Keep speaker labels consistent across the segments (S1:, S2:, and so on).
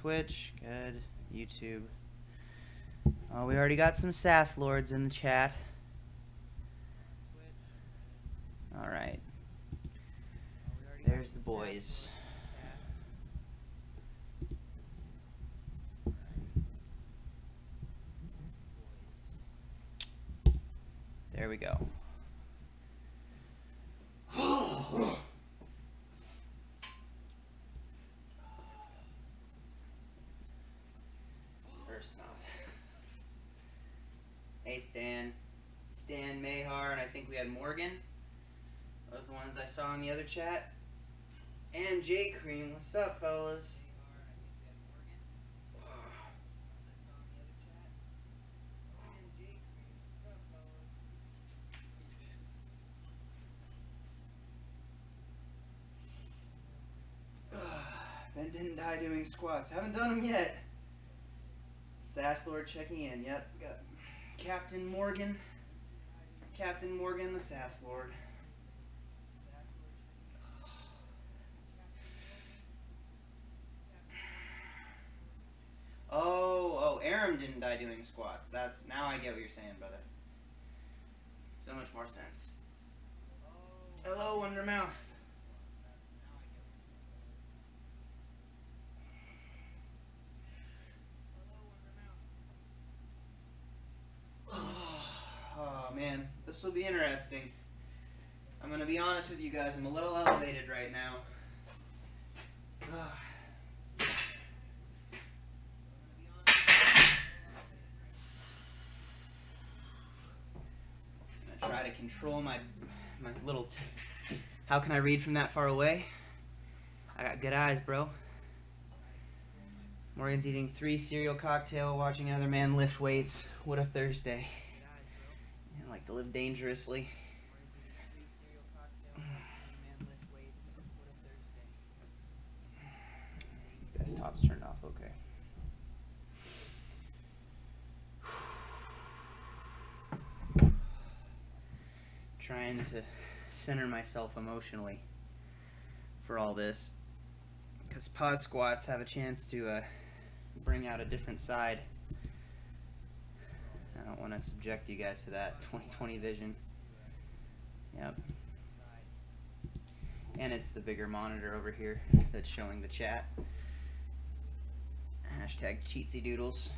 S1: Twitch, good. YouTube. Oh, we already got some sass lords in the chat. All right. There's the boys. There we go. First knot. Hey Stan. Stan, Mahar, and I think we had Morgan. Those are the ones I saw in the other chat. And J Cream. What's up, fellas? Ben didn't die doing squats. Haven't done them yet. Sass Lord checking in. Yep, got Captain Morgan. Captain Morgan, the Sass Lord. Oh, Aram didn't die doing squats. That's, now I get what you're saying, brother. So much more sense. Hello, Wondermouth. Oh man, this will be interesting. I'm gonna be honest with you guys, I'm a little elevated right now. I'm gonna try to control my little... How can I read from that far away? I got good eyes, bro. Morgan's eating 3 cereal cocktail, watching another man lift weights. What a Thursday. I like to live dangerously. Desktop's turned off, okay. Trying to center myself emotionally for all this, because pause squats have a chance to bring out a different side. I don't want to subject you guys to that 20/20 vision. Yep. And it's the bigger monitor over here that's showing the chat. Hashtag cheatsy doodles.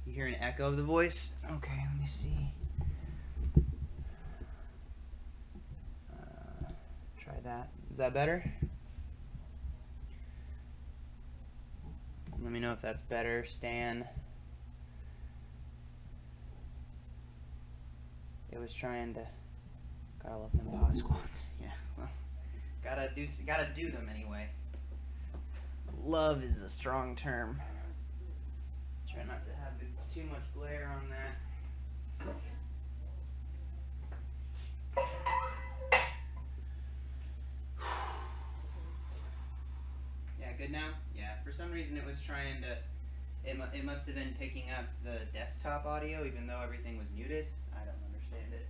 S1: You hear an echo of the voice? Okay, let me see. Try that. Is that better? Let me know if that's better, Stan. It was trying to... Gotta love them pause squats. Yeah, well, gotta do them anyway. Love is a strong term. Try not to have too much glare on that. Yeah, good now? Yeah, for some reason it was trying to... It must have been picking up the desktop audio even though everything was muted. I don't understand it.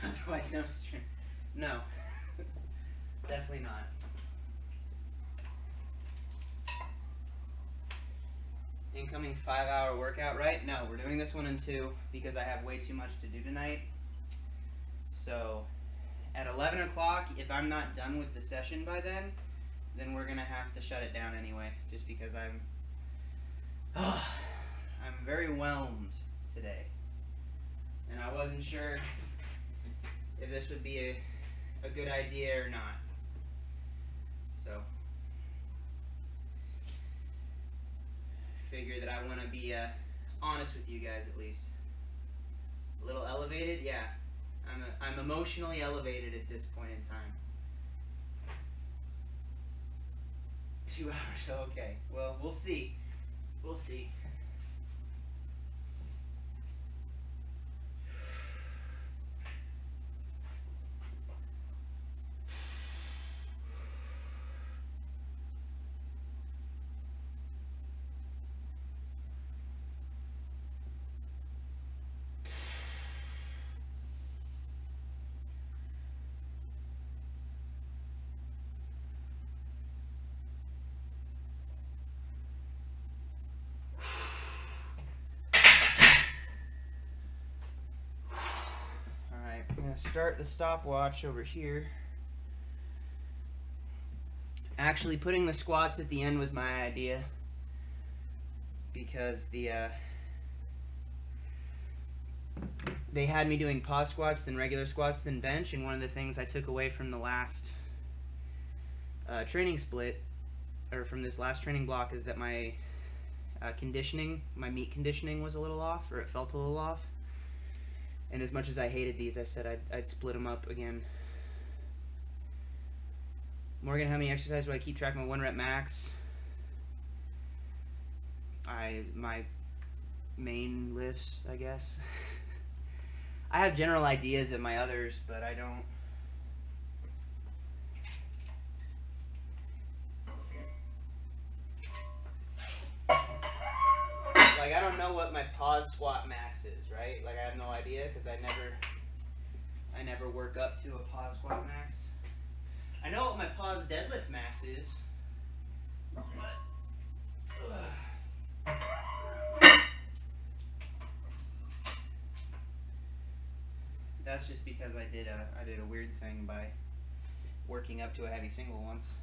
S1: Otherwise no stream. No. Definitely not. Incoming 5-hour workout, right? No, we're doing this one in 2 because I have way too much to do tonight. So at 11 o'clock, if I'm not done with the session by then we're gonna have to shut it down anyway, just because I'm very whelmed today. And I wasn't sure if this would be a good idea or not. So figure that I want to be honest with you guys at least. A little elevated, yeah. I'm emotionally elevated at this point in time. 2 hours, okay. Well, we'll see. We'll see. start the stopwatch over here. Actually, putting the squats at the end was my idea, because they had me doing pause squats, then regular squats, then bench, and one of the things I took away from the last training split, or from this last training block, is that my conditioning, my meat conditioning was a little off, or it felt a little off. And as much as I hated these, I said I'd split them up again. Morgan, how many exercises do I keep track of? My 1 rep max? My main lifts, I guess. I have general ideas of my others, but I don't. Like, I don't know what my pause squat max is, right? Like, I have no idea, because I never work up to a pause squat max. I know what my pause deadlift max is, but that's just because I did a weird thing by working up to a heavy single once.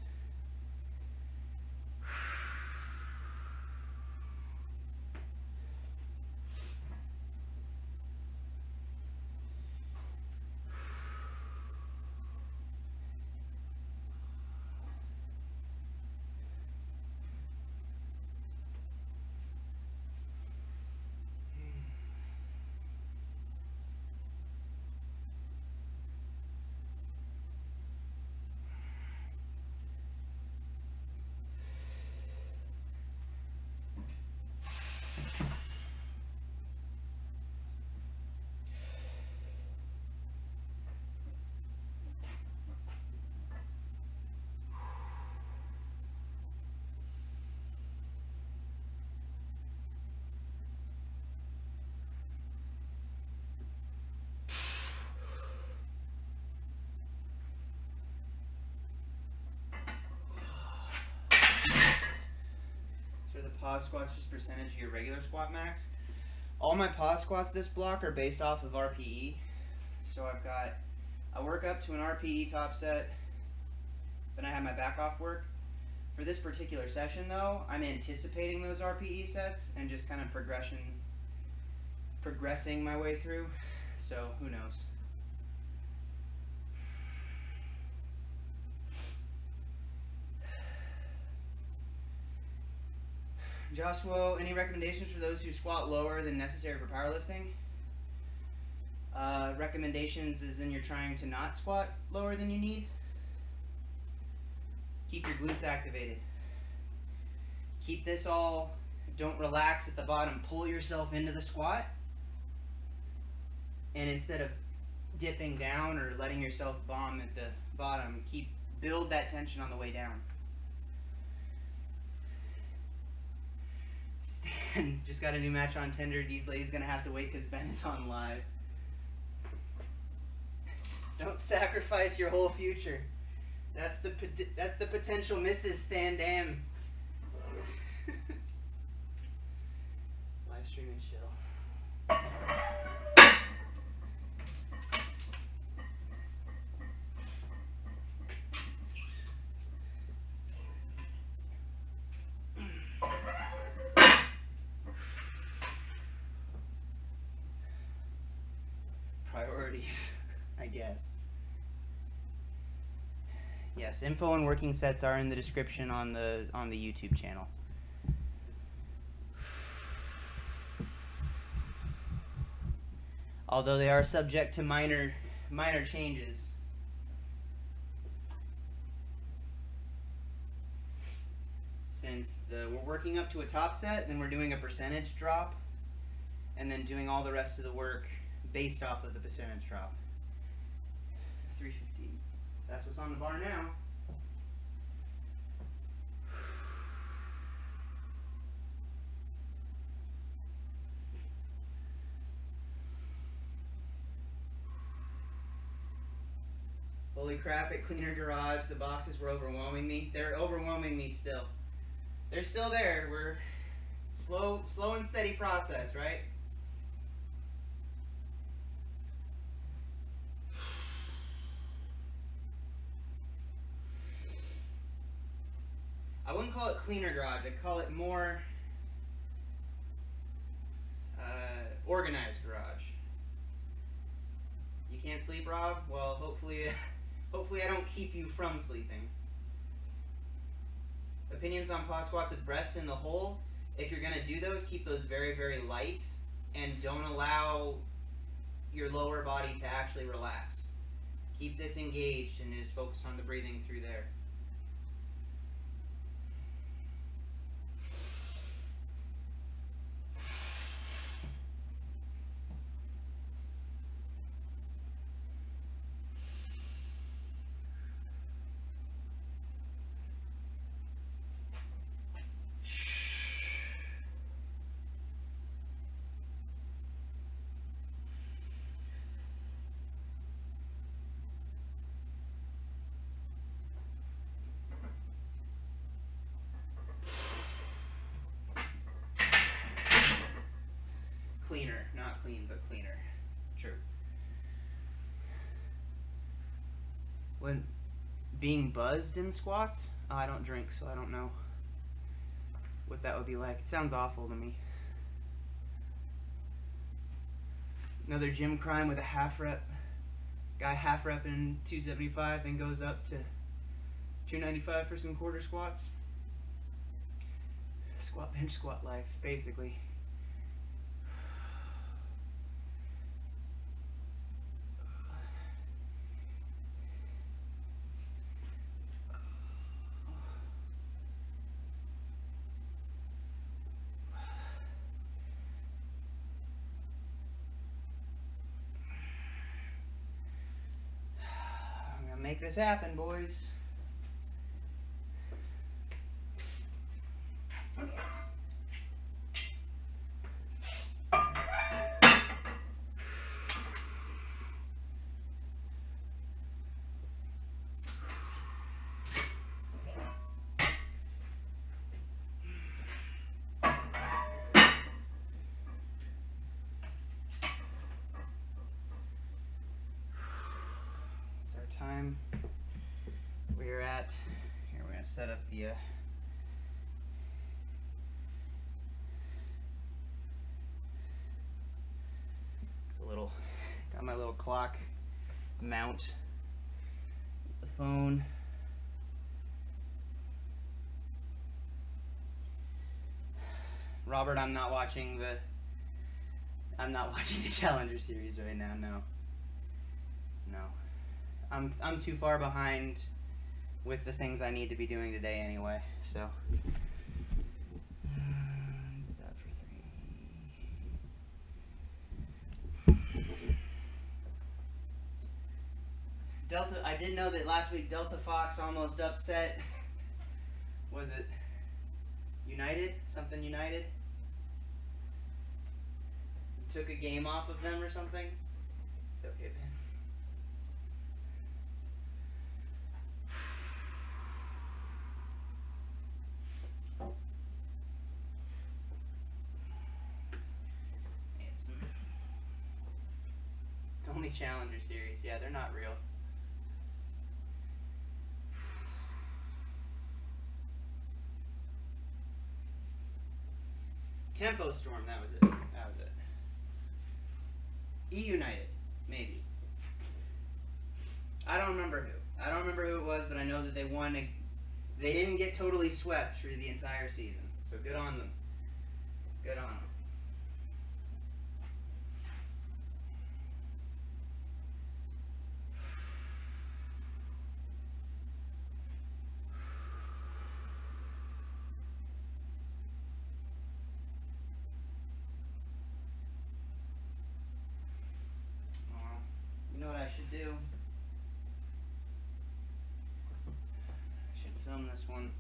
S1: Pause squats just percentage of your regular squat max. All my pause squats this block are based off of RPE. So I work up to an RPE top set, then I have my back off work. For this particular session though, I'm anticipating those RPE sets and just kind of progressing my way through. So who knows? Joshua, any recommendations for those who squat lower than necessary for powerlifting? Recommendations is in you're trying to not squat lower than you need. Keep your glutes activated. Keep this all, don't relax at the bottom. Pull yourself into the squat. And instead of dipping down or letting yourself bomb at the bottom, build that tension on the way down. Stan just got a new match on Tinder. These ladies gonna have to wait because Ben is on live. Don't sacrifice your whole future. That's the potential Mrs. Stan Dam. Live stream and chill. Priorities, I guess. Yes, info and working sets are in the description on the YouTube channel. Although they are subject to minor changes. Since we're working up to a top set, then we're doing a percentage drop, and then doing all the rest of the work based off of the percentage drop. 315. That's what's on the bar now. Holy crap, at Cleaner Garage, the boxes were overwhelming me. They're overwhelming me still. They're still there. We're slow and steady process, right? I wouldn't call it cleaner garage. I'd call it more organized garage. You can't sleep, Rob? Well, hopefully I don't keep you from sleeping. Opinions on pause squats with breaths in the hole. If you're going to do those, keep those very, very light and don't allow your lower body to actually relax. Keep this engaged and just focus on the breathing through there. Cleaner, not clean, but cleaner. True. When being buzzed in squats, I don't drink, so I don't know what that would be like. It sounds awful to me. Another gym crime with a half rep. Guy half rep in 275, then goes up to 295 for some quarter squats. Squat, bench, squat life, basically. Make this happen, boys. It's our time. We're at, here we're going to set up the got my little clock mount, the phone. Robert, I'm not watching the Challenger series right now. No. I'm too far behind with the things I need to be doing today anyway, so. That for 3. Delta, I did know that last week Delta Fox almost upset, was it United? Something United? Took a game off of them or something? It's okay, man. It's only Challenger series. Yeah, they're not real. Tempo Storm, that was it. E-United, maybe. I don't remember who it was, but I know that they won. They didn't get totally swept through the entire season, so good on them. Good on them. You know what I should do? I should film this one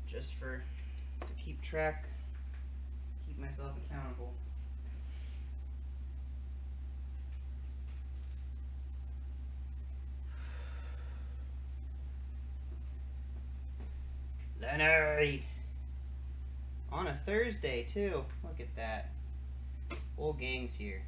S1: just to keep track, keep myself accountable. Lenny! On a Thursday too. Look at that. Whole gang's here.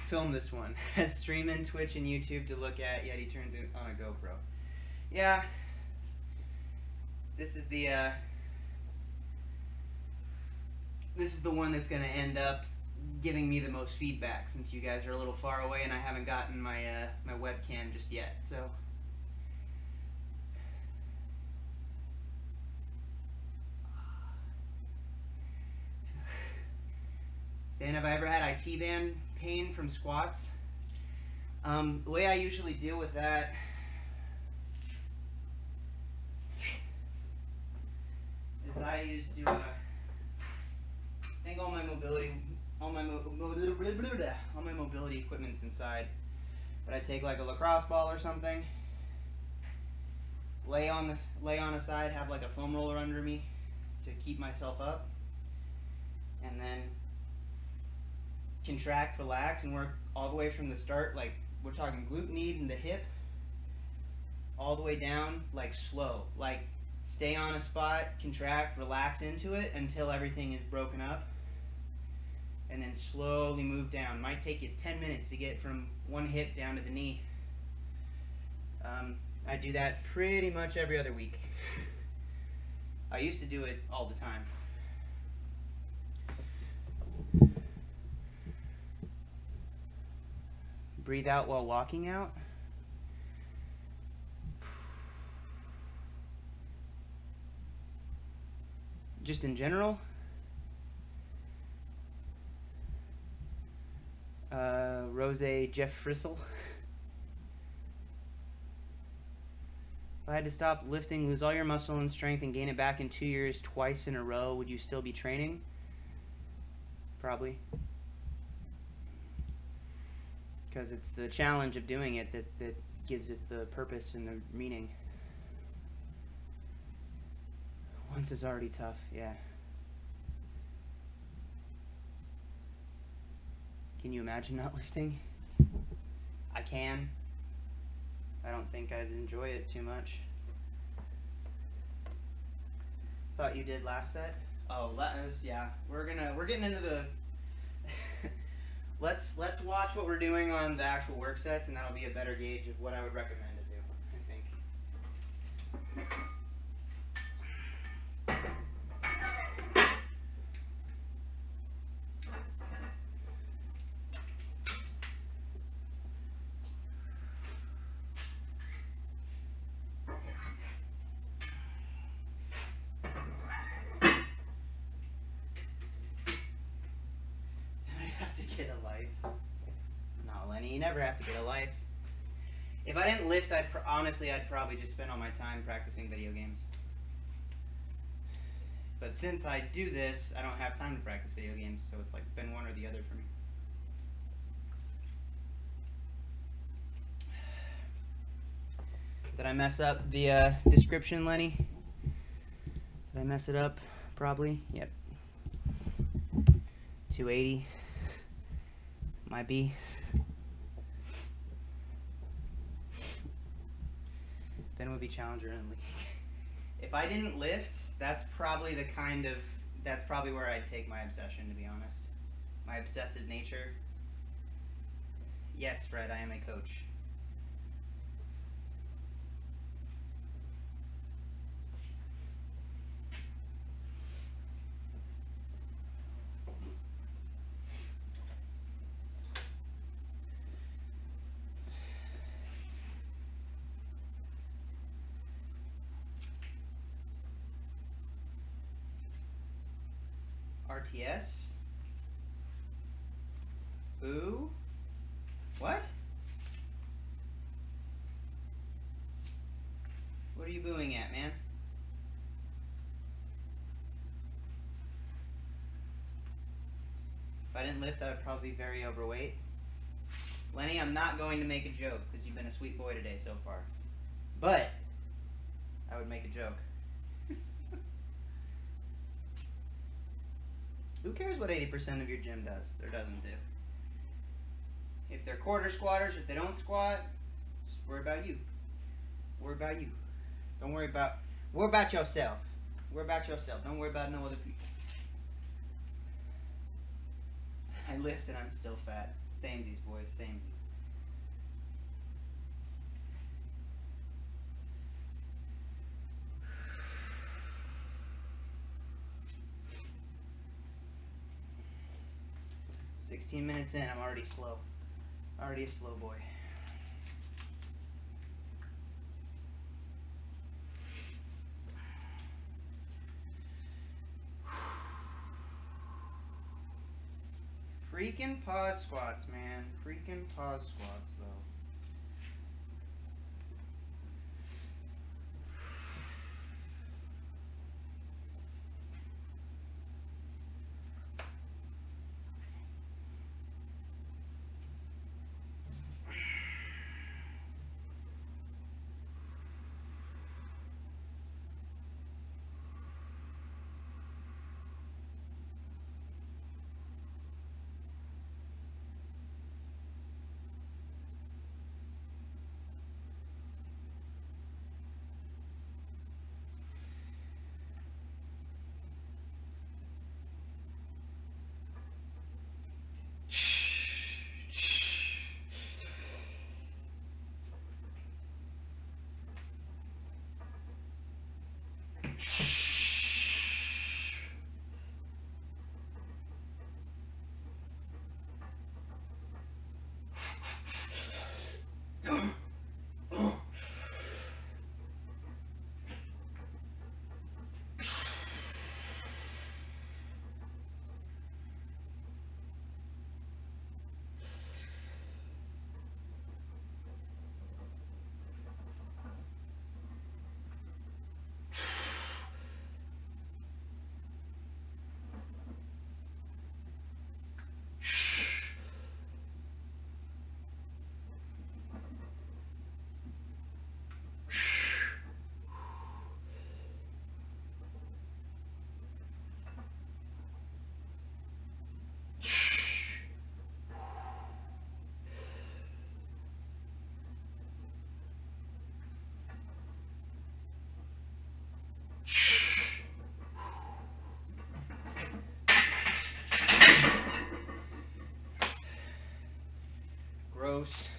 S1: film this one. Streaming Twitch and YouTube to look at, yet he turns it on a GoPro. Yeah. This is the one that's going to end up giving me the most feedback, since you guys are a little far away and I haven't gotten my my webcam just yet. So saying, have I ever had IT band pain from squats? The way I usually deal with that is I used to I think all my mobility equipment's inside, but I take like a lacrosse ball or something, lay on a side, have like a foam roller under me to keep myself up, and then contract, relax, and work all the way from the start. Like, we're talking glute med and the hip, all the way down, like slow, like stay on a spot, contract, relax into it until everything is broken up, and then slowly move down. Might take you 10 minutes to get from one hip down to the knee. I do that pretty much every other week. I used to do it all the time. Breathe out while walking out. Just in general. Rose Jeff Frissel. If I had to stop lifting, lose all your muscle and strength, and gain it back in 2 years twice in a row, would you still be training? Probably. Because it's the challenge of doing it that gives it the purpose and the meaning. Once is already tough, yeah. Can you imagine not lifting? I can. I don't think I'd enjoy it too much. Thought you did last set? Oh, yeah. We're getting into the let's watch what we're doing on the actual work sets, and that'll be a better gauge of what I would recommend to do, I think. You never have to get a life. If I didn't lift, honestly, I'd probably just spend all my time practicing video games. But since I do this, I don't have time to practice video games, so it's like been one or the other for me. Did I mess up the description, Lenny? Did I mess it up? Probably. Yep. 280. Might be. Ben would be challenger in league. If I didn't lift, that's probably where I'd take my obsession, to be honest. My obsessive nature. Yes, Fred, I am a coach. RTS? Boo? What? What are you booing at, man? If I didn't lift, I would probably be very overweight. Lenny, I'm not going to make a joke because you've been a sweet boy today so far. But I would make a joke. Who cares what 80% of your gym does or doesn't do? If they're quarter squatters, if they don't squat, just worry about you. Worry about you. Don't worry about yourself. Worry about yourself. Don't worry about no other people. I lift and I'm still fat. Samesies, boys, samesies. "16 minutes in, I'm already slow. Already a slow boy." Freaking pause squats, man. Freaking pause squats, though. Gross.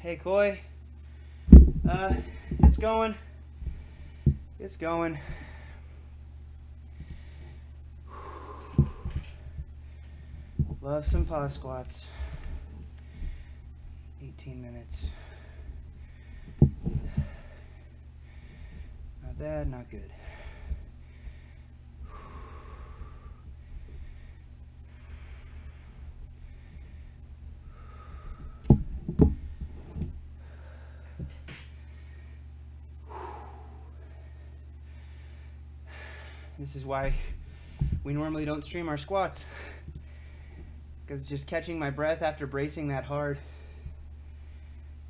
S1: Hey, Koi. It's going. It's going. Love some pause squats. 18 minutes. Not bad, not good. This is why we normally don't stream our squats. Because just catching my breath after bracing that hard,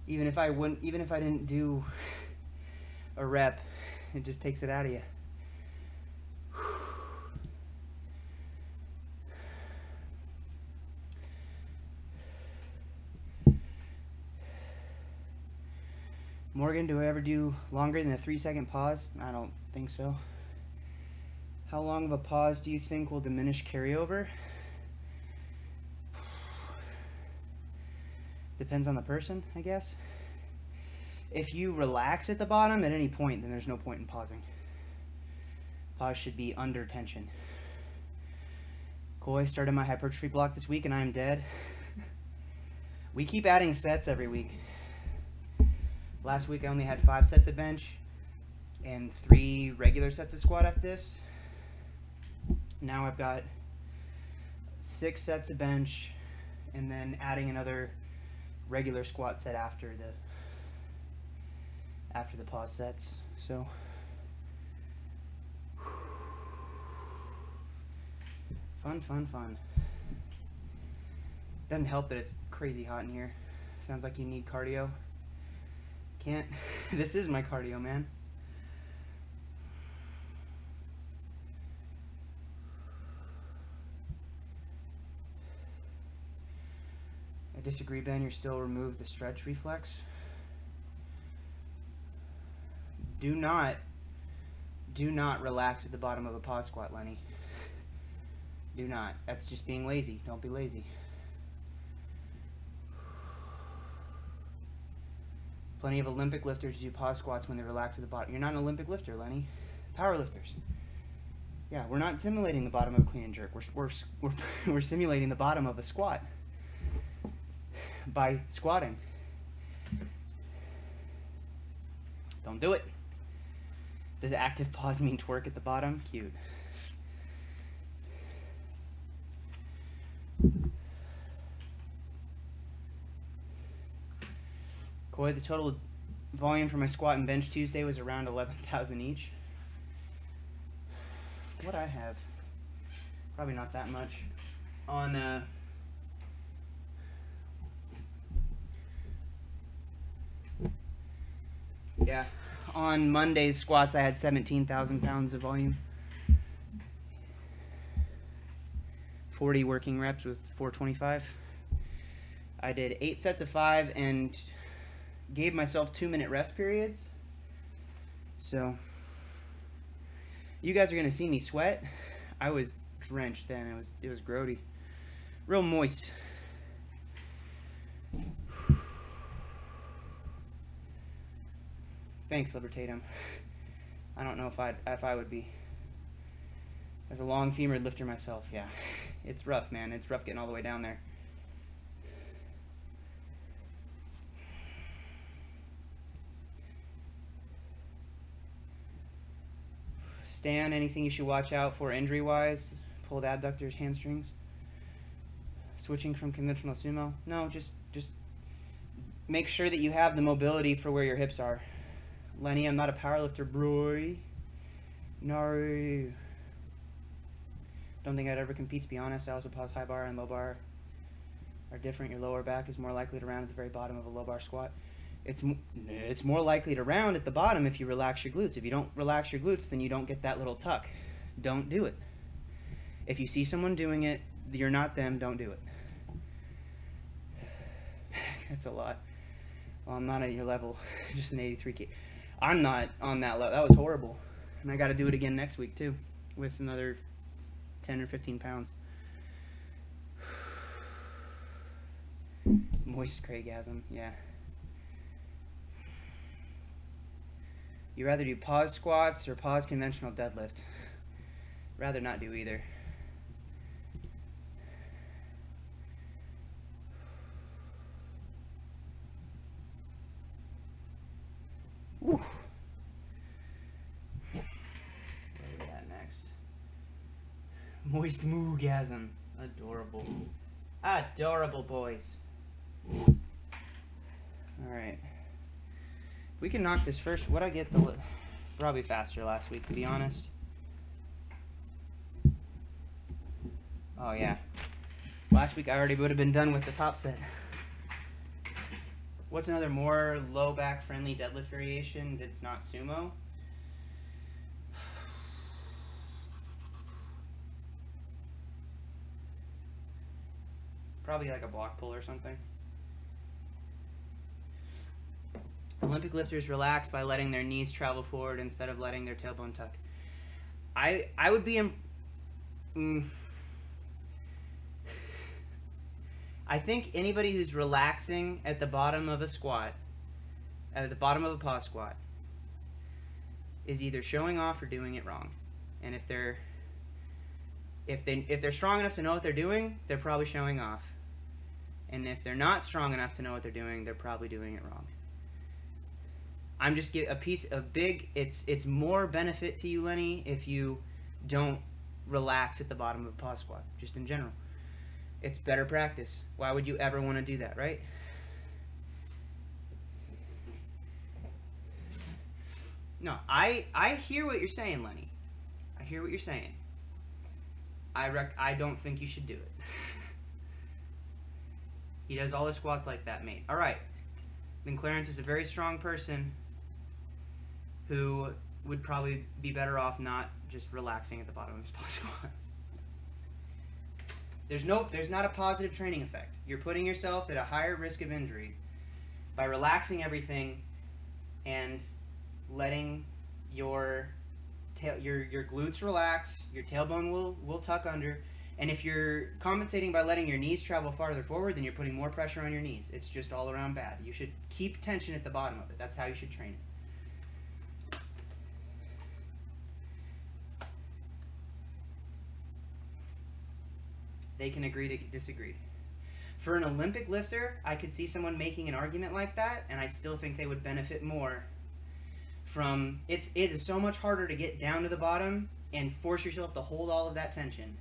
S1: even if I didn't do a rep, it just takes it out of you. Morgan, do I ever do longer than a 3-second pause? I don't think so. How long of a pause do you think will diminish carryover? Depends on the person, I guess. If you relax at the bottom at any point, then there's no point in pausing. Pause should be under tension. Koi started my hypertrophy block this week and I am dead. We keep adding sets every week. Last week I only had 5 sets of bench and 3 regular sets of squat after this. Now I've got 6 sets of bench and then adding another regular squat set after the pause sets. So fun. Doesn't help that it's crazy hot in here. Sounds like you need cardio. Can't. This is my cardio, man. I disagree, Ben. You're still remove the stretch reflex. Do not relax at the bottom of a pause squat, Lenny. Do not. That's just being lazy. Don't be lazy. Plenty of Olympic lifters do pause squats when they relax at the bottom. You're not an Olympic lifter, Lenny. Power lifters. Yeah, we're not simulating the bottom of a clean and jerk. We're simulating the bottom of a squat by squatting. Don't do it. Does active pause mean twerk at the bottom? Cute. Boy, the total volume for my squat and bench Tuesday was around 11,000 each. What I have? Probably not that much. On yeah, on Monday's squats I had 17,000 pounds of volume. 40 working reps with 425. I did 8 sets of 5 and gave myself 2-minute rest periods. So you guys are gonna see me sweat. I was drenched then. It was grody, real moist. Thanks, Libertatum. I don't know if I would be. As a long femored lifter myself, yeah, it's rough, man. It's rough getting all the way down there. Stan, anything you should watch out for injury-wise? Pulled adductors, hamstrings. Switching from conventional sumo? No, just make sure that you have the mobility for where your hips are. Lenny, I'm not a powerlifter, bro. No. Don't think I'd ever compete, to be honest. I also pause high bar and low bar are different. Your lower back is more likely to round at the very bottom of a low bar squat. It's more likely to round at the bottom if you relax your glutes. If you don't relax your glutes, then you don't get that little tuck. Don't do it. If you see someone doing it, you're not them, don't do it. That's a lot. Well, I'm not at your level, just an 83K. I'm not on that level. That was horrible. And I got to do it again next week, too, with another 10 or 15 pounds. Moist Craigasm, yeah. You rather do pause squats or pause conventional deadlift? Rather not do either. Woo. Where are we at next? Moist Moogasm. Adorable. Adorable boys. Alright. We can knock this first. What'd I get? Probably faster last week, to be honest. Oh, yeah. Last week I already would have been done with the top set. What's another more low back friendly deadlift variation that's not sumo? Probably like a block pull or something. Olympic lifters relax by letting their knees travel forward instead of letting their tailbone tuck. I would be I think anybody who's relaxing at the bottom of a squat, at the bottom of a pause squat, is either showing off or doing it wrong. And if they're strong enough to know what they're doing, they're probably showing off. And if they're not strong enough to know what they're doing, they're probably doing it wrong. I'm just getting a piece of big. It's more benefit to you, Lenny, if you don't relax at the bottom of a pause squat, just in general. It's better practice. Why would you ever want to do that, right? No, I hear what you're saying, Lenny. I hear what you're saying. I don't think you should do it. He does all his squats like that, mate. All right. Then Clarence is a very strong person who would probably be better off not just relaxing at the bottom of his pause squats. There's not a positive training effect. You're putting yourself at a higher risk of injury by relaxing everything and letting your glutes relax, your tailbone will tuck under, and if you're compensating by letting your knees travel farther forward, then you're putting more pressure on your knees. It's just all around bad. You should keep tension at the bottom of it. That's how you should train it. They can agree to disagree. For an Olympic lifter, I could see someone making an argument like that, and I still think they would benefit more from it is so much harder to get down to the bottom and force yourself to hold all of that tension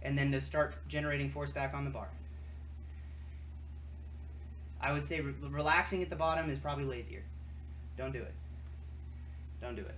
S1: and then to start generating force back on the bar. I would say relaxing at the bottom is probably lazier. Don't do it. Don't do it.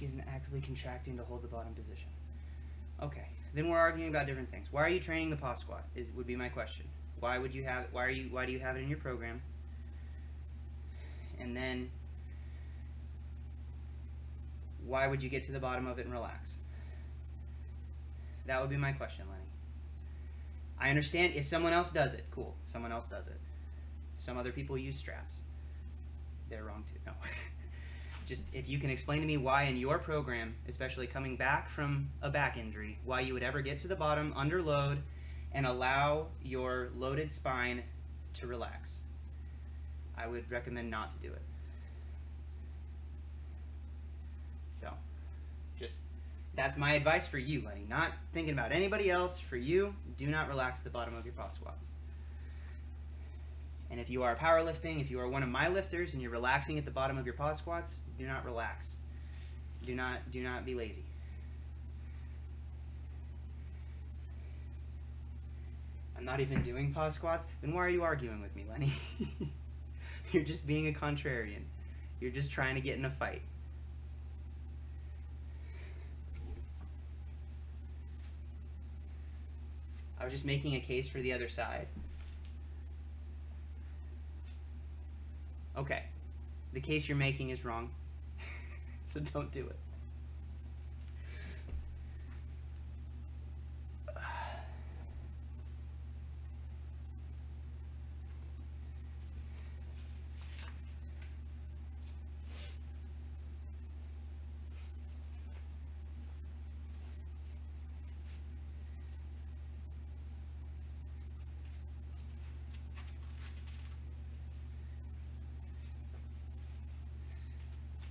S1: Isn't actively contracting to hold the bottom position. Okay, then we're arguing about different things. Why are you training the pause squat? Would be my question. Why do you have it in your program? And then why would you get to the bottom of it and relax? That would be my question, Lenny. I understand if someone else does it, cool. Someone else does it. Some other people use straps. They're wrong too. No. Just if you can explain to me why in your program, especially coming back from a back injury, why you would ever get to the bottom under load and allow your loaded spine to relax. I would recommend not to do it. So, just that's my advice for you, Lenny. Not thinking about anybody else. For you, do not relax the bottom of your pause squats. And if you are powerlifting, if you are one of my lifters and you're relaxing at the bottom of your pause squats, do not relax. Do not be lazy. I'm not even doing pause squats. Then why are you arguing with me, Lenny? You're just being a contrarian. You're just trying to get in a fight. I was just making a case for the other side. Okay, the case you're making is wrong, so don't do it.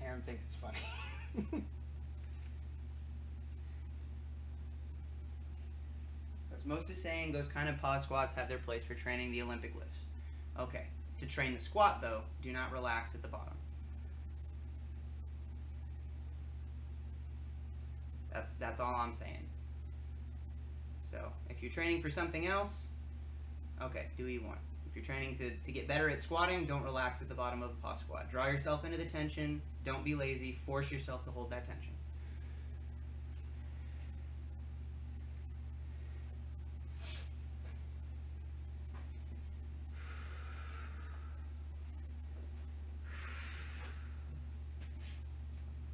S1: Aaron thinks it's funny. As most is saying, those kind of pause squats have their place for training the Olympic lifts. Okay, to train the squat though, do not relax at the bottom. That's all I'm saying. So if you're training for something else, okay, do what you want. If you're training to get better at squatting, don't relax at the bottom of a pause squat. Draw yourself into the tension. Don't be lazy. Force yourself to hold that tension.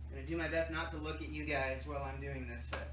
S1: I'm going to do my best not to look at you guys while I'm doing this set.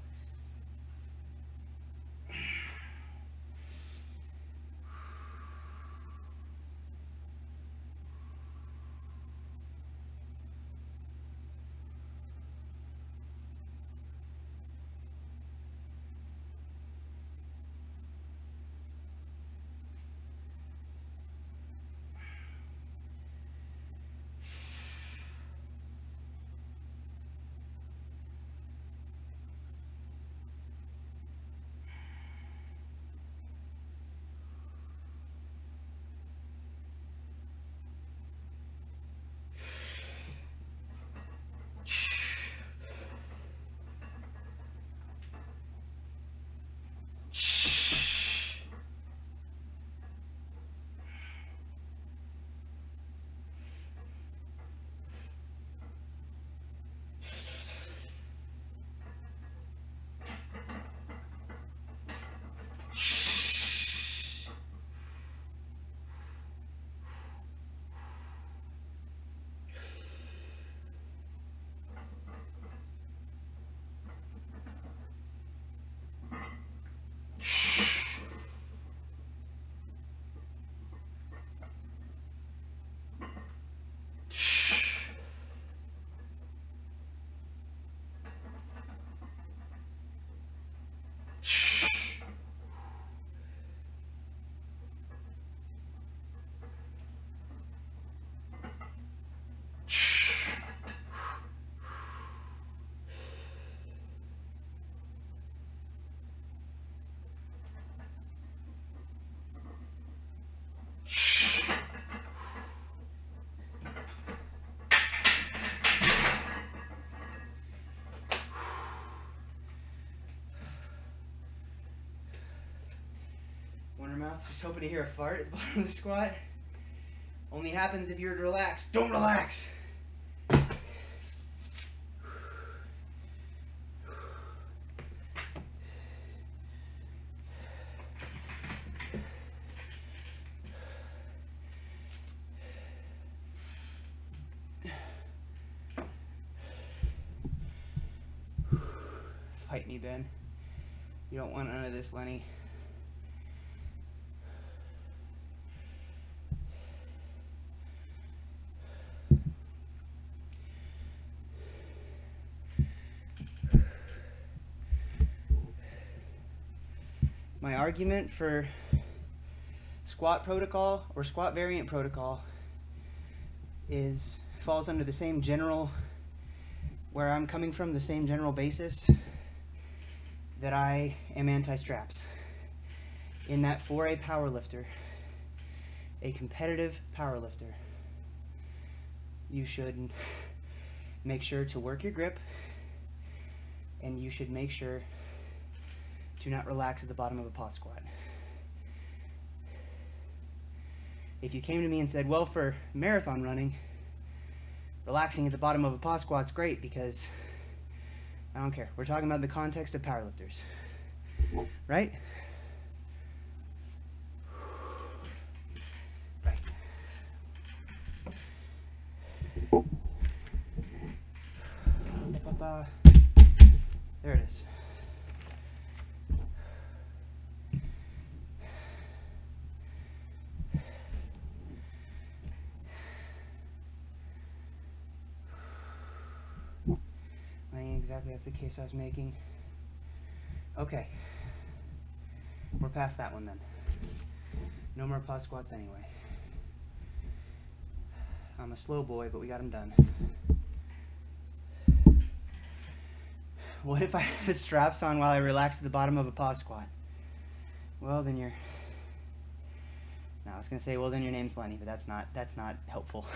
S1: mouth, just hoping to hear a fart at the bottom of the squat. Only happens if you're relaxed. Don't relax. Fight me, Ben. You don't want none of this, Lenny. My argument for squat protocol or squat variant protocol falls under the same general, where I'm coming from, the same general basis that I am anti-straps. In that for a powerlifter, a competitive powerlifter, you should make sure to work your grip, and you should make sure to not relax at the bottom of a pause squat. If you came to me and said, well, for marathon running, relaxing at the bottom of a pause squat's great, because I don't care. We're talking about the context of powerlifters, right? Right. There it is. Exactly, that's the case I was making. Okay, we're past that one then. No more pause squats anyway. I'm a slow boy, but we got them done. What if I have the straps on while I relax at the bottom of a pause squat? Well, then you're... No, I was gonna say, well, then your name's Lenny, but that's not helpful.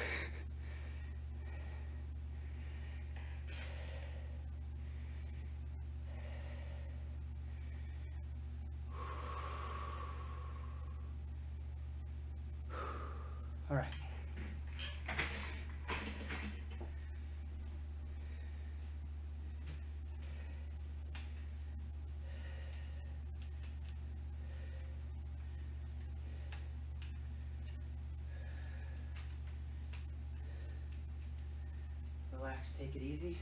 S1: All right. Relax, take it easy.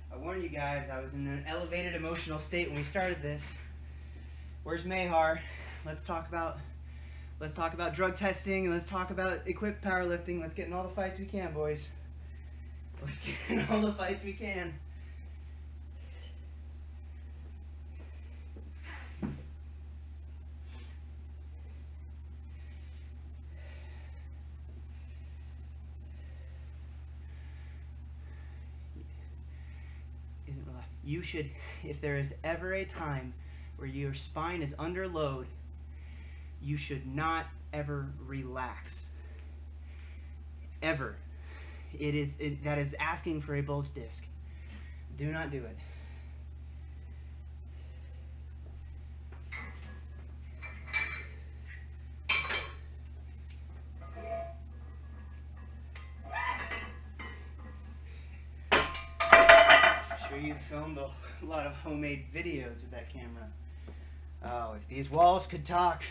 S1: I warned you guys, I was in an elevated emotional state when we started this. Where's Mayhar? Let's talk about drug testing, and let's talk about equipped powerlifting. Let's get in all the fights we can, boys. Let's get in all the fights we can. You should, if there is ever a time where your spine is under load, you should not ever relax. Ever. That is asking for a bulge disc. Do not do it. You filmed a lot of homemade videos with that camera. Oh, if these walls could talk.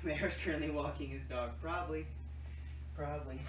S1: Mayor's currently walking his dog. Probably. Probably.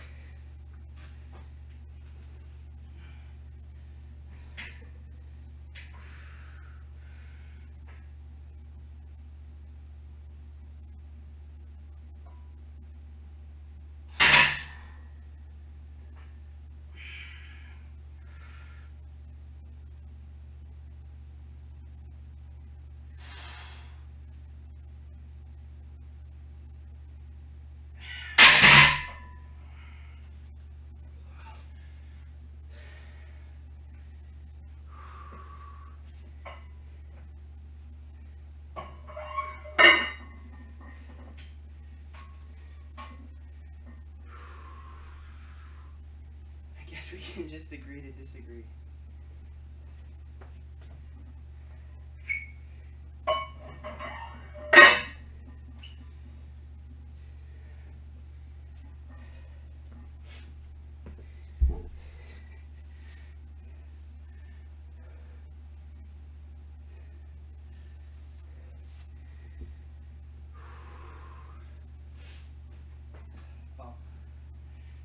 S1: We can just agree to disagree.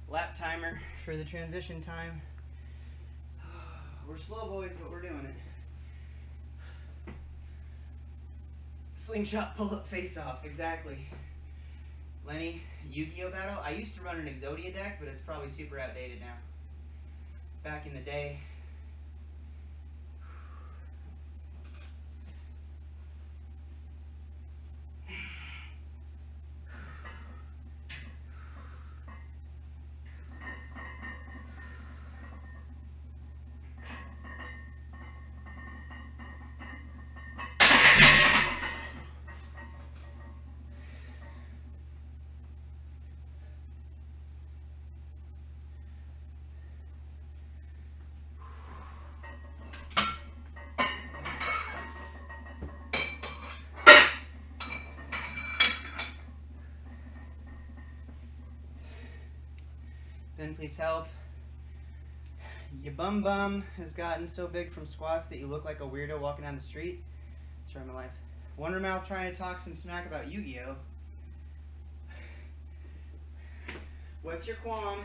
S1: Lap timer for the transition time. We're slow boys, but we're doing it. Slingshot pull-up face-off, exactly. Lenny, Yu-Gi-Oh battle? I used to run an Exodia deck, but it's probably super outdated now. Back in the day. Ben, please help. Your bum has gotten so big from squats that you look like a weirdo walking down the street. Story of my life. Wondermouth trying to talk some smack about Yu-Gi-Oh. What's your qualm?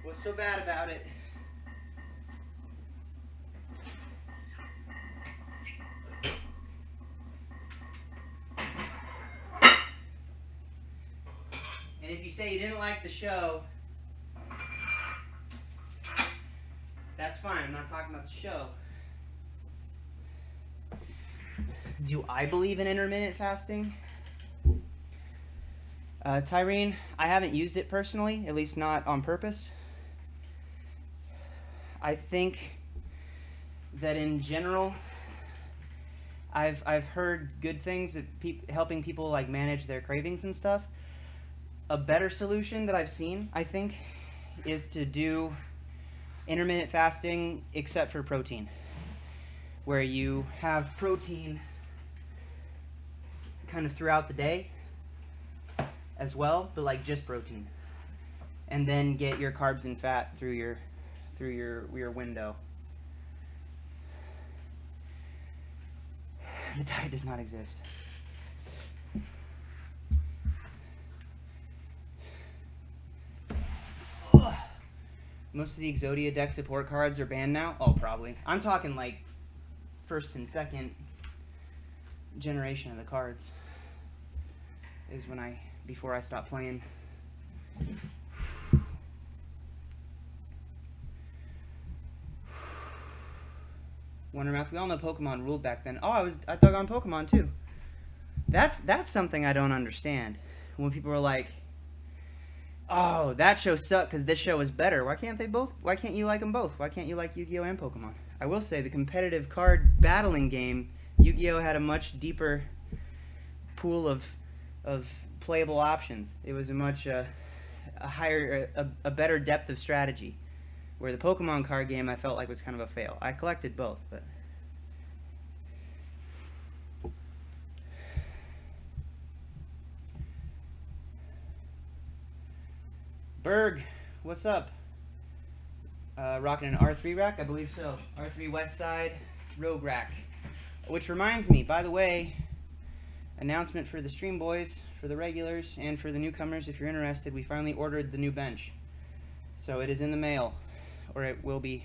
S1: What's so bad about it? And if you say you didn't like the show, that's fine. I'm not talking about the show. Do I believe in intermittent fasting? Tyrene, I haven't used it personally, at least not on purpose. I think that in general, I've heard good things of helping people like manage their cravings and stuff. A better solution that I've seen, I think, is to do intermittent fasting except for protein, where you have protein kind of throughout the day as well, but like just protein, and then get your carbs and fat through your window. The diet does not exist. Most of the Exodia deck support cards are banned now. Oh, probably. I'm talking like first and second generation of the cards is before I stopped playing. Wondermouth, we all know Pokemon ruled back then. Oh, I thought on Pokemon too. That's something I don't understand. When people are like, oh, that show sucked because this show is better. Why can't you like them both? Why can't you like Yu-Gi-Oh and Pokemon? I will say the competitive card battling game, Yu-Gi-Oh had a much deeper pool of playable options. It was a much a better depth of strategy. Where the Pokemon card game I felt like was kind of a fail. I collected both, but Berg, what's up? Rocking an R3 rack? I believe so. R3 West Side Rogue Rack. Which reminds me, by the way, announcement for the stream boys, for the regulars, and for the newcomers, if you're interested, we finally ordered the new bench. So it is in the mail, or it will be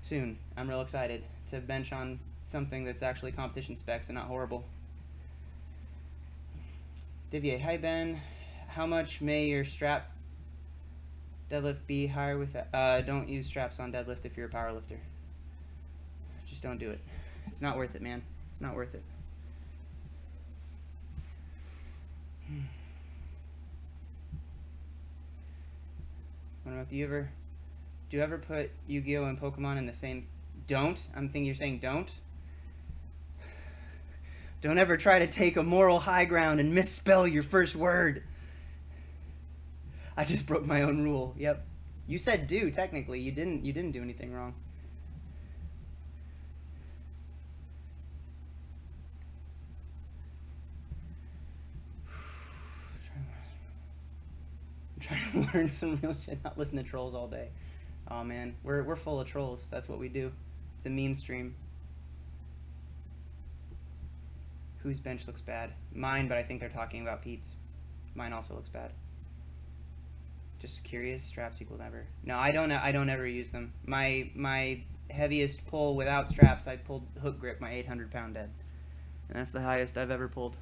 S1: soon. I'm real excited to bench on something that's actually competition specs and not horrible. Divier, hi Ben. How much may your strap deadlift be higher with that? Don't use straps on deadlift if you're a power lifter. Just don't do it. It's not worth it, man. It's not worth it. What about, do you ever put Yu-Gi-Oh and Pokemon in the same? Don't? I'm thinking you're saying don't? Don't ever try to take a moral high ground and misspell your first word. I just broke my own rule. Yep. You said do, technically. You didn't do anything wrong. I'm trying to learn some real shit, not listen to trolls all day. Oh man, we're full of trolls. That's what we do. It's a meme stream. Whose bench looks bad? Mine, but I think they're talking about Pete's. Mine also looks bad. Just curious. Straps equal never. No, I don't ever use them. My heaviest pull without straps, I pulled hook grip, my 800-pound dead, and that's the highest I've ever pulled.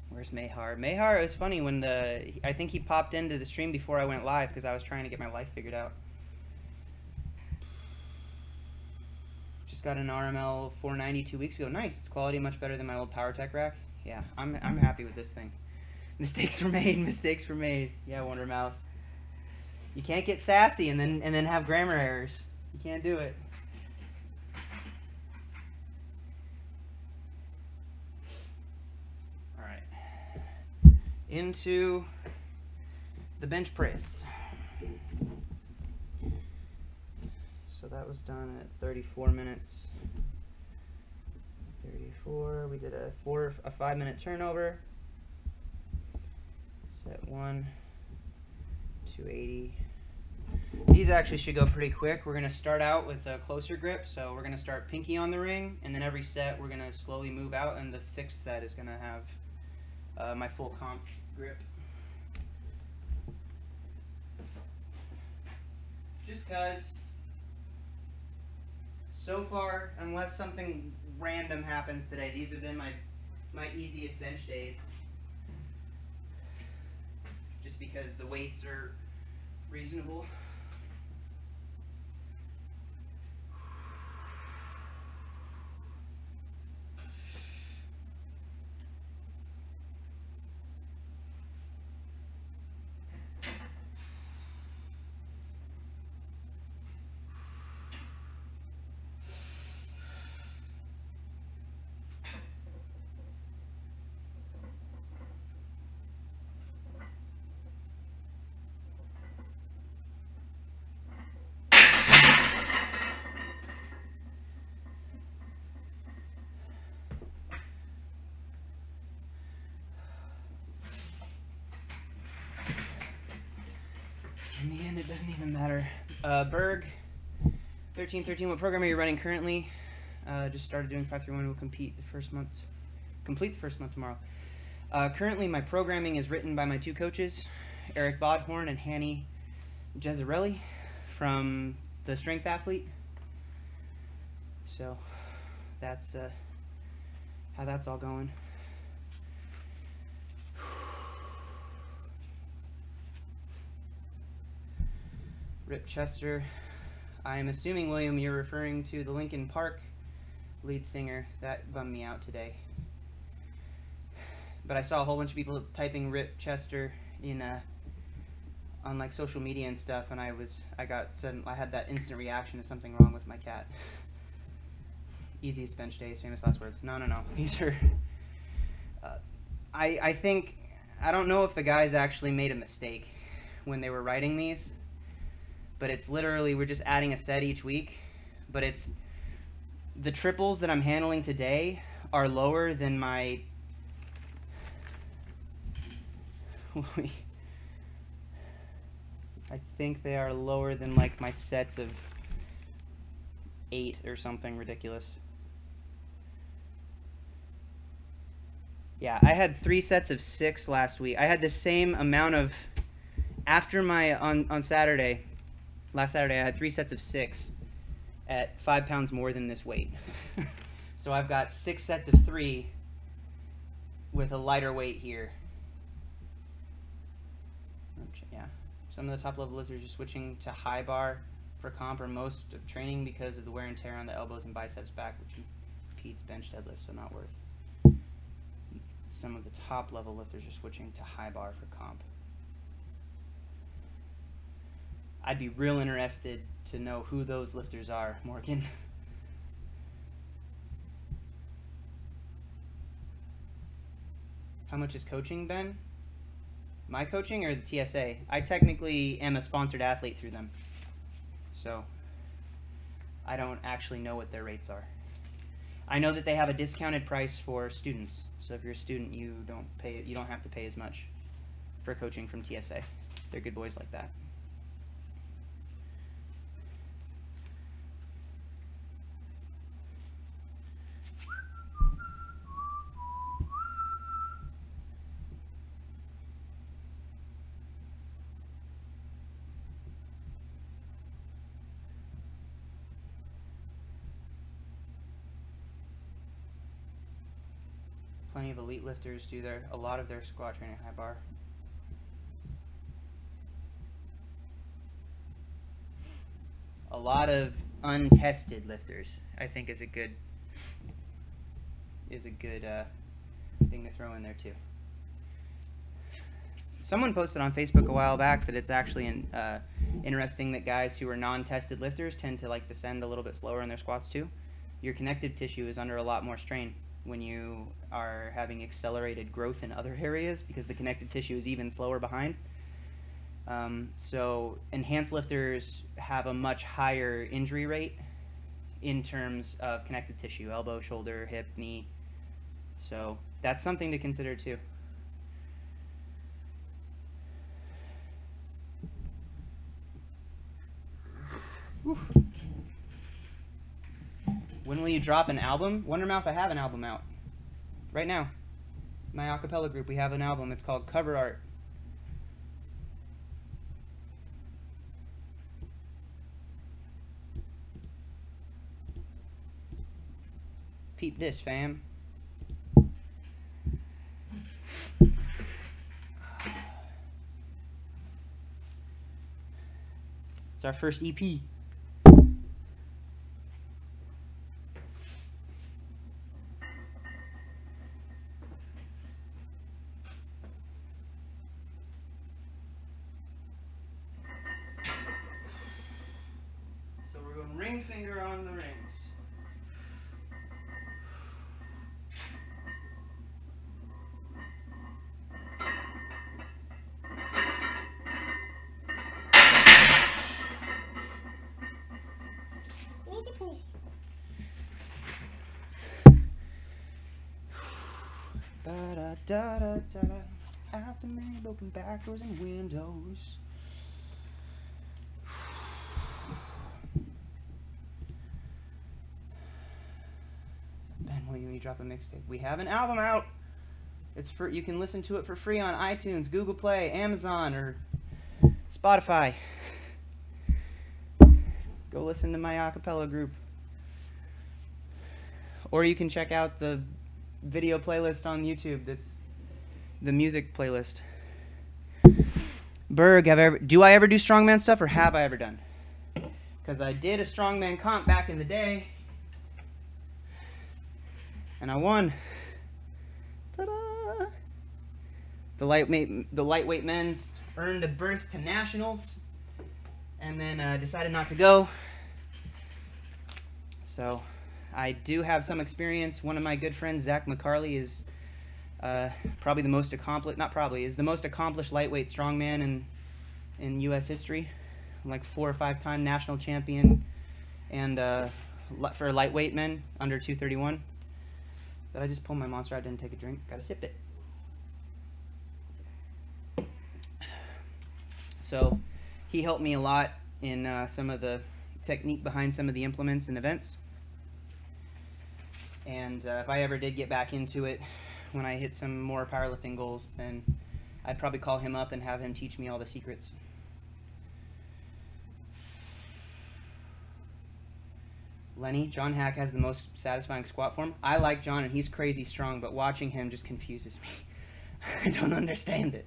S1: Where's Mayhar? Mayhar, it was funny when I think he popped into the stream before I went live because I was trying to get my life figured out. Just got an RML 490 2 weeks ago. Nice. It's quality much better than my old PowerTech rack. Yeah, I'm happy with this thing. Mistakes were made. Mistakes were made. Yeah, Wondermouth. You can't get sassy and then have grammar errors. You can't do it. All right. Into the bench press. So that was done at 34 minutes. 34. We did a 5-minute turnover. Set 1, 280. These actually should go pretty quick. We're going to start out with a closer grip. So we're going to start pinky on the ring, and then every set we're going to slowly move out, and the 6th set is going to have my full comp grip. Just because so far, unless something random happens today, these have been my easiest bench days. Just because the weights are reasonable. In the end, it doesn't even matter. Berg, 1313. What program are you running currently? Just started doing 531. We'll complete the first month tomorrow. Currently, my programming is written by my 2 coaches, Eric Bodhorn and Hanny Jezarelli from The Strength Athlete. So that's how that's all going. Rip Chester. I'm assuming, William, you're referring to the Linkin Park lead singer. That bummed me out today. But I saw a whole bunch of people typing Rip Chester in on like social media and stuff, and I had that instant reaction to something wrong with my cat. Easiest bench days, famous last words. No. These are. I think, I don't know if the guys actually made a mistake when they were writing these. But it's literally, we're just adding a set each week. But it's, the triples that I'm handling today are lower than my, I think they are lower than like my sets of 8 or something ridiculous. Yeah, I had 3 sets of 6 last week. I had the same amount of, after my, on Saturday, last Saturday, I had 3 sets of 6 at 5 pounds more than this weight. So I've got 6 sets of 3 with a lighter weight here. Yeah, some of the top level lifters are switching to high bar for comp or most of training because of the wear and tear on the elbows and biceps back, which impedes bench deadlift, so not worth. Some of the top level lifters are switching to high bar for comp. I'd be real interested to know who those lifters are, Morgan. How much is coaching, Ben? My coaching or the TSA? I technically am a sponsored athlete through them, so I don't actually know what their rates are. I know that they have a discounted price for students, so if you're a student, you don't have to pay as much for coaching from TSA. They're good boys like that. Plenty of elite lifters do a lot of their squat training high bar. A lot of untested lifters, I think, is a good thing to throw in there too. Someone posted on Facebook a while back that it's actually interesting that guys who are non-tested lifters tend to like descend a little bit slower in their squats too. Your connective tissue is under a lot more strain when you are having accelerated growth in other areas because the connective tissue is even slower behind. So enhanced lifters have a much higher injury rate in terms of connective tissue, elbow, shoulder, hip, knee. So that's something to consider too. Whew. When will you drop an album? Wondermouth, I have an album out. Right now. My a cappella group, we have an album. It's called Cover Art. Peep this, fam. It's our first EP. Ring finger on the rings.
S2: Easy peasy.
S1: Ba-da-da-da-da-da. After me, open back doors and windows. When you drop a mixtape, we have an album out. It's for, you can listen to it for free on iTunes, Google Play, Amazon, or Spotify. Go listen to my a cappella group, or you can check out the video playlist on YouTube. That's the music playlist. Berg, do I ever do strongman stuff, or have I ever done? Because I did a strongman comp back in the day. And I won. Ta-da! The lightweight men's earned a berth to nationals, and then decided not to go. So I do have some experience. One of my good friends, Zach McCarley, is probably the most accomplished. Not probably, is the most accomplished lightweight strongman in U.S. history. Like 4 or 5 time national champion, and for lightweight men under 231. Did I just pull my Monster out? Didn't take a drink. Gotta sip it. So he helped me a lot in some of the technique behind some of the implements and events. And if I ever did get back into it, when I hit some more powerlifting goals, then I'd probably call him up and have him teach me all the secrets. Lenny, John Hack has the most satisfying squat form. I like John, and he's crazy strong, but watching him just confuses me. I don't understand it.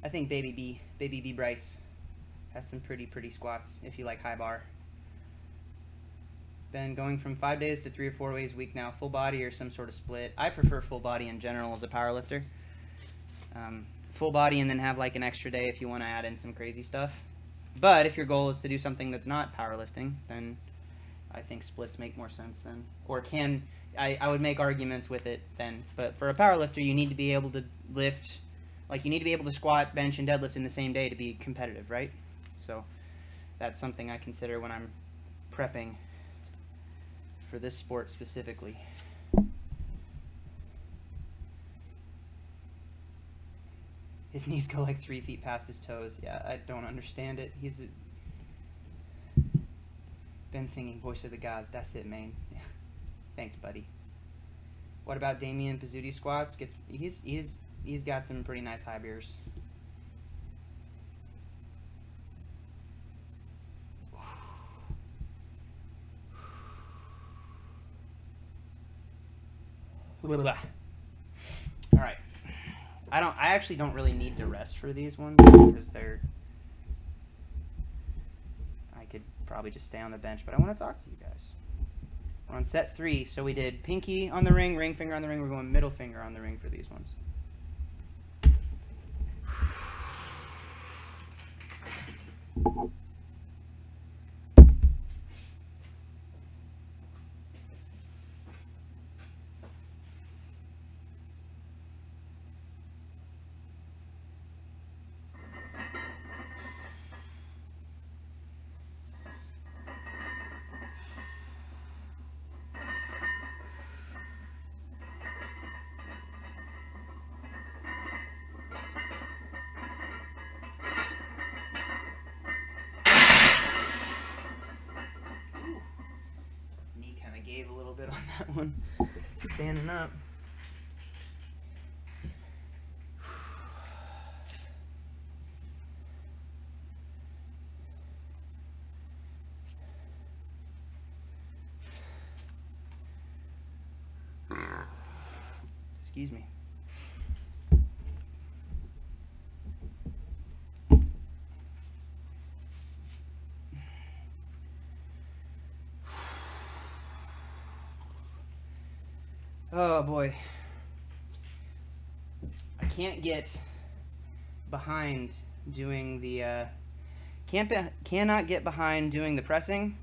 S1: I think Baby B Bryce has some pretty squats if you like high bar. Then going from 5 days to 3 or 4 days a week now, full body or some sort of split. I prefer full body in general as a powerlifter. Full body and then have like an extra day if you want to add in some crazy stuff. But if your goal is to do something that's not powerlifting, then I think splits make more sense then. Or I would make arguments with it then. But for a powerlifter, you need to be able to lift, like you need to be able to squat, bench, and deadlift in the same day to be competitive, right? So that's something I consider when I'm prepping for this sport specifically. His knees go like 3 feet past his toes. Yeah, I don't understand it. Been singing Voice of the Gods. That's it, man. Yeah. Thanks, buddy. What about Damian Pizzuti squats? He's got some pretty nice high beers. All right. I actually don't really need to rest for these ones because I could probably just stay on the bench, but I want to talk to you guys. We're on set 3, so we did pinky on the ring, ring finger on the ring. We're going middle finger on the ring for these ones. Gave a little bit on that one. Standing up. Excuse me. Oh boy, I can't get behind doing the cannot get behind doing the pressing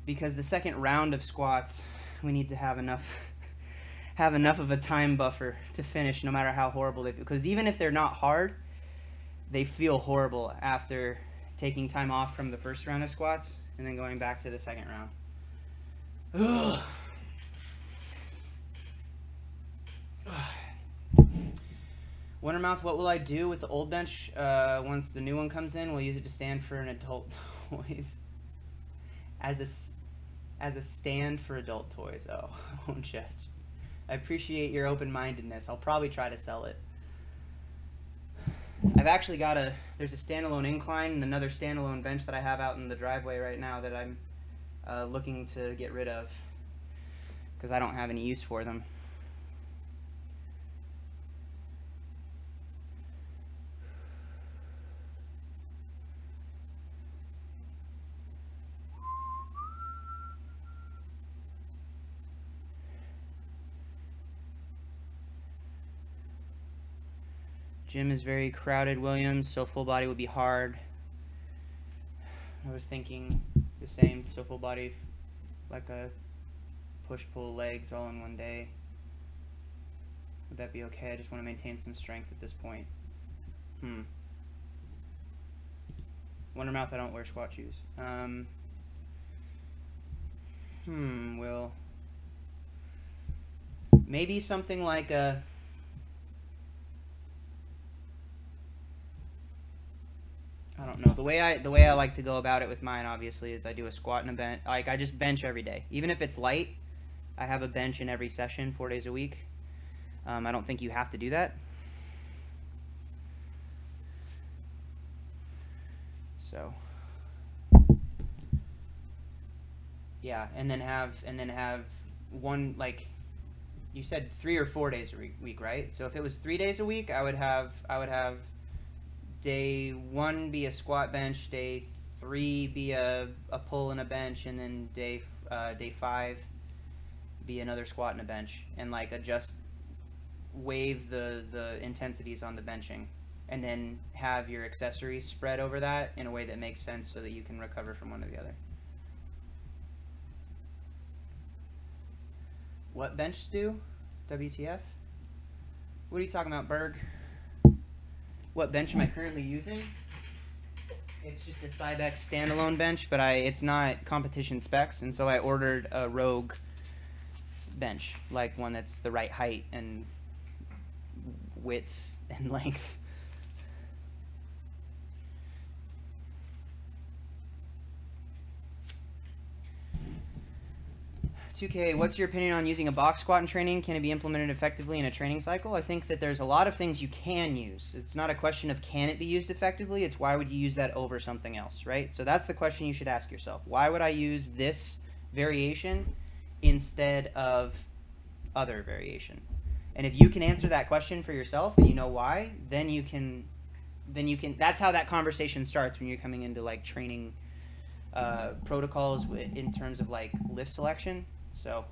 S1: because the second round of squats we need to have enough of a time buffer to finish, no matter how horrible they feel. Because even if they're not hard, they feel horrible after taking time off from the first round of squats and then going back to the second round. Ugh. Wondermouth, what will I do with the old bench once the new one comes in? We'll use it to stand for an adult toys. As a stand for adult toys. Oh, I won't judge. I appreciate your open-mindedness. I'll probably try to sell it. I've actually got there's a standalone incline and another standalone bench that I have out in the driveway right now that I'm looking to get rid of because I don't have any use for them. Gym is very crowded, Williams, so full body would be hard. I was thinking the same, so full body, like a push-pull legs all in one day. Would that be okay? I just want to maintain some strength at this point. Wondermouth, I don't wear squat shoes. Well, maybe something like a I don't know. The way I like to go about it with mine, obviously, is I do a squat and a bench. Like, I just bench every day. Even if it's light, I have a bench in every session 4 days a week. I don't think you have to do that. So, yeah, and then have one, like you said, 3 or 4 days a week, right? So if it was 3 days a week, I would have day 1 be a squat bench, day 3 be a pull and a bench, and then day 5 be another squat and a bench, and like adjust, wave the intensities on the benching, and then have your accessories spread over that in a way that makes sense so that you can recover from one or the other. What bench do? WTF? What are you talking about, Berg? What bench am I currently using? It's just a Cybex standalone bench, but it's not competition specs, and so I ordered a Rogue bench, like one that's the right height and width and length. 2K, what's your opinion on using a box squat in training? Can it be implemented effectively in a training cycle? I think that there's a lot of things you can use. It's not a question of can it be used effectively, it's why would you use that over something else, right? So that's the question you should ask yourself. Why would I use this variation instead of other variation? And if you can answer that question for yourself and you know why, then you can, that's how that conversation starts when you're coming into like training protocols in terms of like lift selection. So,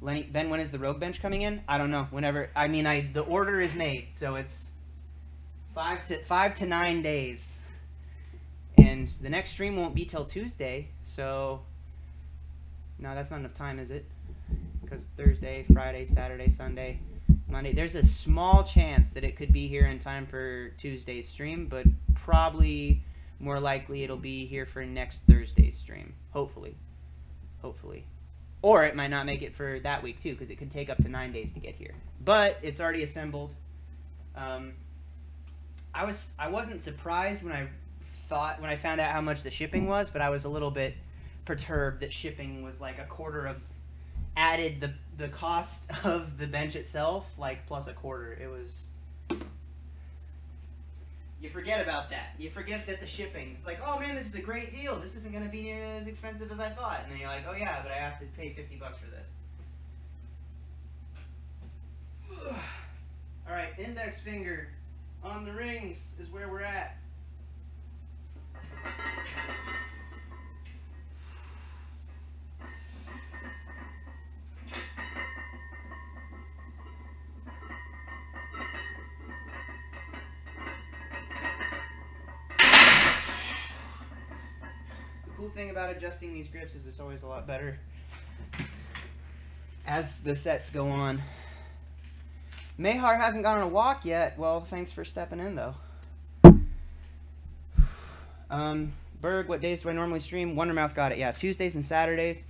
S1: Ben, when is the Rogue bench coming in? I don't know. Whenever. I mean, the order is made, so it's 5 to 9 days, and the next stream won't be till Tuesday. So, no, that's not enough time, is it? Because Thursday, Friday, Saturday, Sunday, Monday. There's a small chance that it could be here in time for Tuesday's stream, but probably more likely it'll be here for next Thursday's stream. Hopefully. Or it might not make it for that week too, because it could take up to 9 days to get here. But it's already assembled. I wasn't surprised when I found out how much the shipping was, but I was a little bit perturbed that shipping was like a quarter of added the cost of the bench itself, like plus a quarter. It was. You forget about that. You forget that the shipping, it's like, oh man, this is a great deal. This isn't going to be nearly as expensive as I thought. And then you're like, oh yeah, but I have to pay $50 for this. All right, index finger on the rings is where we're at. The cool thing about adjusting these grips is it's always a lot better as the sets go on. Mayhar hasn't gone on a walk yet. Well, thanks for stepping in, though. Berg, what days do I normally stream? Wondermouth got it. Yeah, Tuesdays and Saturdays.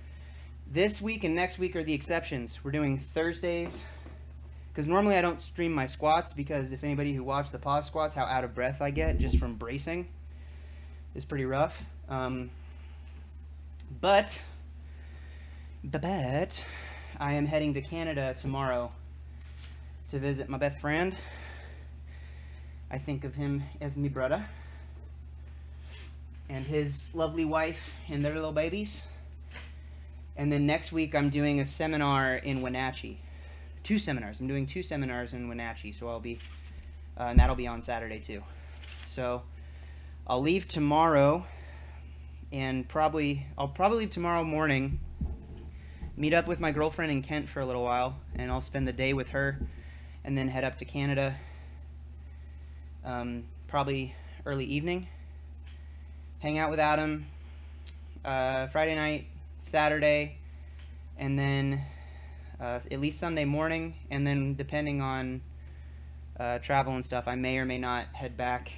S1: This week and next week are the exceptions. We're doing Thursdays. Because normally I don't stream my squats, because if anybody who watched the pause squats, how out of breath I get just from bracing is pretty rough. But I am heading to Canada tomorrow to visit my best friend. I think of him as my brother. And his lovely wife and their little babies. And then next week I'm doing a seminar in Wenatchee. 2 seminars. I'm doing 2 seminars in Wenatchee, so I'll be, and that'll be on Saturday too. So I'll leave tomorrow, and I'll probably leave tomorrow morning, meet up with my girlfriend in Kent for a little while, and I'll spend the day with her, and then head up to Canada, probably early evening, hang out with Adam, Friday night, Saturday, and then at least Sunday morning, and then depending on travel and stuff, I may or may not head back.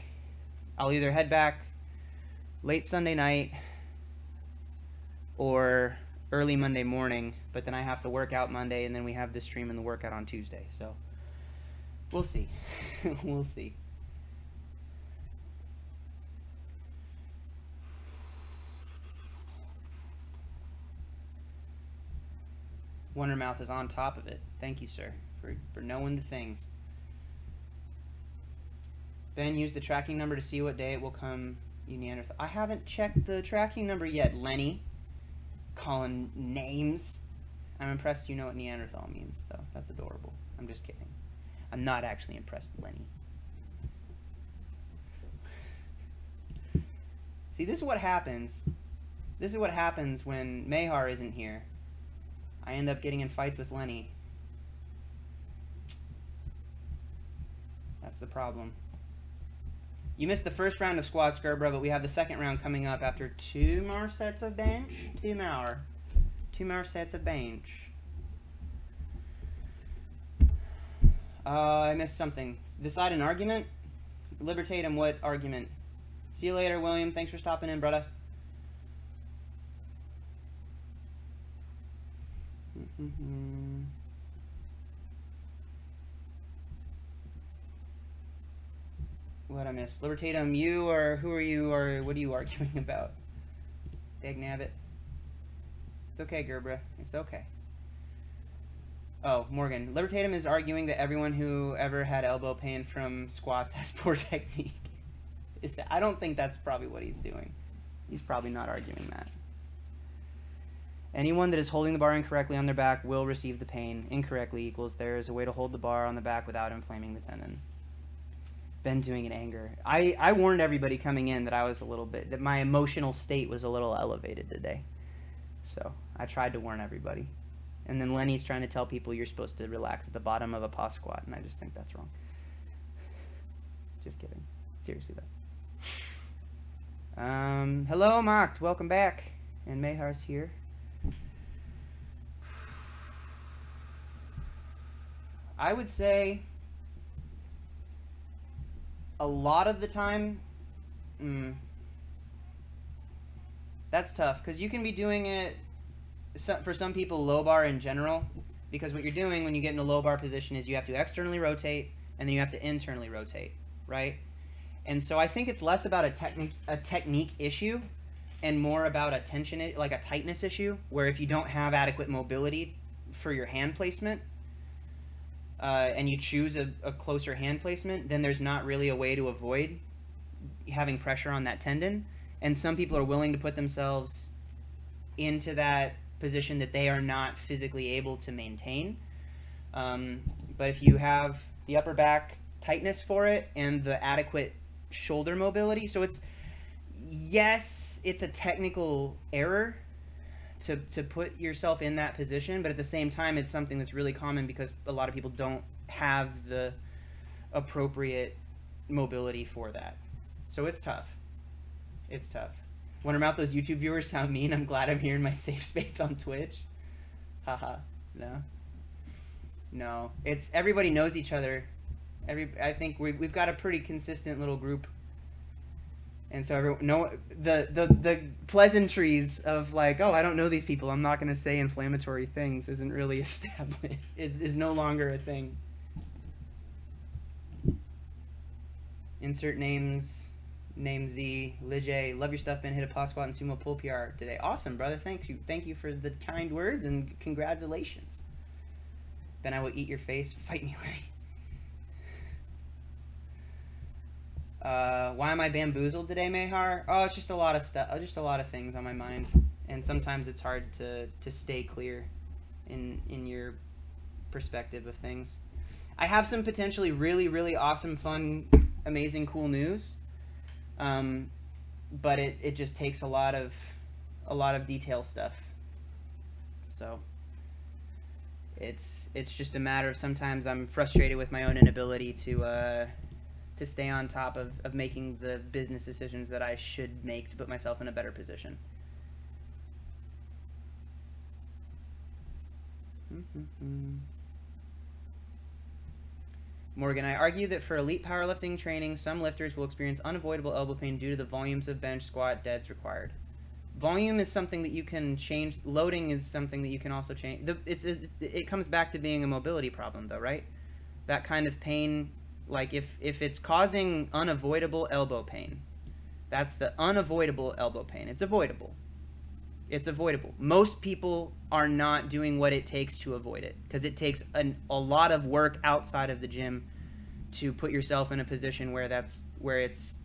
S1: I'll either head back late Sunday night or early Monday morning, but then I have to work out Monday, and then we have this stream and the workout on Tuesday. So We'll see. We'll see. Wondermouth is on top of it. Thank you, sir, for knowing the things. Ben, use the tracking number to see what day it will come, you Neanderthal. I haven't checked the tracking number yet, Lenny. Calling names. I'm impressed you know what Neanderthal means, though. That's adorable. I'm just kidding. I'm not actually impressed, Lenny. See, this is what happens. This is what happens when Mahar isn't here. I end up getting in fights with Lenny. That's the problem. You missed the first round of squat, Scurbra, but we have the second round coming up after 2 more sets of bench. 2 more sets of bench. I missed something. Decide an argument? Libertatum, what argument? See you later, William. Thanks for stopping in, brother. What I missed? Libertatum, you, or who are you, or what are you arguing about? Dagnabbit. It's okay, Gerbra. It's okay. Oh, Morgan. Libertatum is arguing that everyone who ever had elbow pain from squats has poor technique. Is that? I don't think that's probably what he's doing. He's probably not arguing that. Anyone that is holding the bar incorrectly on their back will receive the pain. Incorrectly equals there is a way to hold the bar on the back without inflaming the tendon. Ben doing it in anger. I warned everybody coming in that I was a little bit, that my emotional state was a little elevated today. So I tried to warn everybody. And then Lenny's trying to tell people you're supposed to relax at the bottom of a pause squat, and I just think that's wrong. Just kidding. Seriously though. Hello, Mocked. Welcome back. And Mahar's here. I would say a lot of the time, that's tough, because you can be doing it, for some people, low bar in general, because what you're doing when you get in a low bar position is you have to externally rotate, and then you have to internally rotate, right? And so I think it's less about a technique issue, and more about a tension, like a tightness issue, where if you don't have adequate mobility for your hand placement, and you choose a closer hand placement, then there's not really a way to avoid having pressure on that tendon. And some people are willing to put themselves into that position that they are not physically able to maintain. But if you have the upper back tightness for it and the adequate shoulder mobility, so it's, yes, it's a technical error to put yourself in that position, but at the same time, it's something that's really common because a lot of people don't have the appropriate mobility for that. So it's tough. It's tough. Wonder about those YouTube viewers sound mean. I'm glad I'm here in my safe space on Twitch. Haha. No. No. It's everybody knows each other. I think we've got a pretty consistent little group. And so the pleasantries of like, oh, I don't know these people, I'm not going to say inflammatory things, isn't really established, is no longer a thing. Insert names, name Z, Lijay, love your stuff, Ben, hit a pause squat and sumo pull PR today. Awesome, brother, thank you for the kind words and congratulations. Ben, I will eat your face, fight me, Lenny. Why am I bamboozled today, Mahar? Oh, it's just a lot of stuff, just a lot of things on my mind, and sometimes it's hard to stay clear in your perspective of things. I have some potentially really, really awesome, fun, amazing, cool news, but it just takes a lot of detail stuff. So it's just a matter of sometimes I'm frustrated with my own inability to stay on top of making the business decisions that I should make to put myself in a better position. Morgan, I argue that for elite powerlifting training, some lifters will experience unavoidable elbow pain due to the volumes of bench, squat, deads required. Volume is something that you can change. Loading is something that you can also change. It comes back to being a mobility problem, though, right? that kind of pain, like if it's causing unavoidable elbow pain, that's the unavoidable elbow pain. It's avoidable. It's avoidable. Most people are not doing what it takes to avoid it, because it takes a lot of work outside of the gym to put yourself in a position where it's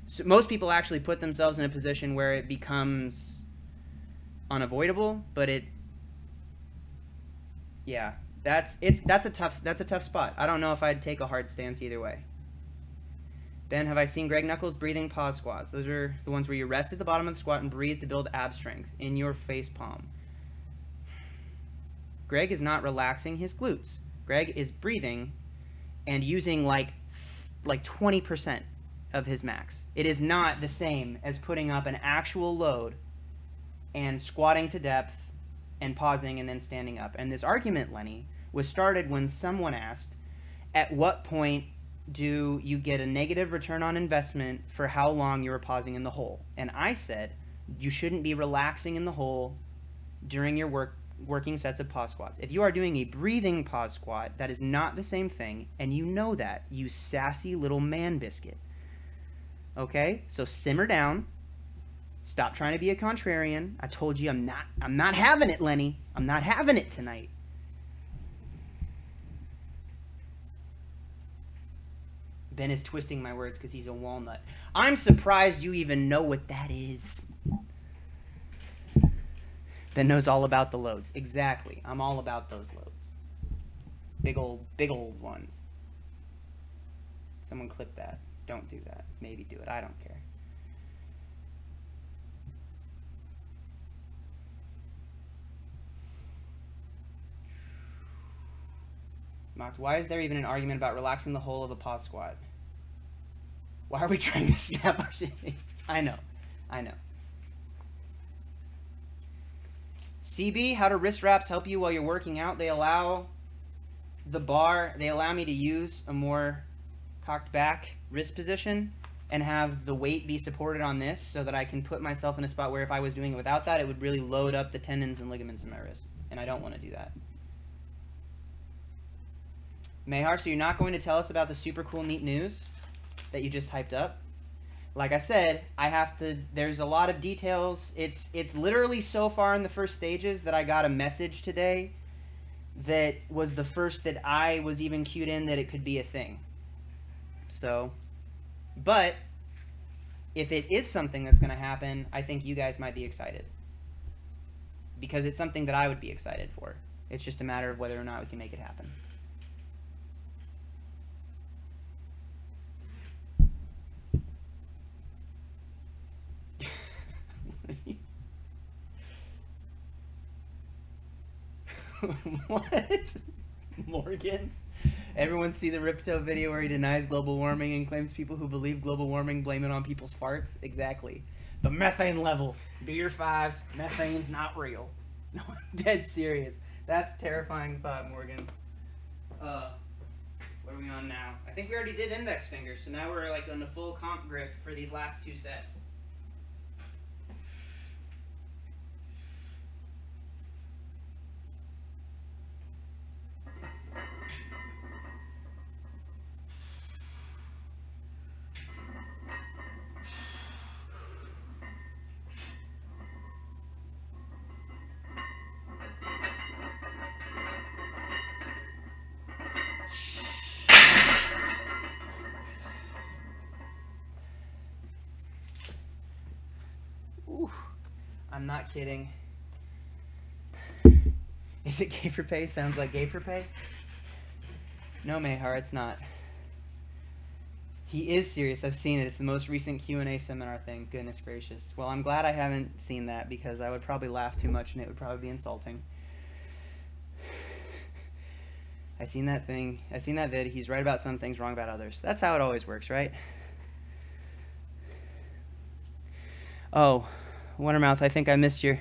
S1: so most people actually put themselves in a position where it becomes unavoidable, but that's a tough spot. I don't know if I'd take a hard stance either way. Ben, have I seen Greg Knuckles breathing pause squats? Those are the ones where you rest at the bottom of the squat and breathe to build ab strength in your face palm. Greg is not relaxing his glutes. Greg is breathing and using like 20% of his max. It is not the same as putting up an actual load and squatting to depth and pausing and then standing up. And this argument, Lenny, was started when someone asked, at what point do you get a negative return on investment for how long you were pausing in the hole? And I said, you shouldn't be relaxing in the hole during your working sets of pause squats. If you are doing a breathing pause squat, that is not the same thing, and you know that, you sassy little man biscuit. Okay? So simmer down. Stop trying to be a contrarian. I told you I'm not having it, Lenny. I'm not having it tonight. Ben is twisting my words because he's a walnut. I'm surprised you even know what that is. Ben knows all about the loads. Exactly. I'm all about those loads. Big old ones. Someone clip that. Don't do that. Maybe do it. I don't care. Mocked. Why is there even an argument about relaxing the whole of a pause squat? Why are we trying to snap our shit? I know. CB, how do wrist wraps help you while you're working out? They allow me to use a more cocked back wrist position and have the weight be supported on this so that I can put myself in a spot where if I was doing it without that, it would really load up the tendons and ligaments in my wrist. And I don't want to do that. Mayhar, so you're not going to tell us about the super cool, neat news that you just hyped up? Like I said, there's a lot of details. It's literally so far in the first stages that I got a message today that was the first that I was even cued in that it could be a thing. So, but if it is something that's going to happen, I think you guys might be excited. Because it's something that I would be excited for. It's just a matter of whether or not we can make it happen. What? Morgan? Everyone see the Ripto video where he denies global warming and claims people who believe global warming blame it on people's farts? Exactly. The methane levels. Do your fives. Methane's not real. No, I'm dead serious. That's terrifying thought, Morgan. What are we on now? I think we already did index fingers, so now we're like on the full comp grip for these last two sets. Ooh, I'm not kidding. Is it gay for pay? Sounds like gay for pay. No, Mayhar, it's not. He is serious. I've seen it. It's the most recent Q&A seminar thing. Goodness gracious. Well, I'm glad I haven't seen that because I would probably laugh too much and it would probably be insulting. I seen that thing. I seen that vid. He's right about some things, wrong about others. That's how it always works, right? Oh, Watermouth, I think I missed your...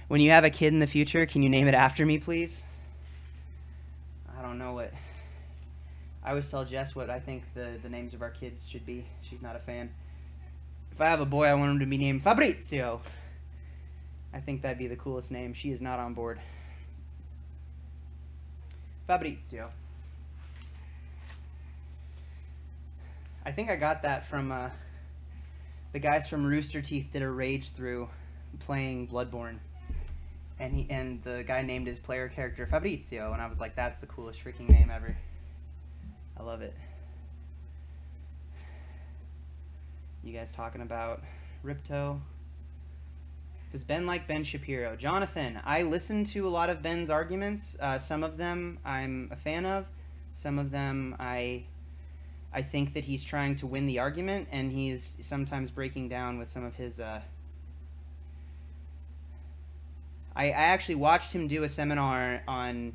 S1: When you have a kid in the future, can you name it after me, please? I don't know what... I always tell Jess what I think the names of our kids should be. She's not a fan. If I have a boy, I want him to be named Fabrizio. I think that'd be the coolest name. She is not on board. Fabrizio. I think I got that from the guys from Rooster Teeth did a rage through playing Bloodborne, and the guy named his player character Fabrizio, and I was like, that's the coolest freaking name ever. I love it. You guys talking about Ripto? Does Ben like Ben Shapiro? Jonathan, I listen to a lot of Ben's arguments. Some of them I'm a fan of. Some of them I think that he's trying to win the argument, and he's sometimes breaking down with some of his... I actually watched him do a seminar on...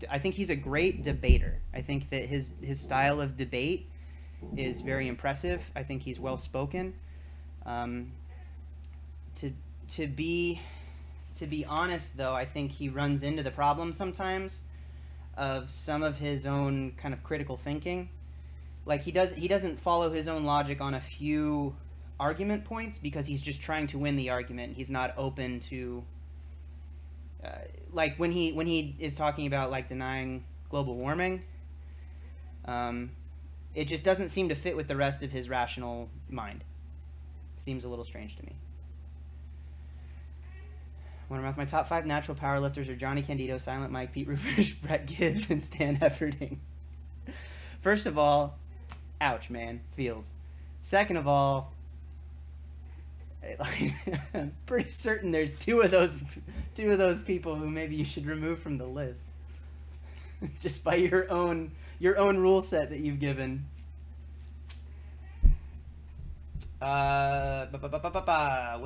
S1: I think he's a great debater. I think that his style of debate is very impressive. I think he's well spoken. To be honest, though, I think he runs into the problem sometimes of some of his own kind of critical thinking. Like he doesn't follow his own logic on a few argument points because he's just trying to win the argument. He's not open to like when he is talking about like denying global warming. It just doesn't seem to fit with the rest of his rational mind. Seems a little strange to me. Wondermouth, my top 5 natural powerlifters are Johnny Candido, Silent Mike, Pete Rubish, Brett Gibbs, and Stan Hefferding. First of all, ouch, man. Feels. Second of all, I'm pretty certain there's two of those people who maybe you should remove from the list. Just by your own rule set that you've given. What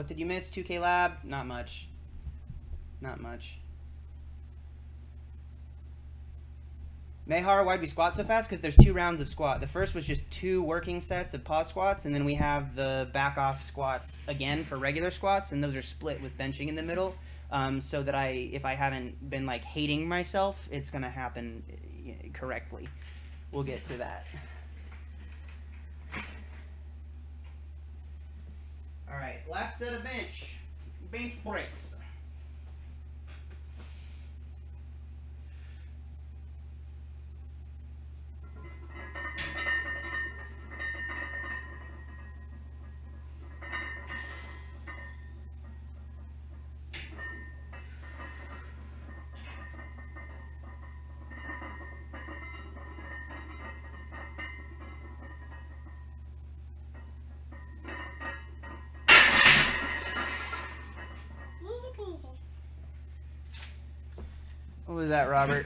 S1: did you miss? 2K Lab? Not much. Not much. Mehar, why'd we squat so fast? Because there's 2 rounds of squat. The first was just 2 working sets of pause squats, and then we have the back off squats again for regular squats, and those are split with benching in the middle, so that if I haven't been like hating myself, it's gonna happen correctly. We'll get to that. All right, last set of bench press. What was that, Robert?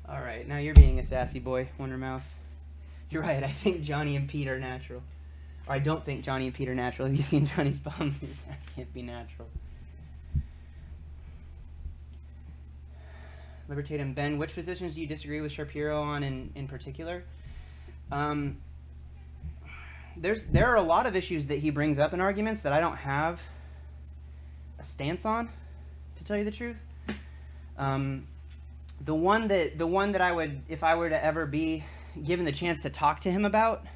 S1: All right, now you're being a sassy boy, Wondermouth. You're right, I think Johnny and Pete are natural. Or I don't think Johnny and Pete are natural. Have you seen Johnny's bum? His ass can't be natural. Libertatum Ben, which positions do you disagree with Shapiro on in particular? There are a lot of issues that he brings up in arguments that I don't have a stance on, to tell you the truth. The one that I would, if I were to ever be given the chance to talk to him about,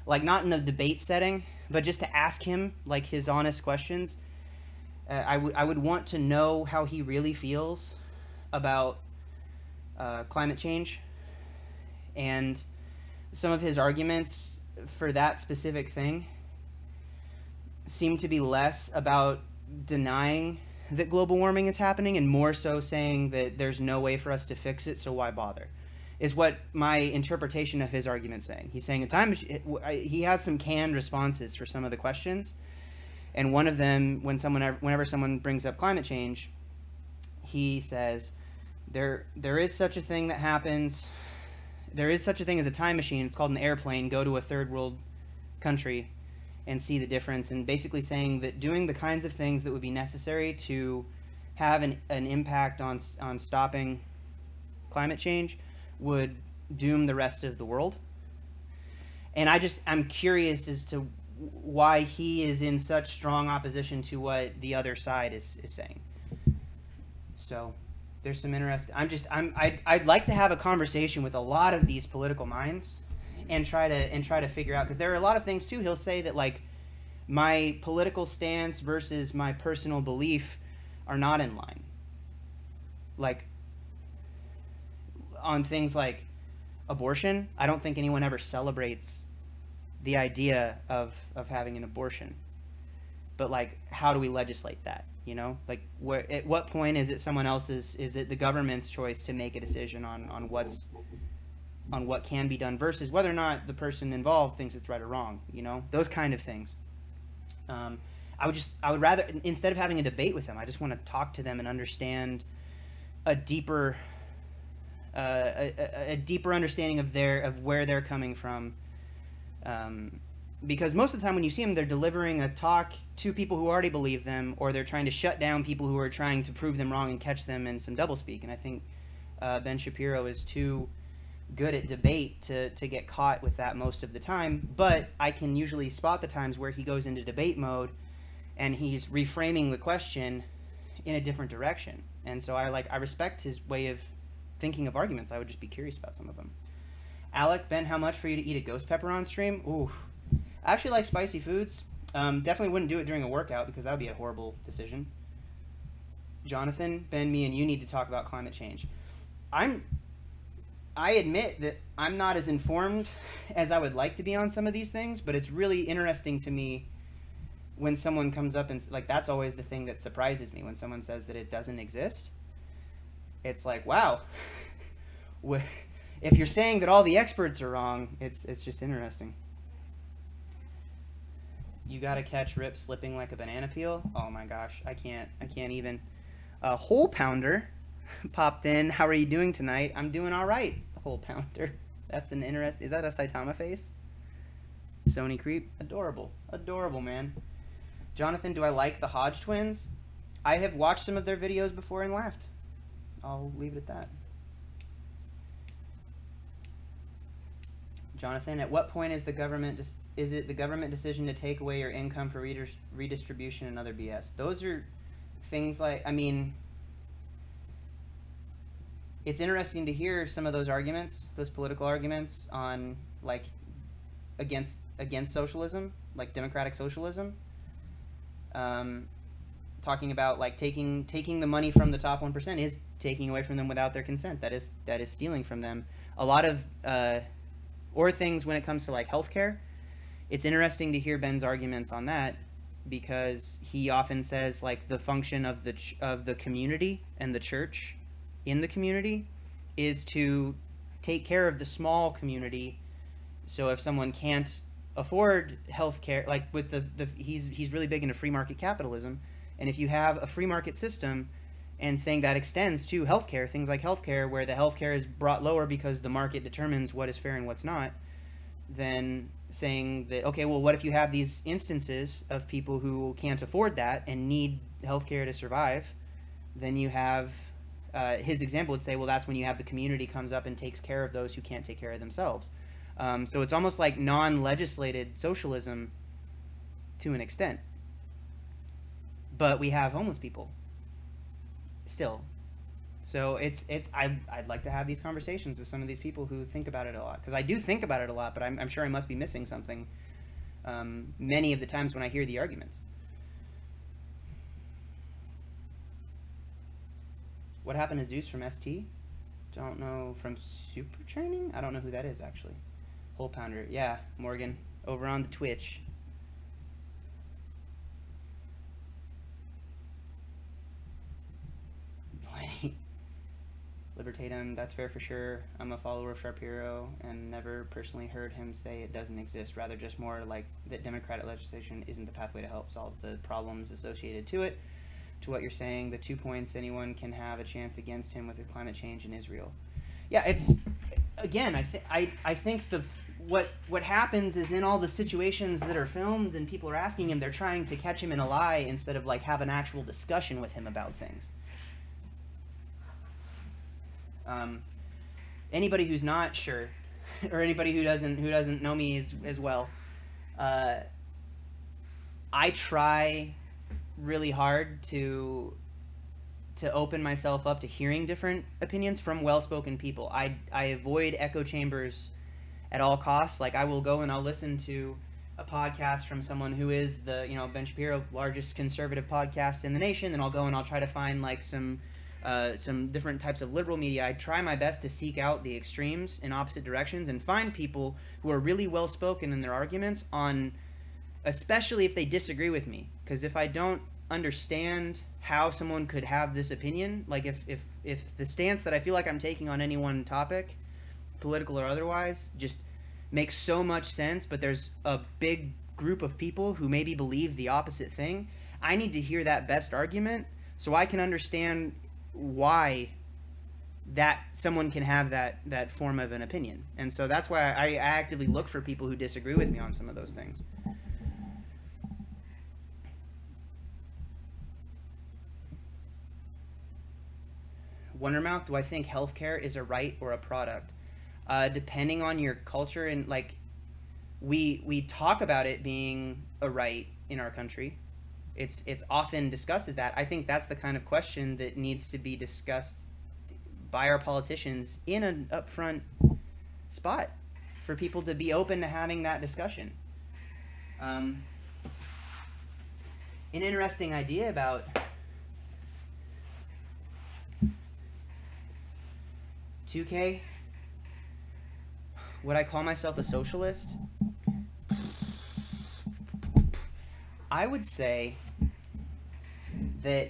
S1: like not in a debate setting, but just to ask him like his honest questions, I would want to know how he really feels about climate change, and some of his arguments for that specific thing seem to be less about denying that global warming is happening and more so saying that there's no way for us to fix it, so why bother, is what my interpretation of his argument's saying. He's saying at times he has some canned responses for some of the questions, and one of them, whenever someone brings up climate change, he says there is such a thing that happens. There is such a thing as a time machine. It's called an airplane. Go to a third world country and see the difference, and basically saying that doing the kinds of things that would be necessary to have an impact on stopping climate change would doom the rest of the world. And I'm curious as to why he is in such strong opposition to what the other side is saying. So there's some interesting. I'd like to have a conversation with a lot of these political minds and try to figure out, because there are a lot of things too. He'll say that like my political stance versus my personal belief are not in line. Like, on things like abortion, I don't think anyone ever celebrates the idea of having an abortion. But, like, how do we legislate that, you know? Like, at what point is it someone else's, is it the government's choice to make a decision on what can be done versus whether or not the person involved thinks it's right or wrong, you know? Those kind of things. I would rather, instead of having a debate with them, I just want to talk to them and understand a deeper understanding of where they're coming from. Because most of the time when you see them, they're delivering a talk to people who already believe them, or they're trying to shut down people who are trying to prove them wrong and catch them in some doublespeak. And I think Ben Shapiro is too good at debate to get caught with that most of the time. But I can usually spot the times where he goes into debate mode and he's reframing the question in a different direction. And so I respect his way of thinking of arguments. I would just be curious about some of them. Alec, Ben, how much for you to eat a ghost pepper on stream? Ooh, I actually like spicy foods. Definitely wouldn't do it during a workout because that would be a horrible decision. Jonathan, Ben, me, and you need to talk about climate change. I admit that I'm not as informed as I would like to be on some of these things, but it's really interesting to me when someone comes up and, like, that's always the thing that surprises me when someone says that it doesn't exist. It's like, wow. If you're saying that all the experts are wrong, it's just interesting. You gotta catch Rip slipping like a banana peel. Oh my gosh, I can't even. Hole Pounder popped in. How are you doing tonight? I'm doing all right. Hole Pounder. That's an interesting. Is that a Saitama face? Sony Creep. Adorable, adorable, man. Jonathan, do I like the Hodge twins? I have watched some of their videos before and laughed. I'll leave it at that. Jonathan, at what point is the government is it the government decision to take away your income for redistribution and other BS? Those are things like, I mean, it's interesting to hear some of those arguments, those political arguments on, like, against socialism, like democratic socialism. Talking about, like, taking the money from the top 1% is taking away from them without their consent. That is stealing from them. A lot of or things when it comes to, like, healthcare. It's interesting to hear Ben's arguments on that because he often says, like, the function of the community and the church in the community is to take care of the small community. So if someone can't afford healthcare, like with he's really big into free market capitalism, and if you have a free market system and saying that extends to healthcare, things like healthcare, where the healthcare is brought lower because the market determines what is fair and what's not, then saying that, okay, well, what if you have these instances of people who can't afford that and need healthcare to survive? Then you have, his example would say, well, that's when you have the community comes up and takes care of those who can't take care of themselves. So it's almost like non-legislated socialism to an extent. But we have homeless people still. So I'd like to have these conversations with some of these people who think about it a lot. Because I do think about it a lot, but I'm sure I must be missing something many of the times when I hear the arguments. What happened to Zeus from ST? Don't know. From Super Training? I don't know who that is, actually. Hole Pounder. Yeah, Morgan. Over on the Twitch. Libertatum, that's fair for sure. I'm a follower of Shapiro and never personally heard him say it doesn't exist. Rather just more like that democratic legislation isn't the pathway to help solve the problems associated to it. To what you're saying, the 2 points anyone can have a chance against him with the climate change in Israel. Yeah, it's, again, I think what happens is in all the situations that are filmed and people are asking him, they're trying to catch him in a lie instead of, like, have an actual discussion with him about things. Anybody who's not sure, or anybody who doesn't know me as well, I try really hard to open myself up to hearing different opinions from well-spoken people. I avoid echo chambers at all costs. Like, I will go and I'll listen to a podcast from someone who is the, Ben Shapiro, largest conservative podcast in the nation, then I'll go and I'll try to find like some different types of liberal media. I try my best to seek out the extremes in opposite directions and find people who are really well spoken in their arguments on, especially if they disagree with me. Because if I don't understand how someone could have this opinion, like if the stance that I feel like I'm taking on any one topic, political or otherwise, just makes so much sense, but there's a big group of people who maybe believe the opposite thing, I need to hear that best argument so I can understand why that someone can have that form of an opinion. And so that's why I actively look for people who disagree with me on some of those things. Wondermouth, do I think healthcare is a right or a product? Depending on your culture, and like we talk about it being a right in our country. It's often discussed as that. I think that's the kind of question that needs to be discussed by our politicians in an upfront spot for people to be open to having that discussion. An interesting idea about 2K. Would I call myself a socialist? I would say that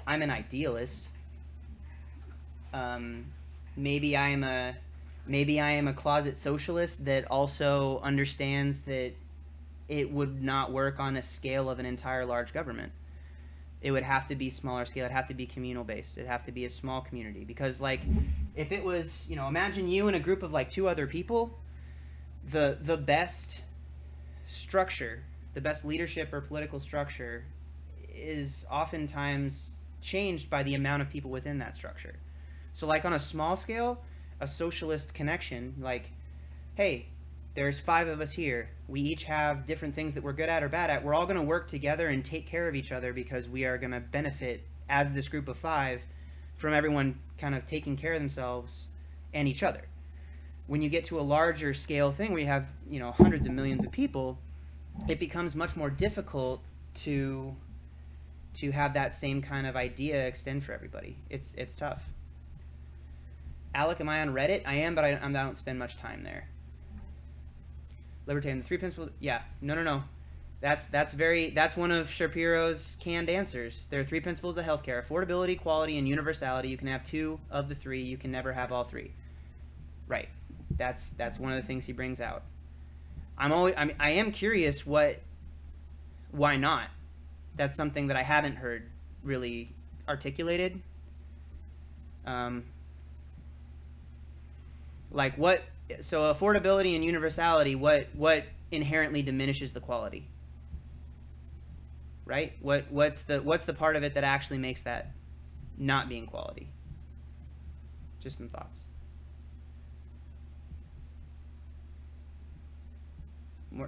S1: I'm an idealist. Maybe I am a closet socialist that also understands that it would not work on a scale of an entire large government. It would have to be smaller scale. It'd have to be communal based. It'd have to be a small community. Because like, if it was, imagine you and a group of like 2 other people, the best structure, the best leadership or political structure is oftentimes changed by the amount of people within that structure. So like on a small scale, a socialist connection, like, hey, there's 5 of us here. We each have different things that we're good at or bad at. We're all going to work together and take care of each other because we are going to benefit as this group of 5 from everyone kind of taking care of themselves and each other. When you get to a larger scale thing where you have, hundreds of millions of people, it becomes much more difficult to have that same kind of idea extend for everybody. It's tough. Alec, am I on Reddit? I am, but I don't spend much time there. Libertarian, the 3 principles. Yeah, no. That's one of Shapiro's canned answers. There are 3 principles of healthcare: affordability, quality, and universality. You can have 2 of the 3. You can never have all 3. Right. That's one of the things he brings out. I am curious why not? That's something that I haven't heard really articulated. Like what? So affordability and universality, what inherently diminishes the quality? Right? What's the part of it that actually makes that not being quality? Just some thoughts.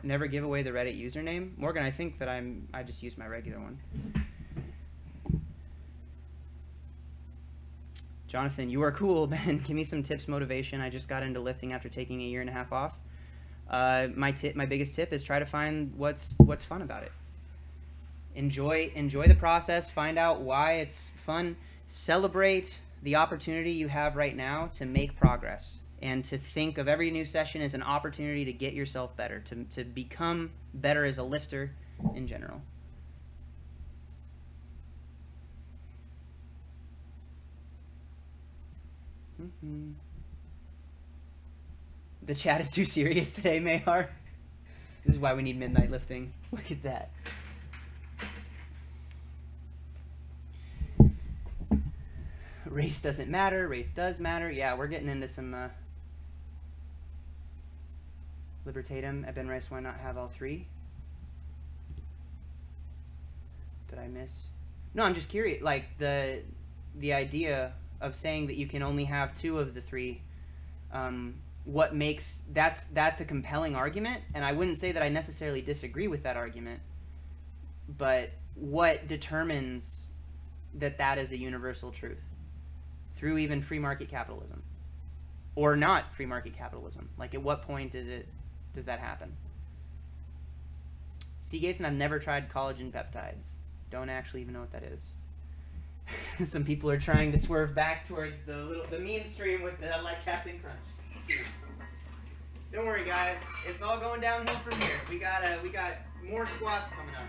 S1: Never give away the Reddit username. Morgan, I think that I just used my regular one. Jonathan, you are cool, man. Give me some tips, motivation. I just got into lifting after taking a 1.5 years off. My biggest tip is try to find what's fun about it. Enjoy the process. Find out why it's fun. Celebrate the opportunity you have right now to make progress, and to think of every new session as an opportunity to get yourself better, to become better as a lifter in general. The chat is too serious today, Mayar. This is why we need midnight lifting. Look at that. Race doesn't matter. Race does matter. Yeah, we're getting into some libertatum at Benrice. Why not have all 3? Did I miss? No, I'm just curious. Like the idea of saying that you can only have 2 of the 3. What makes that's a compelling argument, and I wouldn't say that I necessarily disagree with that argument. But what determines that is a universal truth? Through even free market capitalism, or not free market capitalism? Like, at what point does that happen? Seagason, I've never tried collagen peptides. Don't actually even know what that is. Some people are trying to swerve back towards the meme stream with the like Captain Crunch. Don't worry, guys. It's all going downhill from here. We got more squats coming up.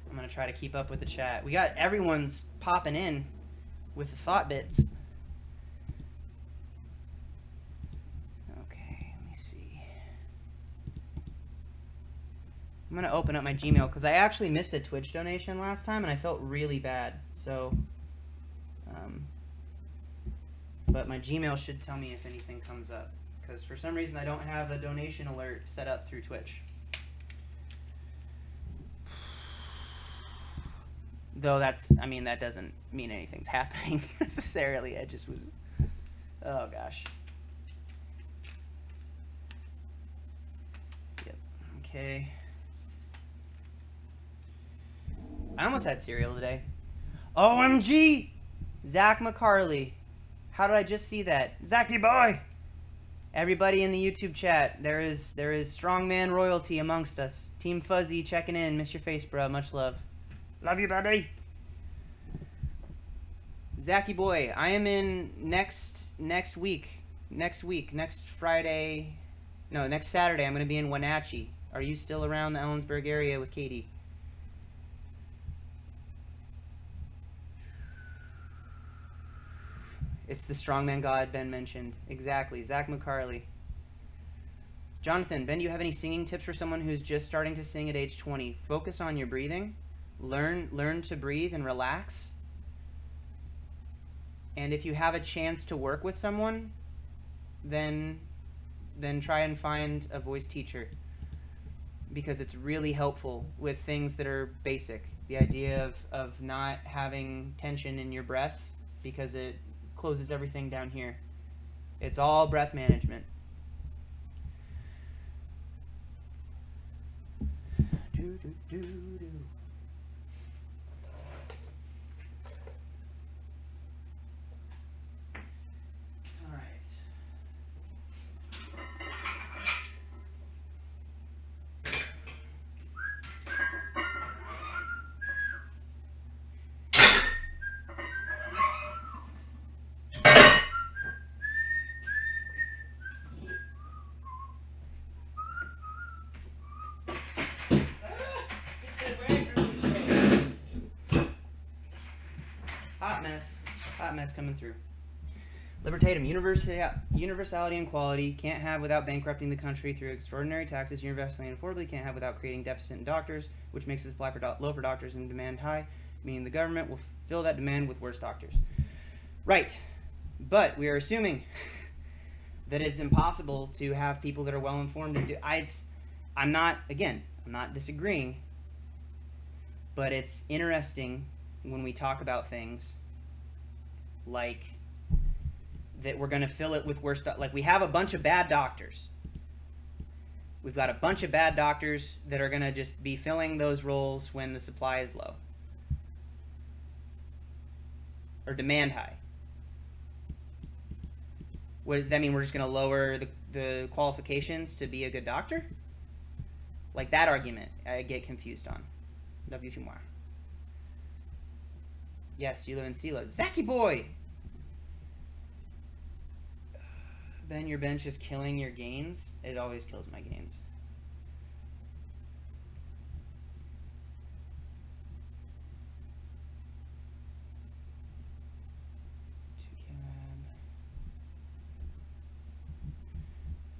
S1: I'm gonna try to keep up with the chat. We got everyone's popping in with the thought bits. Okay, let me see. I'm gonna open up my Gmail because I actually missed a Twitch donation last time and I felt really bad. So, but my Gmail should tell me if anything comes up because for some reason I don't have a donation alert set up through Twitch. Though that's, I mean, that doesn't mean anything's happening necessarily. I just was, oh gosh. Yep, okay. I almost had cereal today. OMG! Zach McCarley. How did I just see that? Zachy boy! Everybody in the YouTube chat, there is strongman royalty amongst us. Team Fuzzy checking in. Miss your face, bro. Much love. Love you, buddy. Zachy boy, I am in next Friday. No, next Saturday. I'm going to be in Wenatchee. Are you still around the Ellensburg area with Katie? It's the strongman god Ben mentioned. Exactly. Zach McCarley. Jonathan, Ben, do you have any singing tips for someone who's just starting to sing at age 20? Focus on your breathing. Learn to breathe and relax. And if you have a chance to work with someone, then try and find a voice teacher because it's really helpful with things that are basic. The idea of not having tension in your breath because it closes everything down here. It's all breath management. Hot mess coming through. Libertatum, universality and quality, can't have without bankrupting the country through extraordinary taxes, universally and affordably, can't have without creating deficit in doctors, which makes the supply low for doctors and demand high, meaning the government will fill that demand with worse doctors. Right, but we are assuming that it's impossible to have people that are well informed and I'm not disagreeing, but it's interesting when we talk about things like that we're going to fill it with worse stuff. Like we have a bunch of bad doctors. We've got a bunch of bad doctors that are going to just be filling those roles when the supply is low. Or demand high. What does that mean? We're just going to lower the qualifications to be a good doctor? Like that argument, I get confused on. W two more. Yes, you live in Sela. Zachy boy! Ben, your bench is killing your gains. It always kills my gains.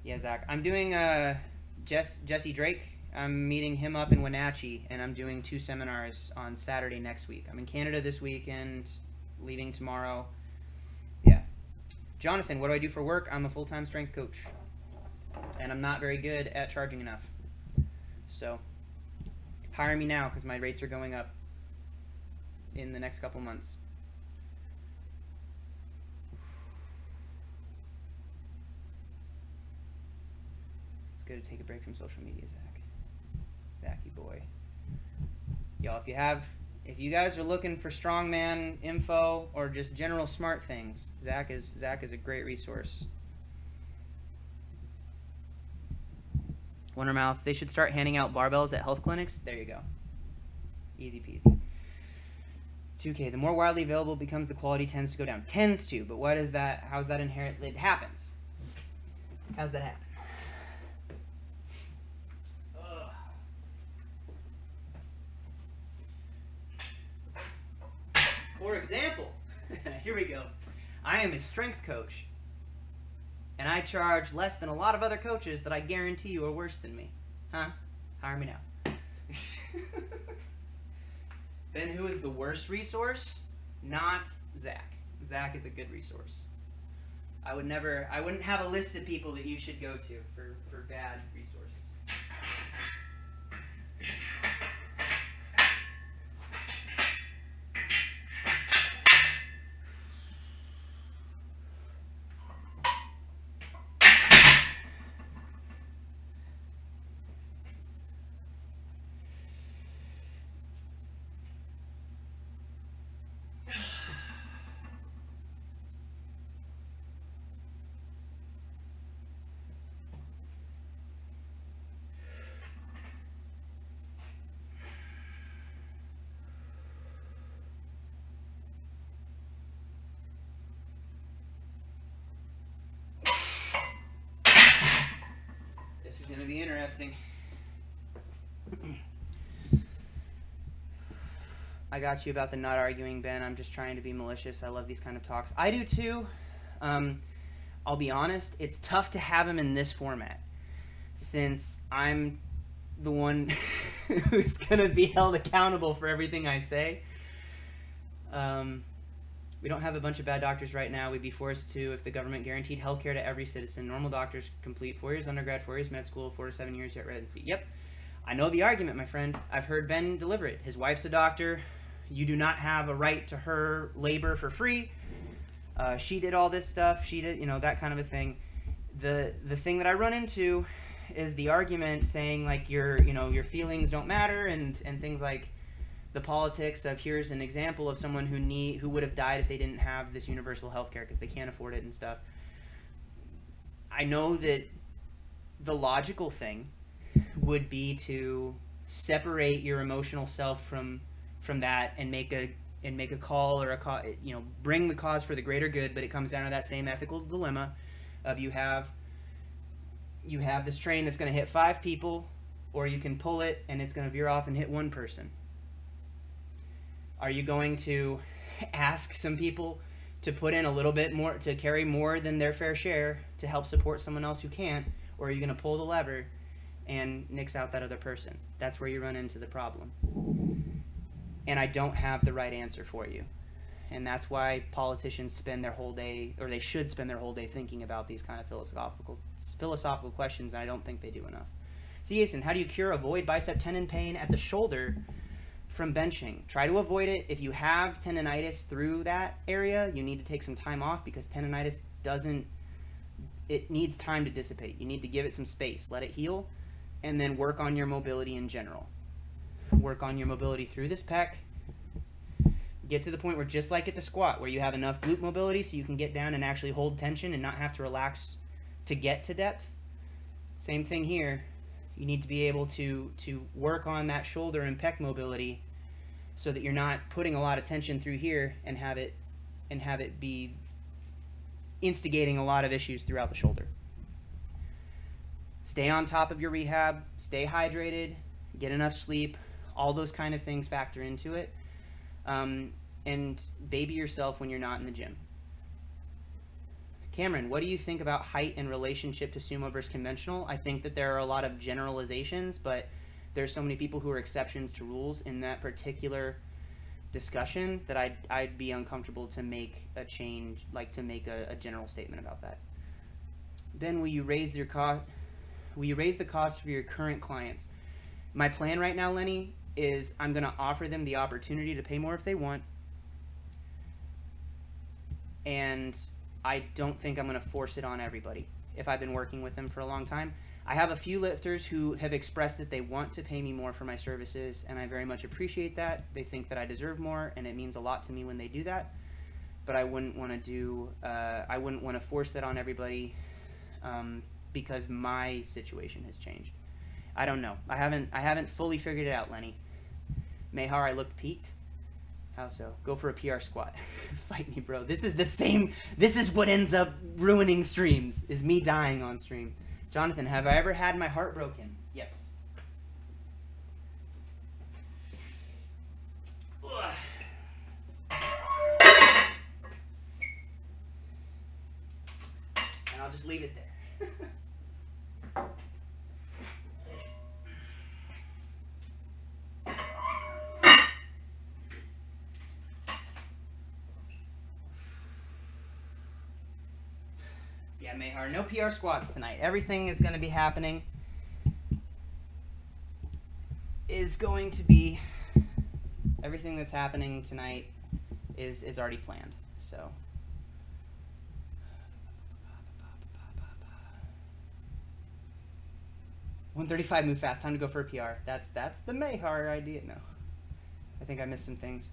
S1: Yeah, Zach. I'm doing Jesse Drake. I'm meeting him up in Wenatchee, and I'm doing 2 seminars on Saturday next week. I'm in Canada this weekend, leaving tomorrow. Yeah. Jonathan, what do I do for work? I'm a full-time strength coach, and I'm not very good at charging enough. So, hire me now because my rates are going up in the next couple months. It's good to take a break from social media, Zach. Zachy boy. Y'all, if If you guys are looking for strongman info or just general smart things, Zach is a great resource. Wondermouth, they should start handing out barbells at health clinics. There you go. Easy peasy. 2K, the more widely available it becomes, the quality tends to go down. Tends to, but what is that? How's that inherent? It happens. How's that happen? For example, here we go. I am a strength coach, and I charge less than a lot of other coaches that I guarantee you are worse than me. Huh? Hire me now. Then who is the worst resource? Not Zach. Zach is a good resource. I wouldn't have a list of people that you should go to for bad resources. This is going to be interesting. I got you about the not arguing, Ben. I'm just trying to be malicious. I love these kind of talks. I do too. I'll be honest. It's tough to have them in this format since I'm the one who's going to be held accountable for everything I say. We don't have a bunch of bad doctors right now. We'd be forced to if the government guaranteed health care to every citizen. Normal doctors complete 4 years undergrad, 4 years med school, 4 to 7 years at residency. Yep. I know the argument, my friend. I've heard Ben deliver it. His wife's a doctor. You do not have a right to her labor for free. She did all this stuff. She did, that kind of a thing. The thing that I run into is the argument saying like your feelings don't matter and things like the politics of here's an example of someone who would have died if they didn't have this universal health care because they can't afford it and stuff. I know that the logical thing would be to separate your emotional self from that and make a call or bring the cause for the greater good, but it comes down to that same ethical dilemma of you have this train that's going to hit 5 people, or you can pull it and it's going to veer off and hit 1 person. Are you going to ask some people to put in a little bit more, to carry more than their fair share to help support someone else who can't? Or are you going to pull the lever and nix out that other person? That's where you run into the problem. And I don't have the right answer for you. And that's why politicians spend their whole day, or they should spend their whole day thinking about these kind of philosophical questions, and I don't think they do enough. So Jason, how do you cure avoid bicep tendon pain at the shoulder from benching? Try to avoid it. If you have tendonitis through that area, you need to take some time off because tendonitis it needs time to dissipate. You need to give it some space, let it heal, and then work on your mobility in general. Work on your mobility through this pec. Get to the point where just like at the squat, where you have enough glute mobility so you can get down and actually hold tension and not have to relax to get to depth. Same thing here. You need to be able to work on that shoulder and pec mobility so that you're not putting a lot of tension through here and have it be instigating a lot of issues throughout the shoulder. Stay on top of your rehab, stay hydrated, get enough sleep, all those kind of things factor into it. And baby yourself when you're not in the gym. Cameron, what do you think about height in relationship to sumo versus conventional? I think that there are a lot of generalizations, but there's so many people who are exceptions to rules in that particular discussion that I'd be uncomfortable to make a change, like to make a general statement about that. Then will you raise the cost for your current clients? My plan right now, Lenny, is I'm going to offer them the opportunity to pay more if they want, and I don't think I'm going to force it on everybody. If I've been working with them for a long time, I have a few lifters who have expressed that they want to pay me more for my services, and I very much appreciate that. They think that I deserve more, and it means a lot to me when they do that. But I wouldn't want to force that on everybody because my situation has changed. I don't know. I haven't fully figured it out, Lenny. Mehar, I looked peaked. How so? Go for a PR squat. Fight me, bro. This is the same. This is what ends up ruining streams, is me dying on stream. Jonathan, have I ever had my heart broken? Yes. Ugh. And I'll just leave it there. Yeah, Mehar, no PR squats tonight. Everything is going to be happening. Everything that's happening tonight is already planned. So. 135 move fast. Time to go for a PR. That's the Mehar idea. No, I think I missed some things.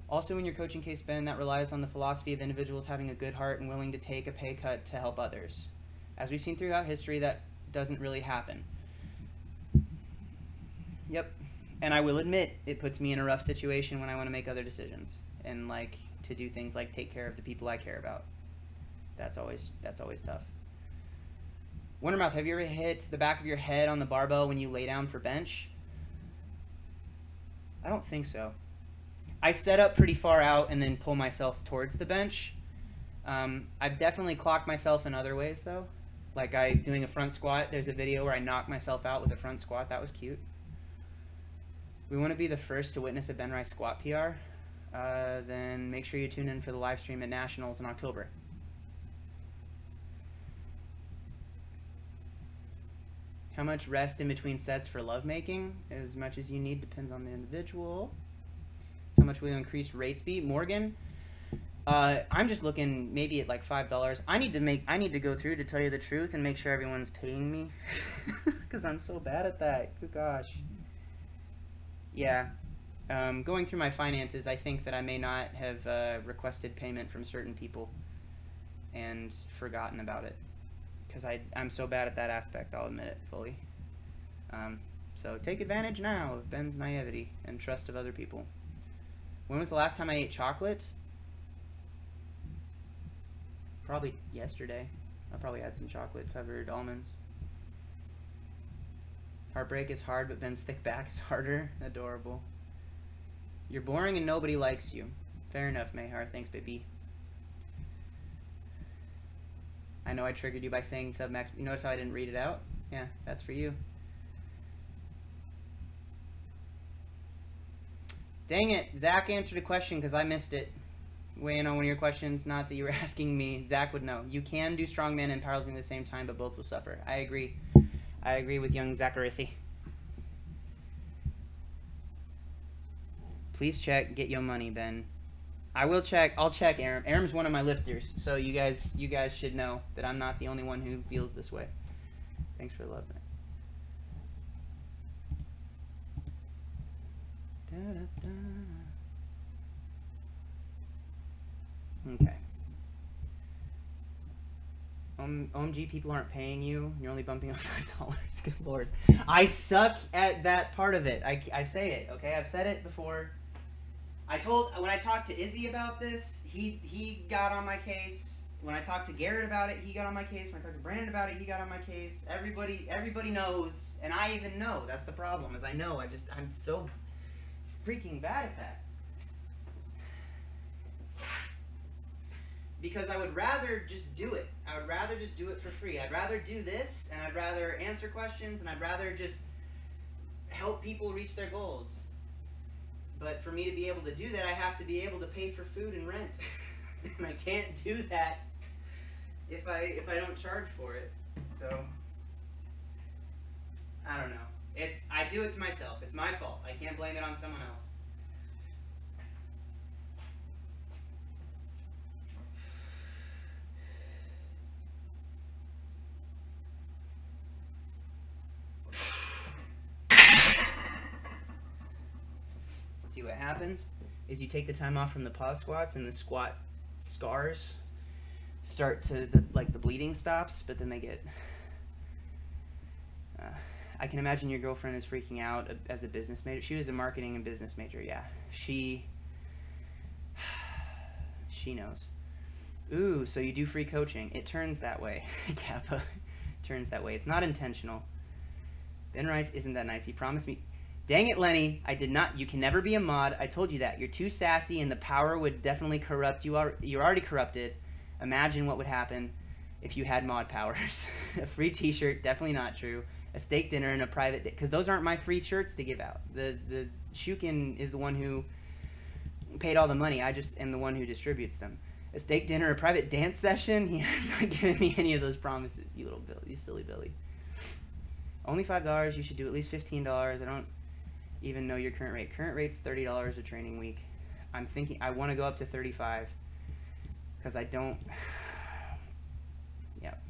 S1: Also, in your coaching case, Ben, that relies on the philosophy of individuals having a good heart and willing to take a pay cut to help others. As we've seen throughout history, that doesn't really happen. Yep. And I will admit, it puts me in a rough situation when I want to make other decisions and like to do things like take care of the people I care about. That's always tough. Wondermouth, have you ever hit the back of your head on the barbell when you lay down for bench? I don't think so. I set up pretty far out and then pull myself towards the bench. I've definitely clocked myself in other ways though. Like doing a front squat. There's a video where I knocked myself out with a front squat. That was cute. We want to be the first to witness a Benrice squat PR. Then make sure you tune in for the live stream at Nationals in October. How much rest in between sets for lovemaking? As much as you need, depends on the individual. How much will you increase rates be? Morgan? I'm just looking maybe at like $5. I need to go through, to tell you the truth, and make sure everyone's paying me. Because I'm so bad at that. Good gosh. Yeah. Going through my finances, I think that I may not have requested payment from certain people and forgotten about it. Because I'm so bad at that aspect, I'll admit it fully. So take advantage now of Ben's naivety and trust of other people. When was the last time I ate chocolate? Probably yesterday. I probably had some chocolate-covered almonds. Heartbreak is hard, but Ben's thick back is harder. Adorable. You're boring and nobody likes you. Fair enough, Mehar. Thanks, baby. I know I triggered you by saying submax. You notice how I didn't read it out? Yeah, that's for you. Dang it, Zach answered a question because I missed it. Weighing on one of your questions, not that you were asking me. Zach would know. You can do strongman and powerlifting at the same time, but both will suffer. I agree. I agree with young Zacharithi. Please check. Get your money, Ben. I will check. I'll check Aram. Aram's one of my lifters, so you guys should know that I'm not the only one who feels this way. Thanks for the love, man. Okay. OMG, people aren't paying you. You're only bumping up $5. Good lord. I suck at that part of it. I say it, okay? I've said it before. When I talked to Izzy about this, he got on my case. When I talked to Garrett about it, he got on my case. When I talked to Brandon about it, he got on my case. Everybody knows, and I even know. That's the problem, is I know. I'm so freaking bad at that. Because I would rather just do it. I would rather just do it for free. I'd rather do this, and I'd rather answer questions, and I'd rather just help people reach their goals. But for me to be able to do that, I have to be able to pay for food and rent. And I can't do that if I don't charge for it. So I don't know. I do it to myself. It's my fault. I can't blame it on someone else. See, what happens is you take the time off from the pause squats, and the squat scars start to, the bleeding stops, but then they get... I can imagine your girlfriend is freaking out as a business major. She was a marketing and business major, yeah. She knows. Ooh, so you do free coaching. It turns that way. Kappa. Turns that way. It's not intentional. Ben Rice isn't that nice. He promised me... Dang it, Lenny. I did not... You can never be a mod. I told you that. You're too sassy, and the power would definitely corrupt you. You're already corrupted. Imagine what would happen if you had mod powers. A free t-shirt, definitely not true. A steak dinner and a private... Because those aren't my free shirts to give out. The Shukin is the one who paid all the money. I just am the one who distributes them. A steak dinner, a private dance session? He has not given me any of those promises, you little Billy, you silly Billy. Only $5. You should do at least $15. I don't even know your current rate. Current rate's $30 a training week. I'm thinking I want to go up to 35 because I don't... Yep.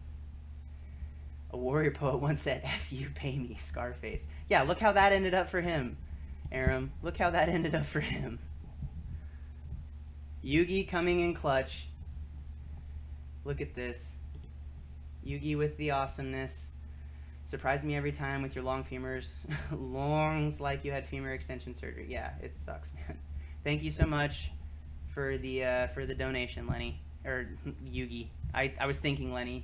S1: A warrior poet once said, F you, pay me, Scarface. Yeah, look how that ended up for him, Aram. Look how that ended up for him. Yugi coming in clutch. Look at this. Yugi with the awesomeness. Surprise me every time with your long femurs. Longs like you had femur extension surgery. Yeah, it sucks, man. Thank you so much for the donation, Lenny. Or Yugi. I was thinking Lenny.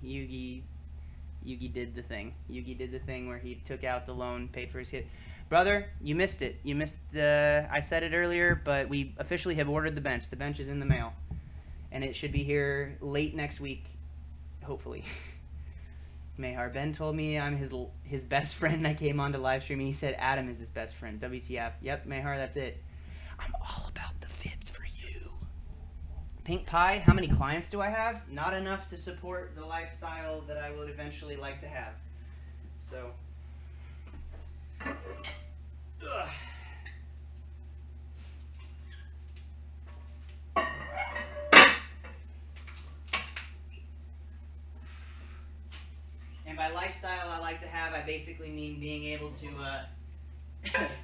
S1: Yugi did the thing. Yugi did the thing where he took out the loan, paid for his kid. Brother, you missed it. You missed the... I said it earlier, but we officially have ordered the bench. The bench is in the mail. And it should be here late next week, hopefully. Mayhar, Ben told me I'm his best friend. I came on to live stream and he said Adam is his best friend. WTF. Yep, Mayhar, that's it. I'm all about the fibs for you. Pink Pie, how many clients do I have? Not enough to support the lifestyle that I would eventually like to have. So... Ugh. And by lifestyle I like to have, I basically mean being able to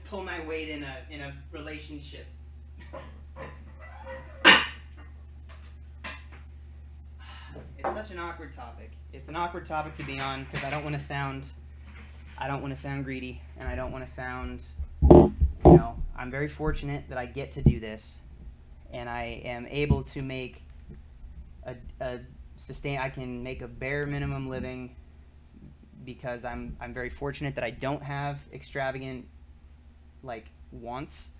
S1: pull my weight in a relationship. It's such an awkward topic. It's an awkward topic to be on because I don't want to sound greedy, and I don't want to sound, I'm very fortunate that I get to do this, and I am able to make I can make a bare minimum living because I'm very fortunate that I don't have extravagant, wants.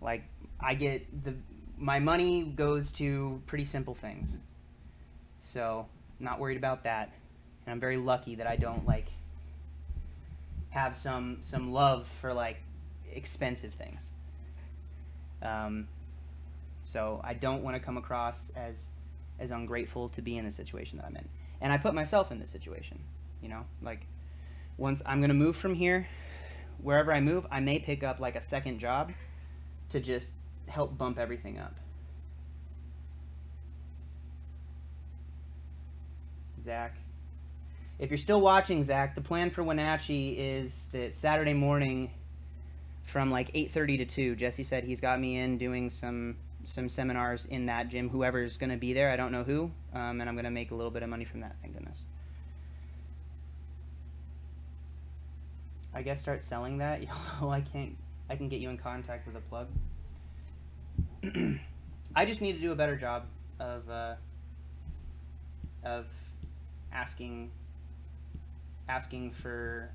S1: My money goes to pretty simple things, so not worried about that, and I'm very lucky that I don't, have some love for expensive things. So I don't want to come across as ungrateful to be in the situation that I'm in. And I put myself in this situation, once I'm going to move from here, wherever I move, I may pick up a second job to just help bump everything up. Zach. If you're still watching, Zach, the plan for Wenatchee is that Saturday morning from 8:30 to 2. Jesse said he's got me in doing some seminars in that gym. Whoever's going to be there, I don't know who, and I'm going to make a little bit of money from that, thank goodness. I guess start selling that. I can get you in contact with a plug. I just need to do a better job of asking for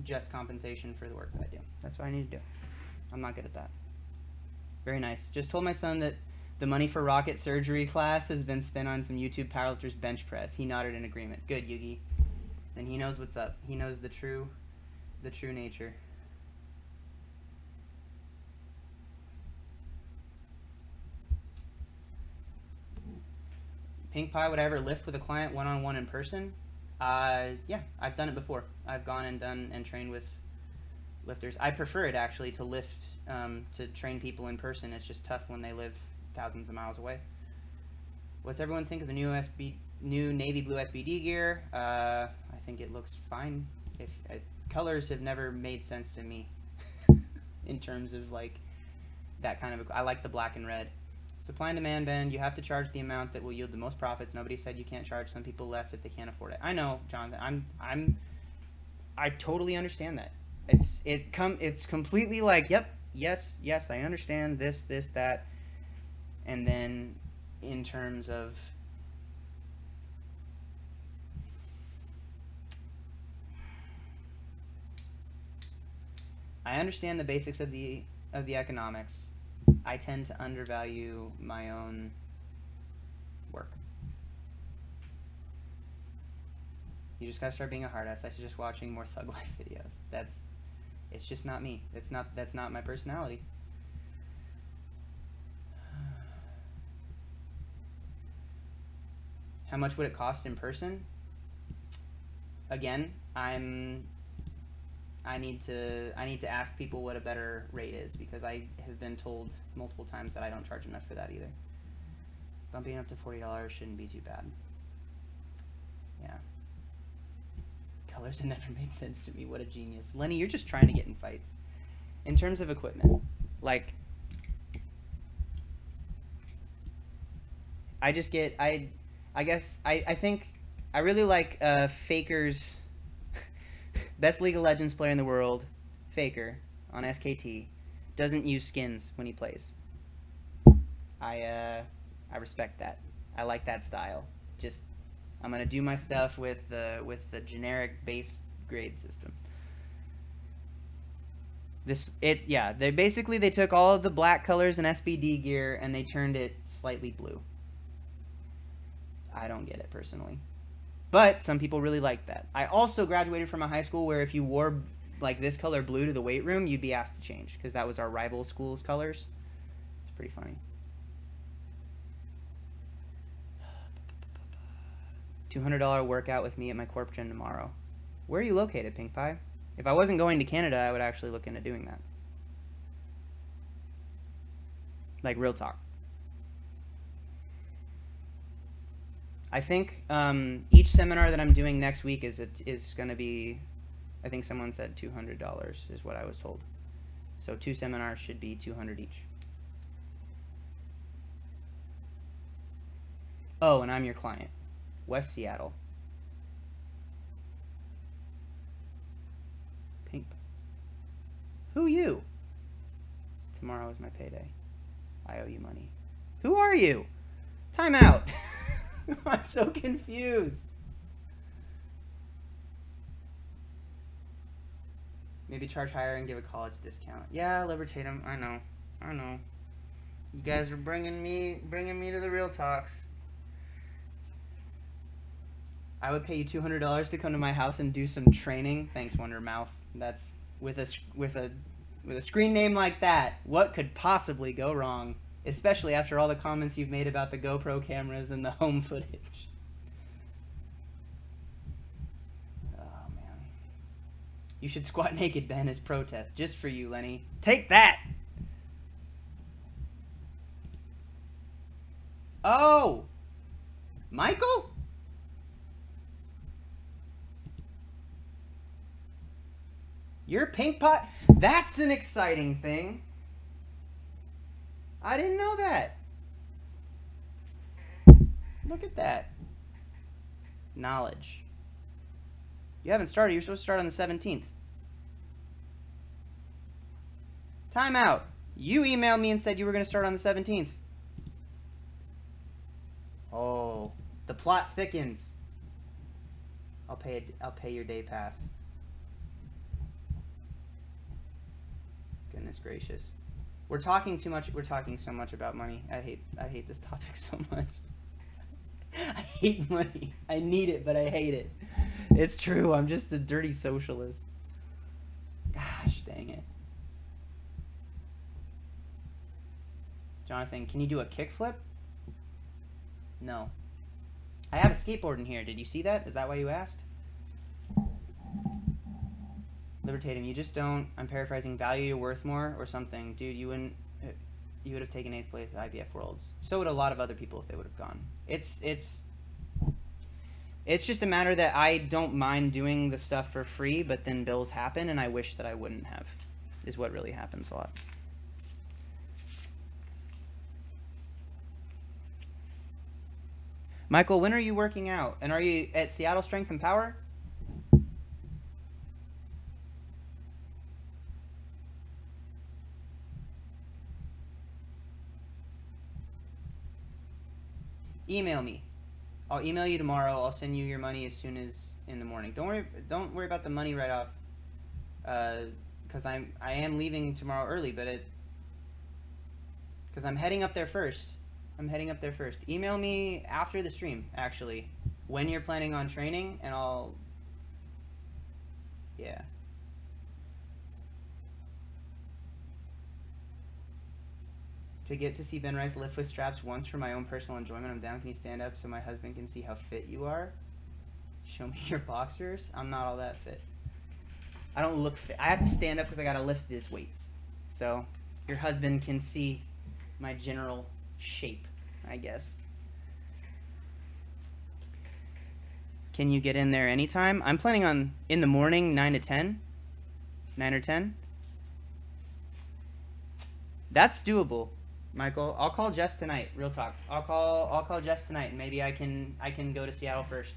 S1: just compensation for the work that I do. That's what I need to do. I'm not good at that. Very nice. Just told my son that the money for rocket surgery class has been spent on some YouTube powerlifters bench press. He nodded in agreement. Good, Yugi. Then he knows what's up. He knows the true nature. Pink Pie, would I ever lift with a client one-on-one in person? Yeah, I've done it before. I've gone and done and trained with lifters. I prefer it actually to lift, to train people in person. It's just tough when they live thousands of miles away. What's everyone think of the new navy blue SBD gear? I think it looks fine. Colors have never made sense to me in terms of that kind of, I like the black and red. Supply and demand, Ben. You have to charge the amount that will yield the most profits. Nobody said you can't charge some people less if they can't afford it. I know, Jonathan. I totally understand that. It's completely like, yep, yes, I understand this, that. And then in terms of I understand the basics of the economics. I tend to undervalue my own work. You just gotta start being a hard ass. I suggest watching more Thug Life videos. It's just not me. That's not my personality. How much would it cost in person? Again, I need to ask people what a better rate is, because I have been told multiple times that I don't charge enough for that either. Bumping up to $40 shouldn't be too bad. Yeah. Colors have never made sense to me. What a genius. Lenny, you're just trying to get in fights. In terms of equipment, like, I think I really like Faker's best League of Legends player in the world, Faker, on SKT, doesn't use skins when he plays. I respect that. I like that style. Just, I'm gonna do my stuff with the generic base grade system. They took all of the black colors in SBD gear and they turned it slightly blue. I don't get it personally. But some people really like that. I also graduated from a high school where if you wore like this color blue to the weight room, you'd be asked to change, because that was our rival school's colors. It's pretty funny. $200 workout with me at my corp gym tomorrow. Where are you located, Pink Pie? If I wasn't going to Canada, I would actually look into doing that. Like, real talk. I think each seminar that I'm doing next week is going to be, I think someone said $200 is what I was told. So 2 seminars should be $200 each. Oh, and I'm your client. West Seattle. Pink. Who you? Tomorrow is my payday. I owe you money. Who are you? Time out. I'm so confused. Maybe charge higher and give a college discount. Yeah, Libertate them. I know. You guys are bringing me to the real talks. I would pay you $200 to come to my house and do some training. Thanks, Wondermouth. That's with a screen name like that. What could possibly go wrong? Especially after all the comments you've made about the GoPro cameras and the home footage. Oh, man. You should squat naked, Ben, as protest. Just for you, Lenny. Take that! Oh! Michael? You're Pink Pot? That's an exciting thing. I didn't know that. Look at that. Knowledge. You haven't started. You're supposed to start on the 17th. Time out. You emailed me and said you were going to start on the 17th. Oh, the plot thickens. I'll pay your day pass. Goodness gracious. We're talking too much. We're talking so much about money. I hate this topic so much. I hate money. I need it, but I hate it. It's true. I'm just a dirty socialist. Gosh, dang it. Jonathan, can you do a kickflip? No. I have a skateboard in here. Did you see that? Is that why you asked? Libertatum, you just don't, I'm paraphrasing, value your worth more or something. Dude, you would have taken 8th place at IBF Worlds. So would a lot of other people if they would have gone. It's just a matter that I don't mind doing the stuff for free, but then bills happen and I wish that I wouldn't have, is what really happens a lot. Michael, when are you working out? And are you at Seattle Strength and Power? Email me. I'll email you tomorrow. I'll send you your money as soon as in the morning. Don't worry about the money right off, because I am leaving tomorrow early, but because I'm heading up there first. Email me after the stream, actually, when you're planning on training, and yeah. To get to see Ben Rice lift with straps once for my own personal enjoyment. I'm down. Can you stand up so my husband can see how fit you are? Show me your boxers. I'm not all that fit. I don't look fit. I have to stand up because I got to lift these weights. So your husband can see my general shape, I guess. Can you get in there anytime? I'm planning on in the morning, 9 to 10. 9 or 10. That's doable. Michael, I'll call Jess tonight. Real talk. I'll call Jess tonight, and maybe I can go to Seattle first.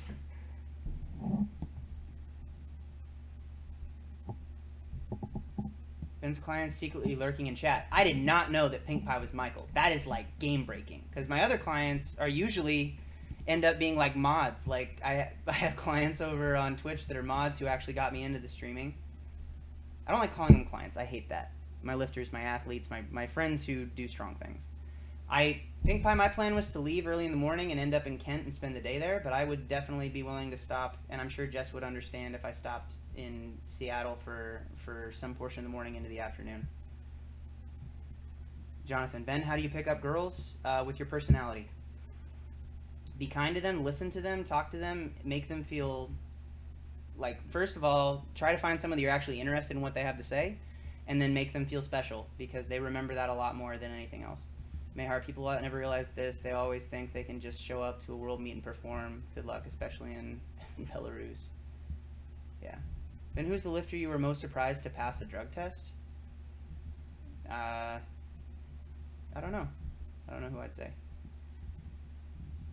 S1: Ben's clients secretly lurking in chat. I did not know that Pink Pie was Michael. That is like game breaking, because my other clients are usually end up being like mods. Like I have clients over on Twitch that are mods who actually got me into the streaming. I don't like calling them clients. I hate that. My lifters, my athletes, my friends who do strong things. Pink Pie, my plan was to leave early in the morning and end up in Kent and spend the day there, but I would definitely be willing to stop, and I'm sure Jess would understand if I stopped in Seattle for some portion of the morning into the afternoon. Jonathan, Ben, how do you pick up girls? With your personality. Be kind to them, listen to them, talk to them, make them feel like, first of all, try to find someone that you're actually interested in what they have to say, and then make them feel special, because they remember that a lot more than anything else. Mayhar, people never realize this. They always think they can just show up to a world meet and perform. Good luck, especially in Belarus. Yeah. Ben, who's the lifter you were most surprised to pass a drug test? I don't know. I don't know who I'd say.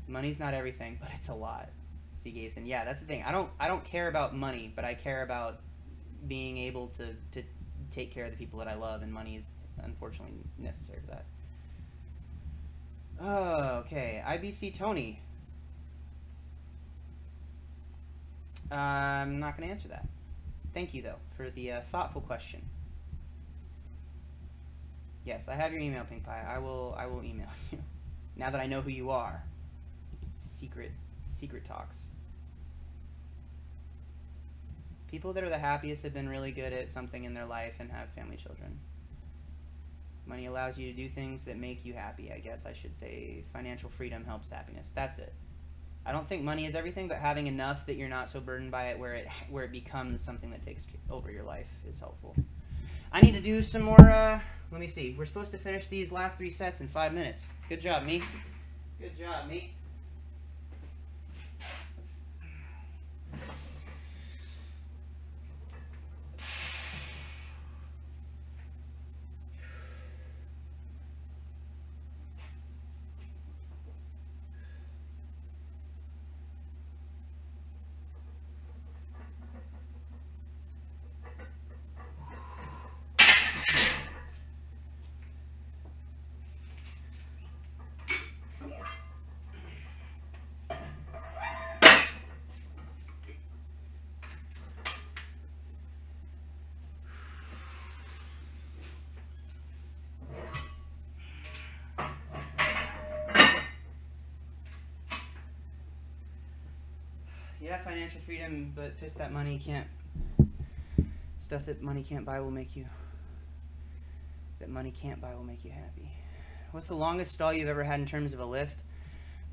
S1: Money's not everything, but it's a lot. See, Gason. Yeah, that's the thing. I don't care about money, but I care about being able to take care of the people that I love, and money is unfortunately necessary for that. Oh, okay. IBC Tony. I'm not going to answer that. Thank you, though, for the thoughtful question. Yes, I have your email, Pink Pie. I will email you. Now that I know who you are. Secret talks. People that are the happiest have been really good at something in their life and have family children. Money allows you to do things that make you happy, I guess I should say. Financial freedom helps happiness. That's it. I don't think money is everything, but having enough that you're not so burdened by it where it becomes something that takes over your life is helpful. I need to do some more, let me see. We're supposed to finish these last 3 sets in 5 minutes. Good job, me. Good job, me. Yeah, financial freedom, but piss that money can't. Stuff that money can't buy will make you. That money can't buy will make you happy. What's the longest stall you've ever had in terms of a lift?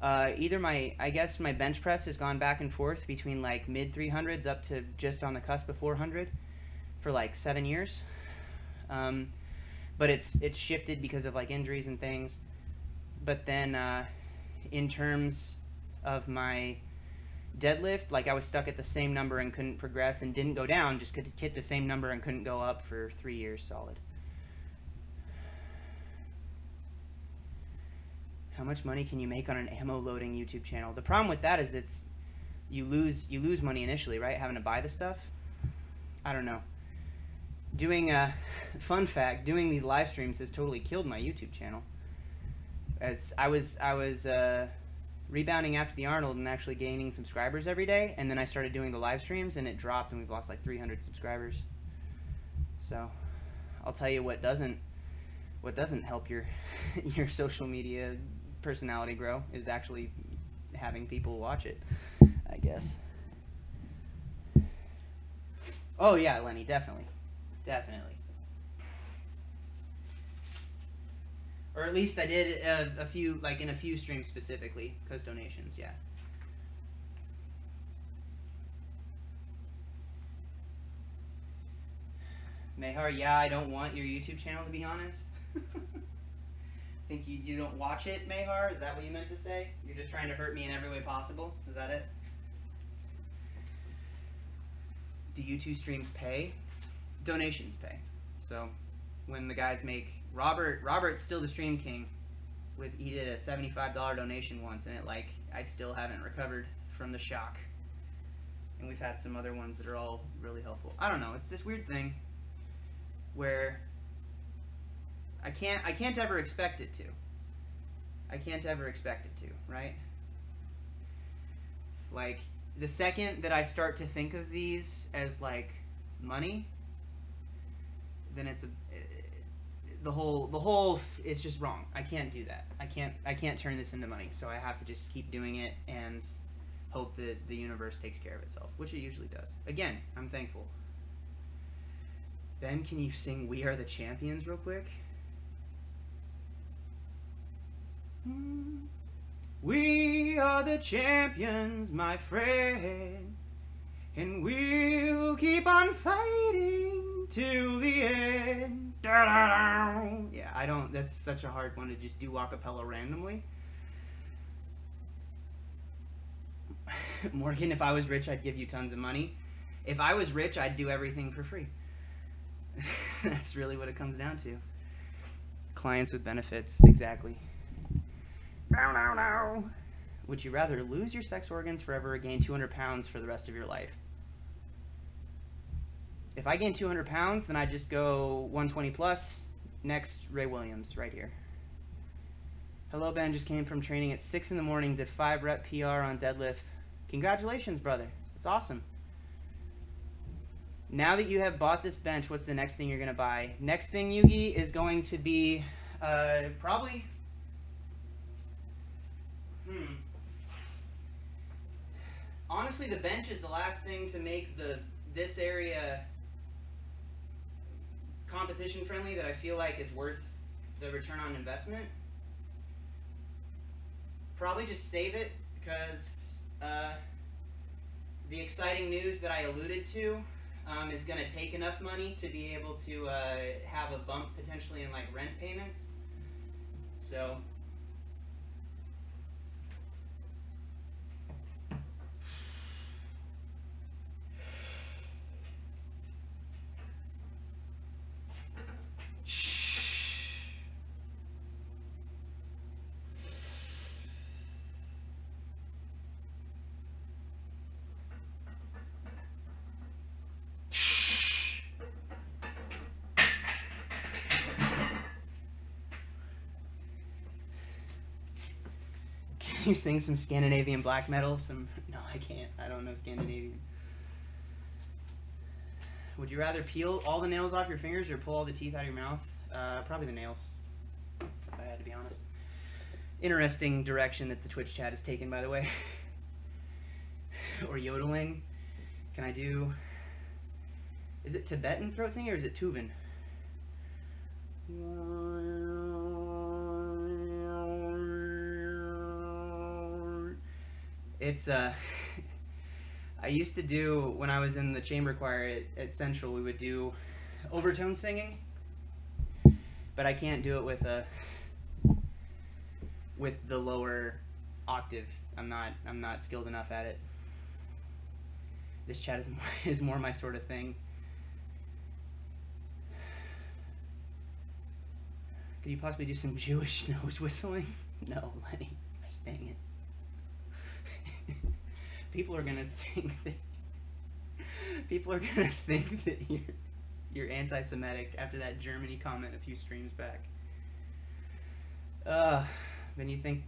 S1: I guess my bench press has gone back and forth between like mid 300s up to just on the cusp of 400 for like 7 years. But it's shifted because of like injuries and things. But then in terms of my deadlift, like I was stuck at the same number and couldn't progress and didn't go down, just could hit the same number and couldn't go up for 3 years solid. How much money can you make on an ammo loading YouTube channel? The problem with that is you lose money initially, right? Having to buy the stuff. I don't know. Fun fact, doing these live streams has totally killed my YouTube channel. As I was rebounding after the Arnold and actually gaining subscribers every day, and then I started doing the live streams and it dropped and we've lost like 300 subscribers. So I'll tell you what doesn't help your social media personality grow is actually having people watch it, I guess. Oh yeah, Lenny, definitely. Or at least I did a few, like in a few streams specifically, because donations, yeah. Mehar, yeah, I don't want your YouTube channel, to be honest. Think you don't watch it, Mehar? Is that what you meant to say? You're just trying to hurt me in every way possible? Is that it? Do YouTube streams pay? Donations pay. So when the guys make Robert's still the stream king. He did a $75 donation once, and I still haven't recovered from the shock. And we've had some other ones that are all really helpful. I don't know. It's this weird thing where I can't ever expect it to. I can't ever expect it to, right? Like the second that I start to think of these as like money, then it's the whole it's just wrong. I can't do that. I can't turn this into money. So I have to just keep doing it and hope that the universe takes care of itself, which it usually does. Again, I'm thankful. Ben, can you sing "We Are the Champions" real quick? We are the champions, my friend, and we'll keep on fighting till the end. Da, da, da. Yeah, that's such a hard one to just do a cappella randomly. Morgan, if I was rich, I'd give you tons of money. If I was rich, I'd do everything for free. That's really what it comes down to. Clients with benefits, exactly. No. Would you rather lose your sex organs forever or gain 200 pounds for the rest of your life? If I gain 200 pounds, then I just go 120 plus. Next, Ray Williams, right here. Hello, Ben. Just came from training at 6 in the morning. Did 5 rep PR on deadlift. Congratulations, brother. It's awesome. Now that you have bought this bench, what's the next thing you're going to buy? Next thing, Yugi, is going to be probably... Honestly, the bench is the last thing to make this area competition friendly that I feel like is worth the return on investment. Probably just save it because the exciting news that I alluded to is going to take enough money to be able to have a bump potentially in like rent payments. So you sing some Scandinavian black metal? No, I can't. I don't know Scandinavian. Would you rather peel all the nails off your fingers or pull all the teeth out of your mouth? Probably the nails, if I had to be honest. Interesting direction that the Twitch chat has taken, by the way. Or yodeling. Can I do... Is it Tibetan throat singing or is it Tuvan? It's I used to do, when I was in the chamber choir at Central, we would do overtone singing, but I can't do it with the lower octave. I'm not skilled enough at it. This chat is more my sort of thing. Could you possibly do some Jewish nose whistling? No, Lenny. Gosh, dang it. People are gonna think that you're anti-Semitic after that Germany comment a few streams back. Then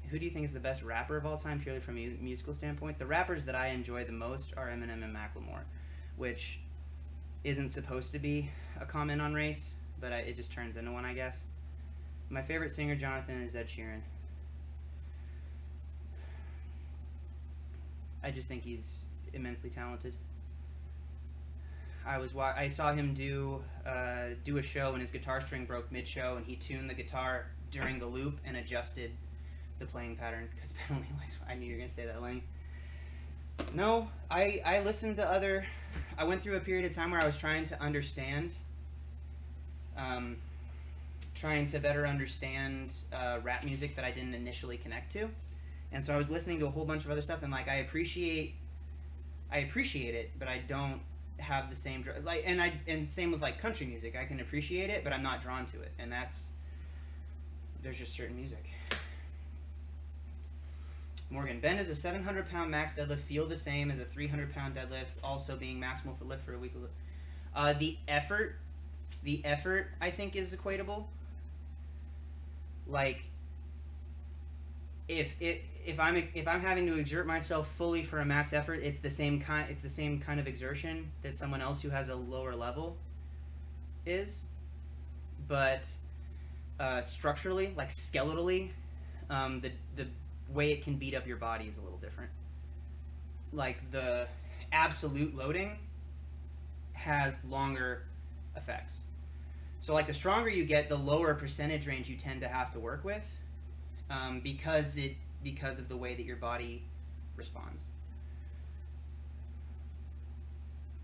S1: who do you think is the best rapper of all time, purely from a musical standpoint? The rappers that I enjoy the most are Eminem and Macklemore, which isn't supposed to be a comment on race, but it just turns into one, I guess. My favorite singer, Jonathan, is Ed Sheeran. I just think he's immensely talented. I saw him do a show and his guitar string broke mid-show, and he tuned the guitar during the loop and adjusted the playing pattern. Because Ben only likes. I knew you were gonna say that, Lenny. No, I listened to other. I went through a period of time where I was trying to understand, trying to better understand rap music that I didn't initially connect to, and so I was listening to a whole bunch of other stuff, and like I appreciate it, but I don't have the same and same with like country music. I can appreciate it, but I'm not drawn to it, and there's just certain music. Morgan, Ben, does a 700-pound max deadlift feel the same as a 300-pound deadlift, also being maximal for lift for a week? The effort, I think, is equatable. Like, if I'm having to exert myself fully for a max effort, it's the same kind of exertion that someone else who has a lower level is, but structurally, like skeletally, the way it can beat up your body is a little different. Like the absolute loading has longer effects. So like the stronger you get, the lower percentage range you tend to have to work with, because of the way that your body responds.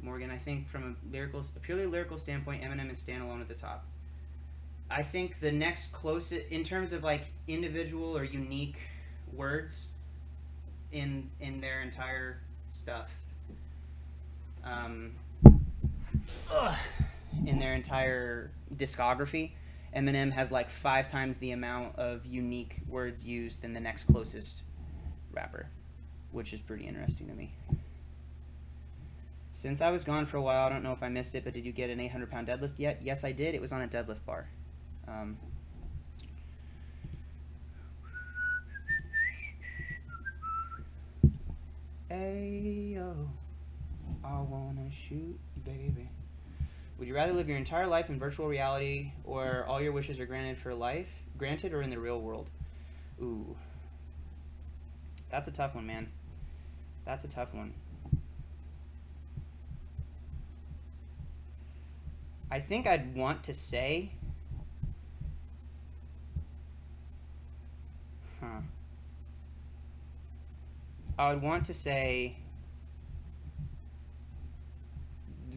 S1: Morgan, I think from a purely lyrical standpoint, Eminem is standalone at the top. I think the next closest, in terms of like individual or unique words in their entire stuff, in their entire discography, Eminem has like 5 times the amount of unique words used than the next closest rapper, which is pretty interesting to me. Since I was gone for a while, I don't know if I missed it, but did you get an 800-pound deadlift yet? Yes, I did. It was on a deadlift bar. Ayo, I wanna shoot, baby. Would you rather live your entire life in virtual reality, or all your wishes are granted or in the real world? Ooh, that's a tough one, man. That's a tough one. I think I'd want to say, I would want to say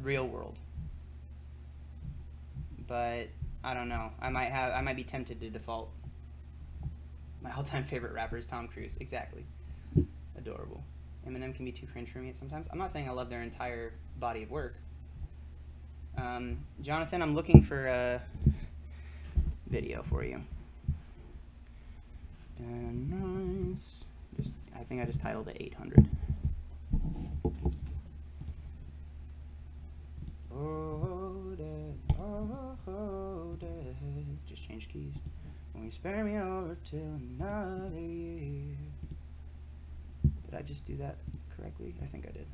S1: real world, but I don't know. I might be tempted to default. My all-time favorite rapper is Tom Cruise. Exactly. Adorable. Eminem can be too cringe for me sometimes. I'm not saying I love their entire body of work. Jonathan, I'm looking for a video for you. Nice. I think I just titled it 800. Oh, death, oh, death. Just change keys. When you spare me over till another year. Did I just do that correctly? I think I did.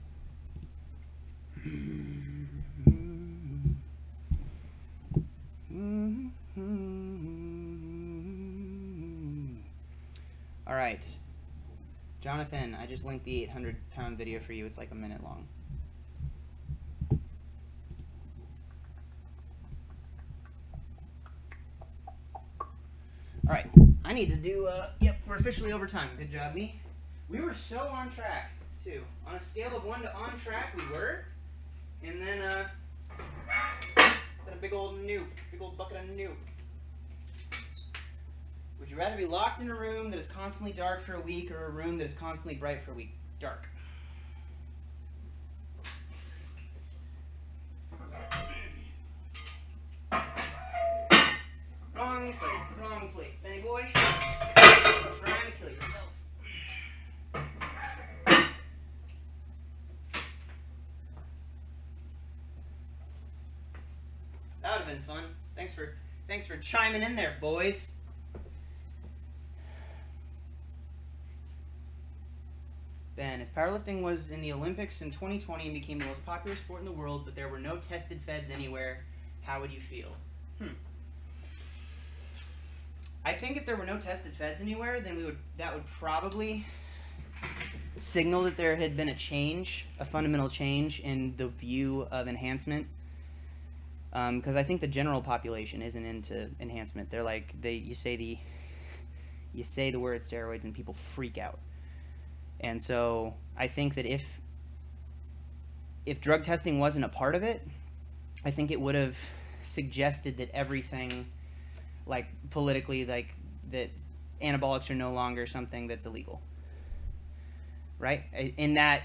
S1: All right, Jonathan, I just linked the 800-pound video for you. It's like a minute long. All right, I need to do, yep, we're officially over time. Good job, me. We were so on track, too. On a scale of 1 to on track, we were. And then, got a big old bucket of nuke. Would you rather be locked in a room that is constantly dark for a week, or a room that is constantly bright for a week? Dark. Wrong That would have been fun. Thanks for chiming in there, boys. Ben, if powerlifting was in the Olympics in 2020 and became the most popular sport in the world, but there were no tested feds anywhere, how would you feel? I think if there were no tested feds anywhere, then that would probably signal that there had been a fundamental change in the view of enhancement. Because I think the general population isn't into enhancement. They're like, you say the word steroids and people freak out. And so I think that if drug testing wasn't a part of it, I think it would have suggested that everything, like politically, like that anabolics are no longer something that's illegal. Right? In that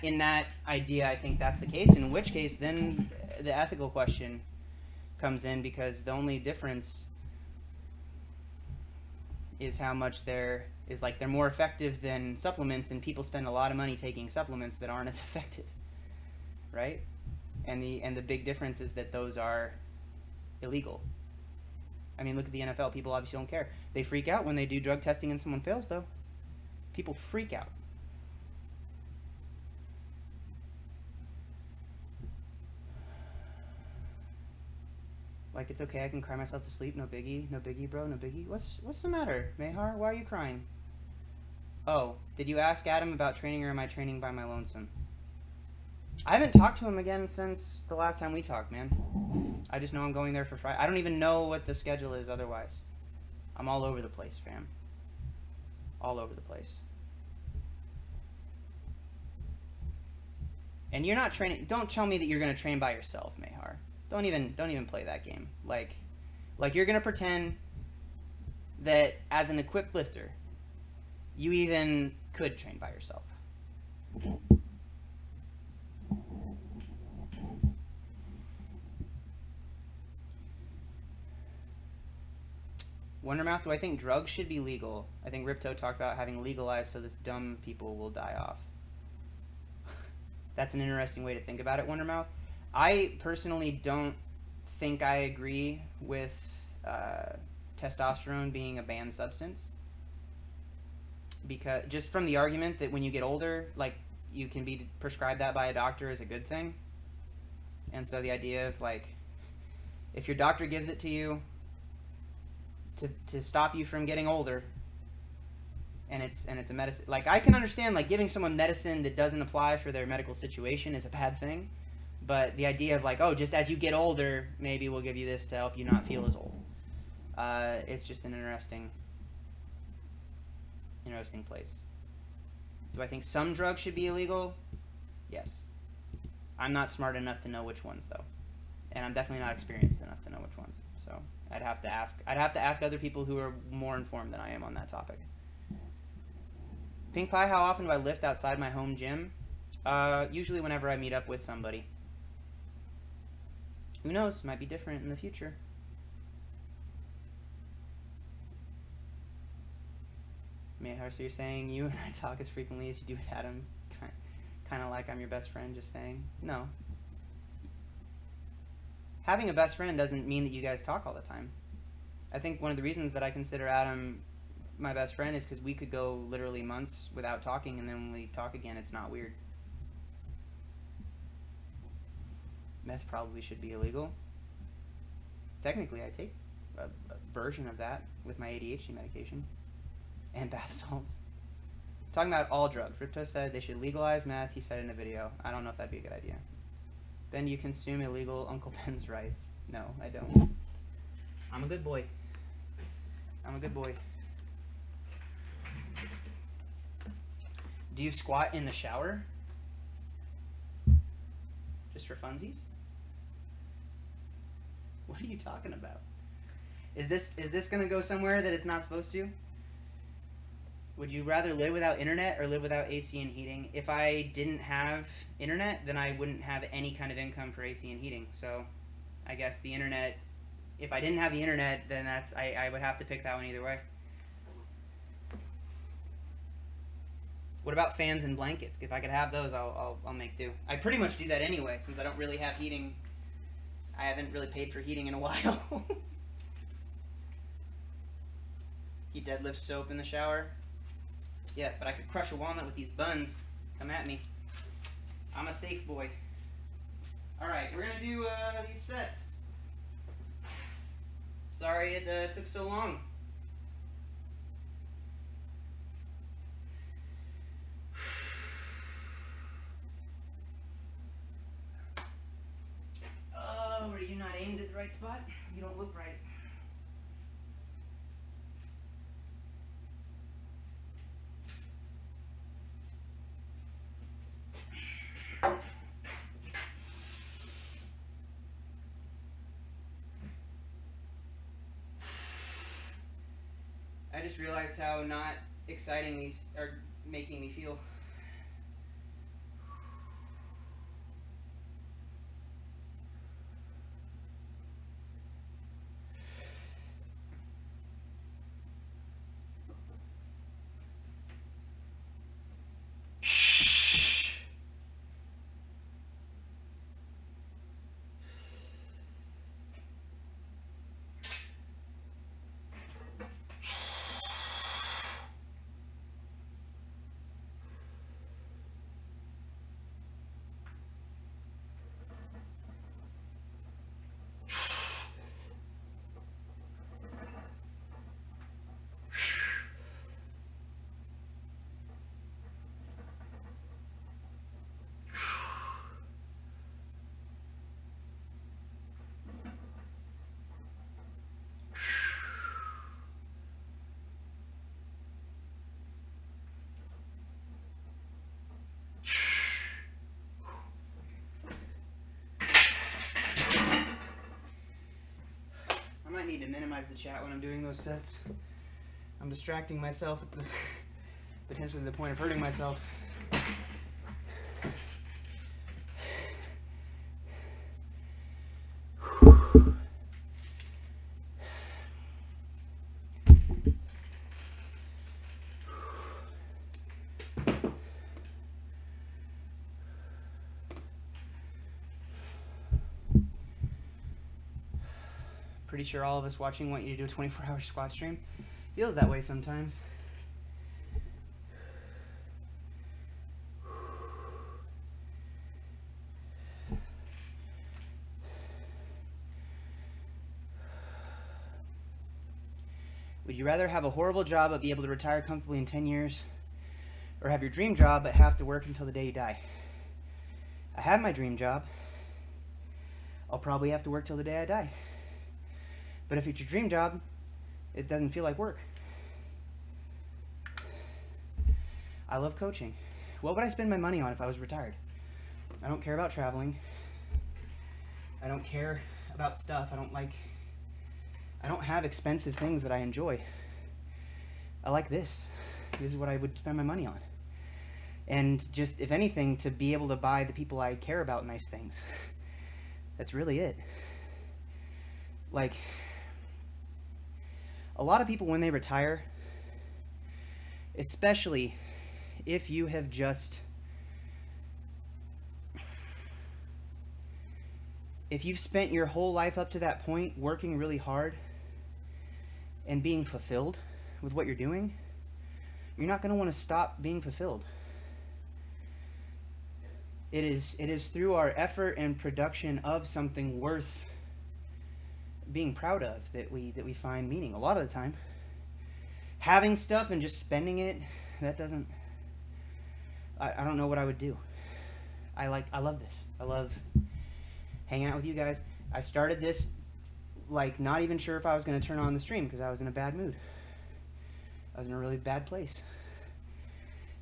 S1: idea, I think that's the case. In which case, then the ethical question comes in, because the only difference is how much they're more effective than supplements, and people spend a lot of money taking supplements that aren't as effective, right? And the big difference is that those are illegal. I mean, look at the NFL. People obviously don't care. They freak out when they do drug testing and someone fails, though. People freak out. Like, it's okay, I can cry myself to sleep, no biggie, bro, no biggie. What's the matter, Mehar? Why are you crying? Oh, did you ask Adam about training, or am I training by my lonesome? I haven't talked to him again since the last time we talked, man. I just know I'm going there for Friday. I don't even know what the schedule is otherwise. I'm all over the place, fam. All over the place. And you're not training. Don't tell me that you're going to train by yourself, Mehar. Don't even play that game. Like you're going to pretend that as an equipped lifter, you even could train by yourself. Wondermouth, do I think drugs should be legal? I think Ripto talked about having legalized so this dumb people will die off. That's an interesting way to think about it, Wondermouth. I personally don't think I agree with testosterone being a banned substance. Because just from the argument that when you get older, like, you can be prescribed that by a doctor is a good thing. And so the idea of, like, if your doctor gives it to you to stop you from getting older, and it's a medicine, like, I can understand, like, giving someone medicine that doesn't apply for their medical situation is a bad thing, but the idea of, like, oh, just as you get older, maybe we'll give you this to help you not feel as old, it's just an interesting place. Do I think some drugs should be illegal? Yes. I'm not smart enough to know which ones, though, and I'm definitely not experienced enough to know which ones. So I'd have to ask other people who are more informed than I am on that topic. Pink Pie, how often do I lift outside my home gym? Usually whenever I meet up with somebody. Who knows? Might be different in the future. Mehar, so you're saying you and I talk as frequently as you do with Adam? Kind of like I'm your best friend, just saying. No. Having a best friend doesn't mean that you guys talk all the time. I think one of the reasons that I consider Adam my best friend is because we could go literally months without talking, and then when we talk again, it's not weird. Meth probably should be illegal. Technically, I take a version of that with my ADHD medication and bath salts. Talking about all drugs. Ripto said they should legalize meth. He said in a video. I don't know if that'd be a good idea. Ben, do you consume illegal Uncle Ben's rice? No, I don't. I'm a good boy. I'm a good boy. Do you squat in the shower? Just for funsies? What are you talking about? Is this gonna go somewhere that it's not supposed to? Would you rather live without internet or live without AC and heating? If I didn't have internet, then I wouldn't have any kind of income for AC and heating. So I guess the internet, if I didn't have the internet, then I would have to pick that one either way. What about fans and blankets? If I could have those, I'll make do. I pretty much do that anyway, since I don't really have heating I haven't really paid for heating in a while. He deadlifts soap in the shower. Yeah, but I could crush a walnut with these buns. Come at me. I'm a safe boy. Alright, we're gonna do these sets. Sorry it took so long. Oh, are you not aimed at the right spot? You don't look right. I just realized how not exciting these are making me feel. I need to minimize the chat when I'm doing those sets. I'm distracting myself at the potentially the point of hurting myself. Pretty sure all of us watching want you to do a 24-hour squat stream. Feels that way sometimes. Would you rather have a horrible job but be able to retire comfortably in 10 years, or have your dream job but have to work until the day you die? I have my dream job. I'll probably have to work till the day I die. But if it's your dream job, it doesn't feel like work. I love coaching. What would I spend my money on if I was retired? I don't care about traveling. I don't care about stuff. I don't have expensive things that I enjoy. I like this. This is what I would spend my money on. And just, if anything, to be able to buy the people I care about nice things. That's really it. Like, a lot of people when they retire, especially if you have just, if you've spent your whole life up to that point working really hard and being fulfilled with what you're doing, you're not going to want to stop being fulfilled. It is through our effort and production of something worth being proud of that we find meaning. A lot of the time, having stuff and just spending it, that doesn't. I don't know what I would do. I love this. I love hanging out with you guys. I started this like not even sure if I was going to turn on the stream because I was in a bad mood. I was in a really bad place,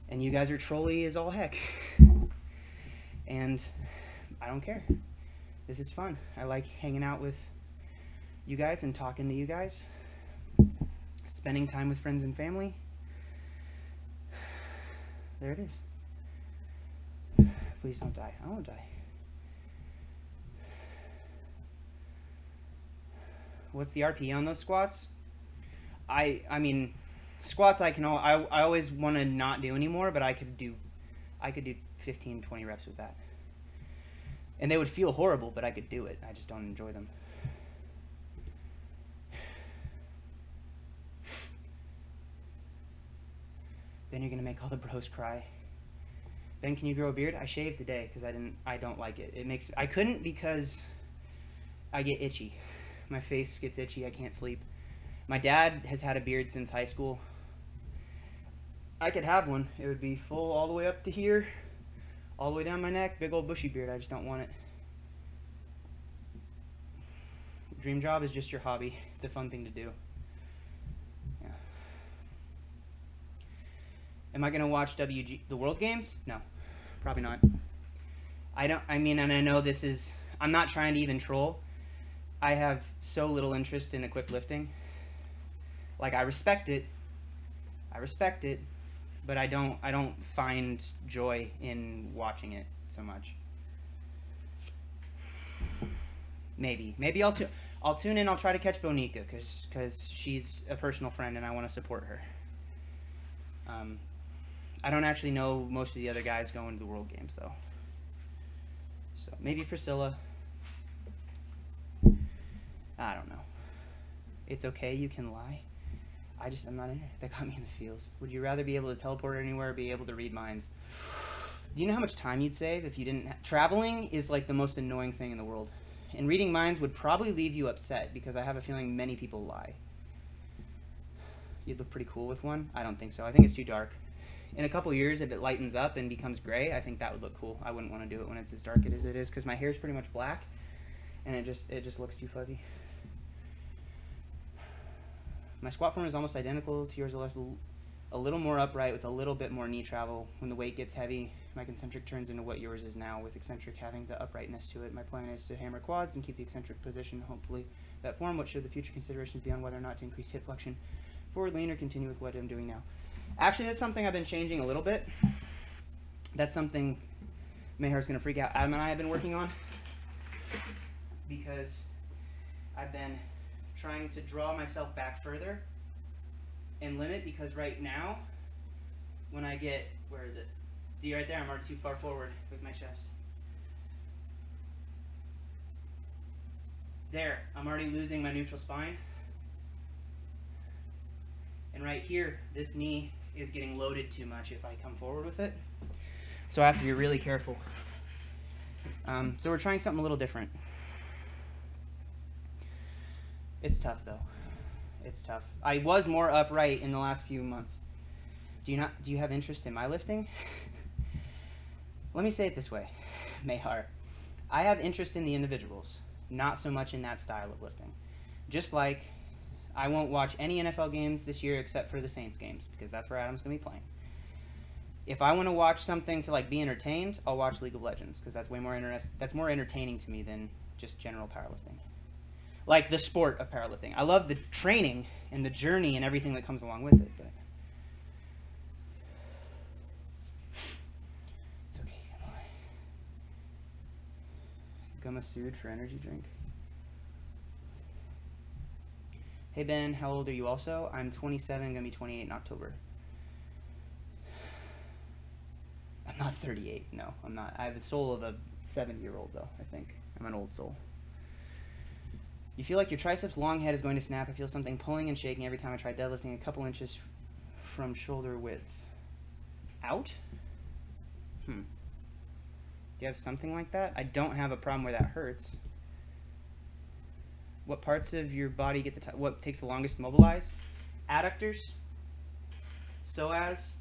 S1: and you guys are trolly as all heck. And I don't care. This is fun. I like hanging out with you guys and talking to you guys. Spending time with friends and family. There it is. Please don't die. I won't die. What's the RP on those squats? I mean, squats I always want to not do anymore, but I could do 15, 20 reps with that. And they would feel horrible, but I could do it. I just don't enjoy them. Ben, you're gonna make all the bros cry. Ben, can you grow a beard? I shaved today because I don't like it. I couldn't because I get itchy. My face gets itchy. I can't sleep. My dad has had a beard since high school. I could have one. It would be full all the way up to here, all the way down my neck. Big old bushy beard. I just don't want it. Dream job is just your hobby. It's a fun thing to do. Yeah. Am I gonna watch the World Games? No, probably not. And I know this is. I'm not trying to even troll. I have so little interest in equipped lifting. Like, I respect it, but I don't find joy in watching it so much. Maybe I'll tune in. I'll try to catch Bonica because she's a personal friend and I want to support her. I don't actually know most of the other guys going to the World Games though. So maybe Priscilla. I don't know. It's okay, you can lie. I'm not in it. That got me in the feels. Would you rather be able to teleport anywhere or be able to read minds? Do you know how much time you'd save if you didn't? Traveling is like the most annoying thing in the world. And reading minds would probably leave you upset because I have a feeling many people lie. You'd look pretty cool with one? I don't think so. I think it's too dark. In a couple years, if it lightens up and becomes gray, I think that would look cool. I wouldn't want to do it when it's as dark as it is because my hair is pretty much black and it just looks too fuzzy. My squat form is almost identical to yours, a little more upright with a little bit more knee travel. When the weight gets heavy, my concentric turns into what yours is now, with eccentric having the uprightness to it. My plan is to hammer quads and keep the eccentric position, hopefully that form. What should the future considerations be on whether or not to increase hip flexion, forward lean, or continue with what I'm doing now? Actually, that's something I've been changing a little bit. That's something Mayhar's going to freak out. Adam and I have been working on because I've been trying to draw myself back further and limit, because right now when I get, where is it? See right there, I'm already too far forward with my chest. There, I'm already losing my neutral spine. And right here, this knee is getting loaded too much if I come forward with it. So I have to be really careful. So we're trying something a little different. It's tough though. It's tough. I was more upright in the last few months. Do you have interest in my lifting? Let me say it this way, Mayhar. I have interest in the individuals, not so much in that style of lifting. Just like I won't watch any NFL games this year except for the Saints games, because that's where Adam's going to be playing. If I want to watch something to like be entertained, I'll watch League of Legends, because that's way more that's more entertaining to me than just general powerlifting. Like the sport of powerlifting. I love the training and the journey and everything that comes along with it, but it's okay, you can lie. Gumma sued for energy drink. Hey Ben, how old are you also? I'm 27, gonna be 28 in October. I'm not 38, no, I'm not. I have the soul of a 70-year-old though, I think. I'm an old soul. You feel like your triceps long head is going to snap. I feel something pulling and shaking every time I try deadlifting a couple inches from shoulder width. Out? Do you have something like that? I don't have a problem where that hurts. What parts of your body get what takes the longest to mobilize? Adductors, psoas,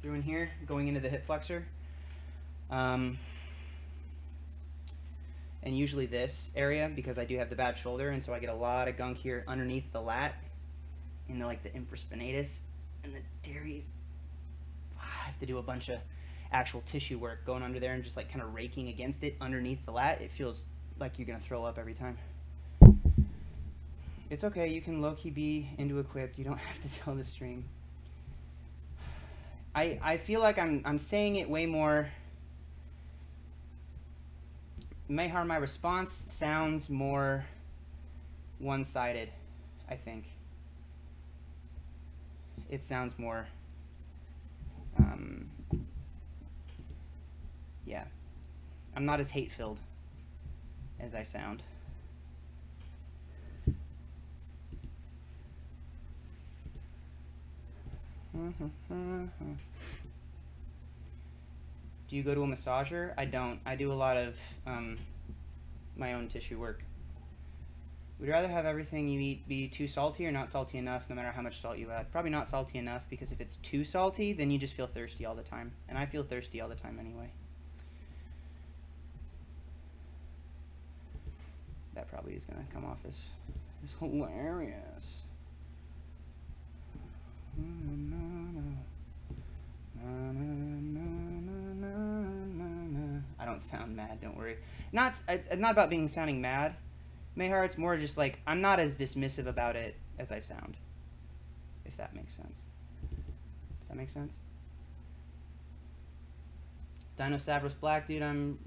S1: through in here, going into the hip flexor. And usually this area, because I do have the bad shoulder, and so I get a lot of gunk here underneath the lat, in the, like the infraspinatus and the teres. I have to do a bunch of actual tissue work going under there and just like kind of raking against it underneath the lat. It feels like you're gonna throw up every time. It's okay, you can low-key be into equipped. You don't have to tell the stream. I feel like I'm saying it way more. Mayhar, my response sounds more one-sided, I think. It sounds more, yeah. I'm not as hate-filled as I sound. Do you go to a massager? I don't. I do a lot of my own tissue work. Would you rather have everything you eat be too salty or not salty enough, no matter how much salt you add? Probably not salty enough, because if it's too salty, then you just feel thirsty all the time. And I feel thirsty all the time anyway. That probably is going to come off as hilarious. I don't sound mad, don't worry. It's not about sounding mad, Mayhar. It's more just like I'm not as dismissive about it as I sound, if that makes sense. Does that make sense? Dino Sabros Black, dude, I'm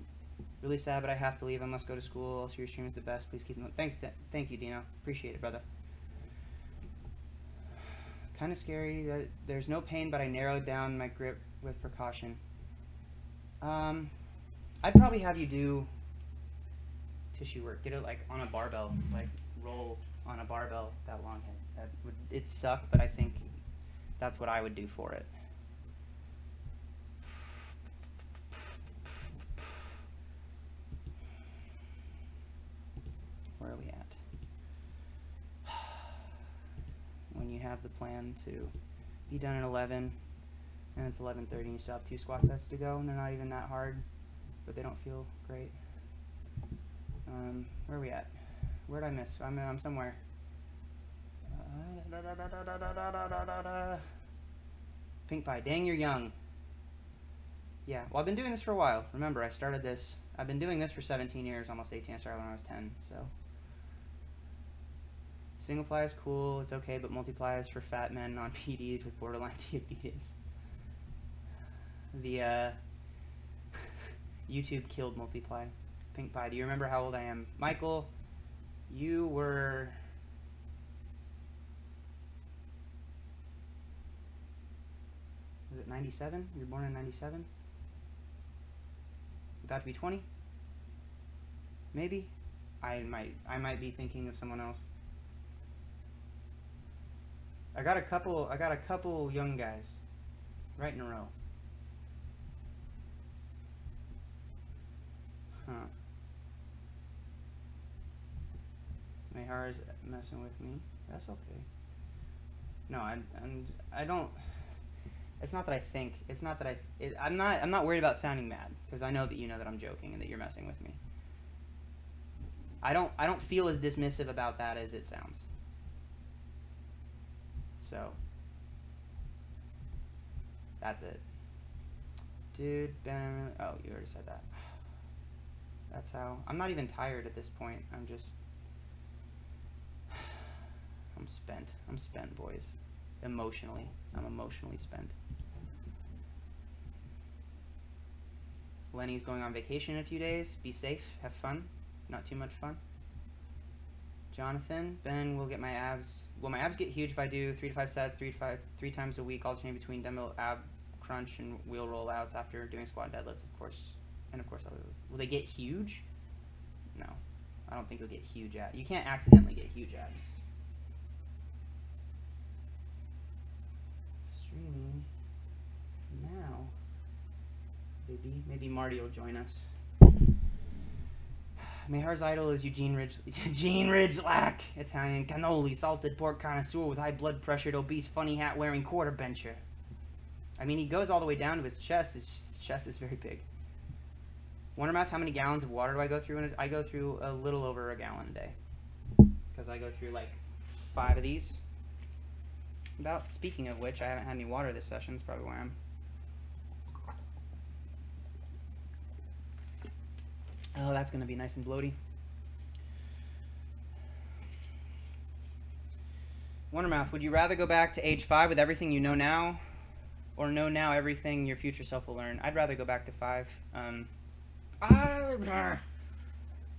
S1: really sad, but I have to leave. I must go to school. Also, your stream is the best. Please keep them up. Thank you, Dino. Appreciate it, brother. Kind of scary that there's no pain, but I narrowed down my grip with precaution. I'd probably have you do tissue work. Get it like on a barbell, like roll on a barbell that long head. It'd suck, but I think that's what I would do for it. Where are we at? When you have the plan to be done at 11 and it's 11:30 and you still have 2 squat sets to go and they're not even that hard, but they don't feel great. Where are we at? Where'd I miss? I'm somewhere. Pink pie. Dang, you're young. Yeah, well, I've been doing this for a while. Remember, I started this. I've been doing this for 17 years, almost 18. I started when I was 10, so. Single ply is cool, it's okay, but multiply is for fat men on PDs with borderline diabetes. The YouTube killed multiply. Pink pie, do you remember how old I am? Michael, you were... Was it 97? You were born in 97? About to be 20? Maybe? I might be thinking of someone else. I got a couple young guys right in a row. Huh. Mayhar is messing with me. That's okay. No, I don't. It's not that I think. It's not that I'm not worried about sounding mad, because I know that you know that I'm joking and that you're messing with me. I don't feel as dismissive about that as it sounds. So, that's it. Dude, Ben, oh, you already said that. That's how, I'm not even tired at this point. I'm spent. I'm spent, boys. Emotionally. I'm emotionally spent. Lenny's going on vacation in a few days. Be safe. Have fun. Not too much fun. Jonathan, Ben will get my abs. Will my abs get huge if I do 3 to 5 sets, 3 times a week, alternating between dumbbell ab crunch and wheel rollouts after doing squat and deadlifts, of course, and of course others. Will they get huge? No, I don't think you'll get huge abs. You can't accidentally get huge abs. Streaming now, baby. Maybe Marty will join us. Mayhar's idol is Eugene Ridgelack, Italian cannoli, salted pork connoisseur with high blood pressure, obese, funny hat wearing quarter bencher. I mean, he goes all the way down to his chest. His chest is very big. Wonder math, how many gallons of water do I go through? I go through a little over a gallon a day, because I go through like 5 of these. About, speaking of which, I haven't had any water this session. That's probably why I'm. Oh, that's going to be nice and bloaty. Wondermouth, would you rather go back to age 5 with everything you know now, or know now everything your future self will learn? I'd rather go back to 5.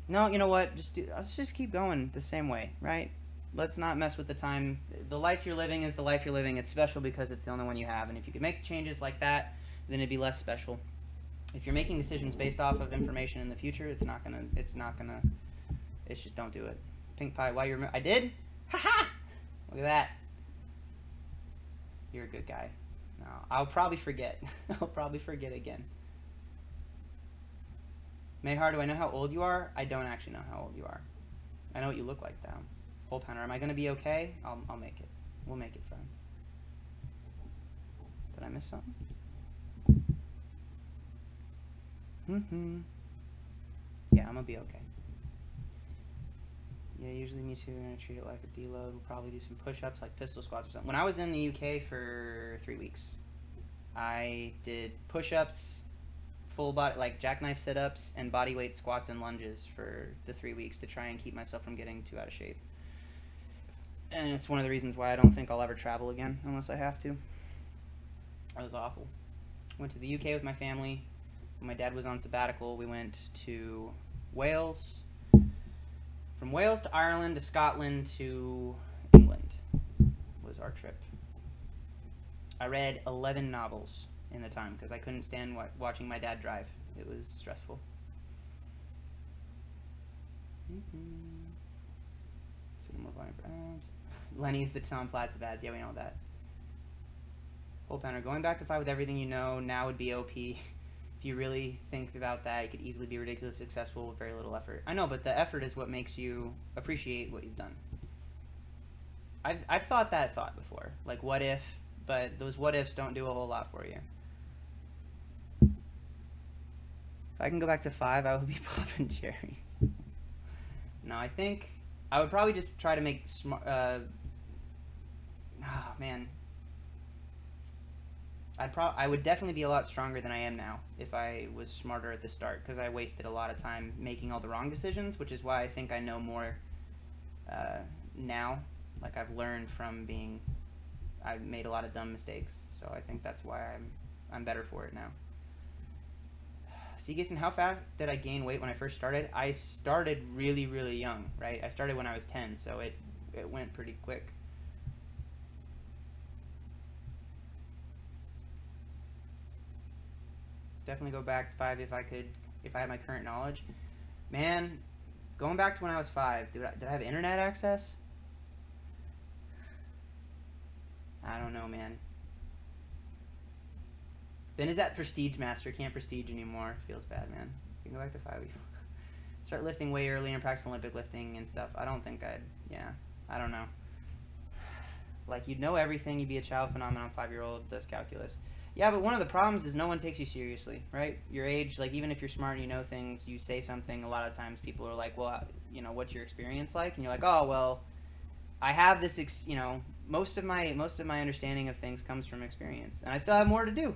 S1: No, you know what? Let's just keep going the same way, right? Let's not mess with the time. The life you're living is the life you're living. It's special because it's the only one you have, and if you could make changes like that, then it'd be less special. If you're making decisions based off of information in the future, it's just don't do it. Pink pie, why you're, I did? Haha! Look at that. You're a good guy. No, I'll probably forget. I'll probably forget again. Mayhar, do I know how old you are? I don't actually know how old you are. I know what you look like, though. Hole pounder, am I going to be okay? I'll make it. We'll make it, friend. Did I miss something? Yeah, I'm going to be okay. Yeah, usually me too. We're going to treat it like a deload. We'll probably do some push-ups, like pistol squats or something. When I was in the UK for 3 weeks, I did push-ups, full body, like jackknife sit-ups, and body weight squats and lunges for the 3 weeks to try and keep myself from getting too out of shape. And it's one of the reasons why I don't think I'll ever travel again unless I have to. That was awful. Went to the UK with my family. When my dad was on sabbatical, we went to Wales. From Wales to Ireland to Scotland to England was our trip. I read 11 novels in the time because I couldn't stand watching my dad drive. It was stressful. Lenny's the Tom Platts of ads. Yeah, we know that. Hole pounder, going back to 5 with everything you know now would be OP. If you really think about that, you could easily be ridiculously successful with very little effort. I know, but the effort is what makes you appreciate what you've done. I've thought that thought before. Like, what if? But those what ifs don't do a whole lot for you. If I can go back to 5, I would be popping cherries. No, I think I would probably just try to make smart. Oh man. I would definitely be a lot stronger than I am now if I was smarter at the start, because I wasted a lot of time making all the wrong decisions, which is why I think I know more now. Like, I've learned from I've made a lot of dumb mistakes, so I think that's why I'm better for it now. See, Jason, how fast did I gain weight when I first started? I started really, really young, right? I started when I was 10, so it went pretty quick. Definitely go back to 5 if I could, if I had my current knowledge. Man, going back to when I was 5, did I have internet access? I don't know, man. Ben is at Prestige Master, can't Prestige anymore. Feels bad, man. You can go back to 5. Start lifting way early and practice Olympic lifting and stuff. I don't think yeah, I don't know. Like, you'd know everything, you'd be a child phenomenon, 5-year-old does calculus. Yeah, but one of the problems is no one takes you seriously, right? Your age, like, even if you're smart and you know things, you say something, a lot of times people are like, well, you know, what's your experience like? And you're like, oh, well, I have this, you know, most of my understanding of things comes from experience, and I still have more to do.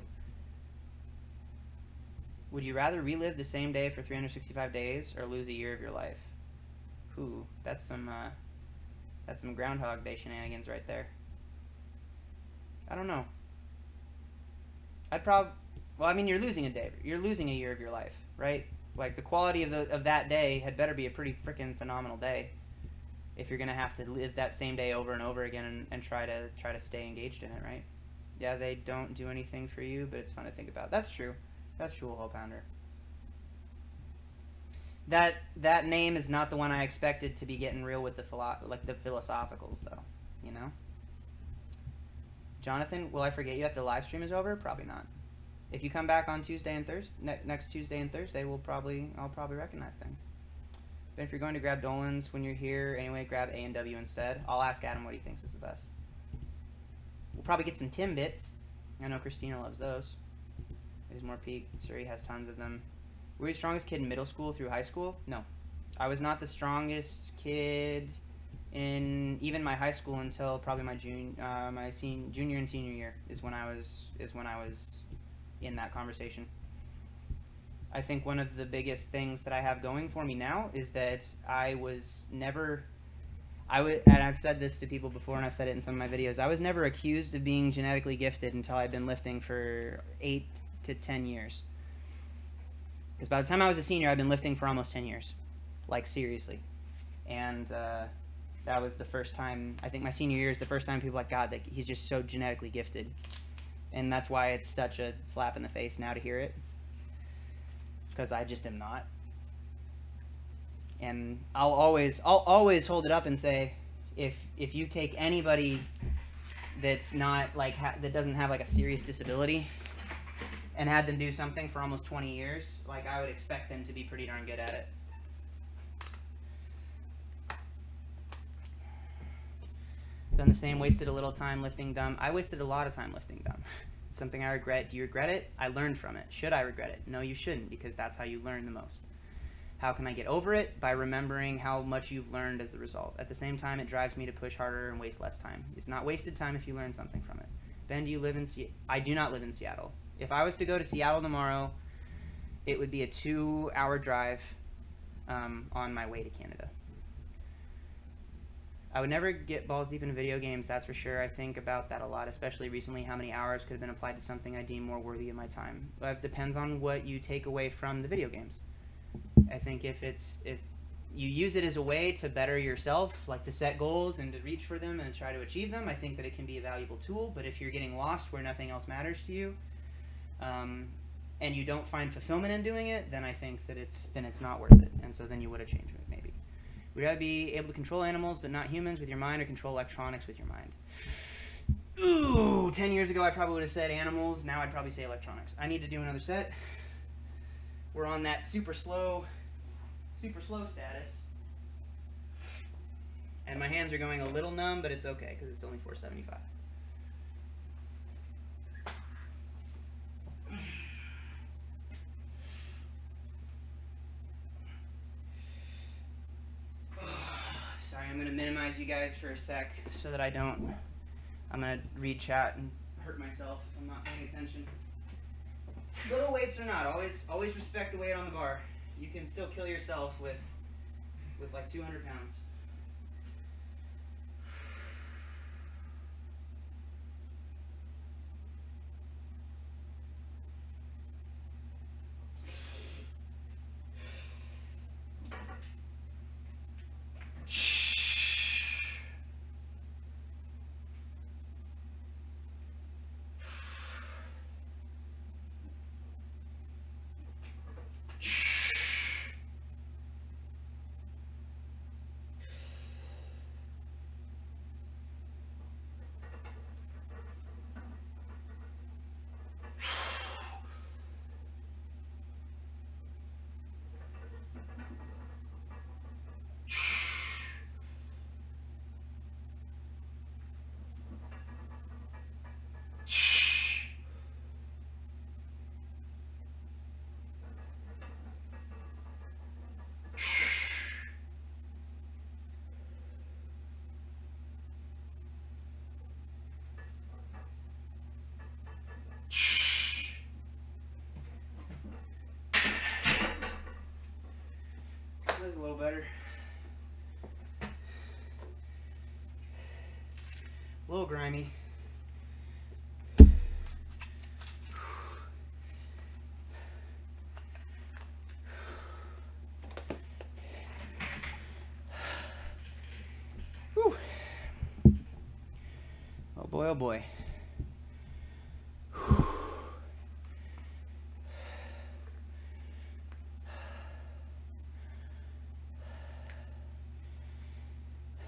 S1: Would you rather relive the same day for 365 days or lose a year of your life? Ooh, that's some Groundhog Day shenanigans right there. I don't know. well, I mean, you're losing a day. You're losing a year of your life, right? Like, the quality of that day had better be a pretty freaking phenomenal day if you're gonna have to live that same day over and over again and try to stay engaged in it, right? Yeah, they don't do anything for you, but it's fun to think about. That's true. That's true, Hole Pounder. That name is not the one I expected to be getting real with the philosophicals, though. You know. Jonathan, will I forget you after the live stream is over? Probably not. If you come back on Tuesday and Thursday, next Tuesday and Thursday, I'll probably recognize things. But if you're going to grab Dolan's when you're here, anyway, grab A and W instead. I'll ask Adam what he thinks is the best. We'll probably get some Timbits. I know Christina loves those. There's more peak. Surrey has tons of them. Were you the strongest kid in middle school through high school? No. I was not the strongest kid in even my high school until probably my junior and senior year is when I was in that conversation. I think one of the biggest things that I have going for me now is that I was never, and I've said this to people before and I've said it in some of my videos, I was never accused of being genetically gifted until I'd been lifting for 8 to 10 years. Because by the time I was a senior, I'd been lifting for almost 10 years. Like, seriously. And that was the first time, I think my senior year is the first time people were like, God, that he's just so genetically gifted. And that's why it's such a slap in the face now to hear it. because I just am not. And I'll always hold it up and say, if you take anybody that's not like that doesn't have like a serious disability and had them do something for almost 20 years, like I would expect them to be pretty darn good at it. Done the same, wasted a little time lifting dumb. I wasted a lot of time lifting dumb. It's something I regret. Do you regret it? I learned from it. Should I regret it? No, you shouldn't, because that's how you learn the most. How can I get over it? By remembering how much you've learned as a result. At the same time, it drives me to push harder and waste less time. It's not wasted time if you learn something from it. Ben, do you live in Seattle? I do not live in Seattle. If I was to go to Seattle tomorrow, it would be a 2-hour drive on my way to Canada. I would never get balls deep in video games, that's for sure. I think about that a lot, especially recently, how many hours could have been applied to something I deem more worthy of my time. But it depends on what you take away from the video games. I think if you use it as a way to better yourself, like to set goals and to reach for them and try to achieve them, I think that it can be a valuable tool. But if you're getting lost where nothing else matters to you, and you don't find fulfillment in doing it, then I think that it's not worth it. And so then you would have changed it, maybe. Would you rather be able to control animals but not humans with your mind, or control electronics with your mind? Ooh, 10 years ago I probably would have said animals. Now I'd probably say electronics. I need to do another set. We're on that super slow status. And my hands are going a little numb, but it's okay because it's only 475. Sorry, I'm going to minimize you guys for a sec so that I'm going to read chat and hurt myself if I'm not paying attention. Little weights or not, always respect the weight on the bar. You can still kill yourself with like 200 pounds. A little better. A little grimy. Whew. Oh boy, oh boy.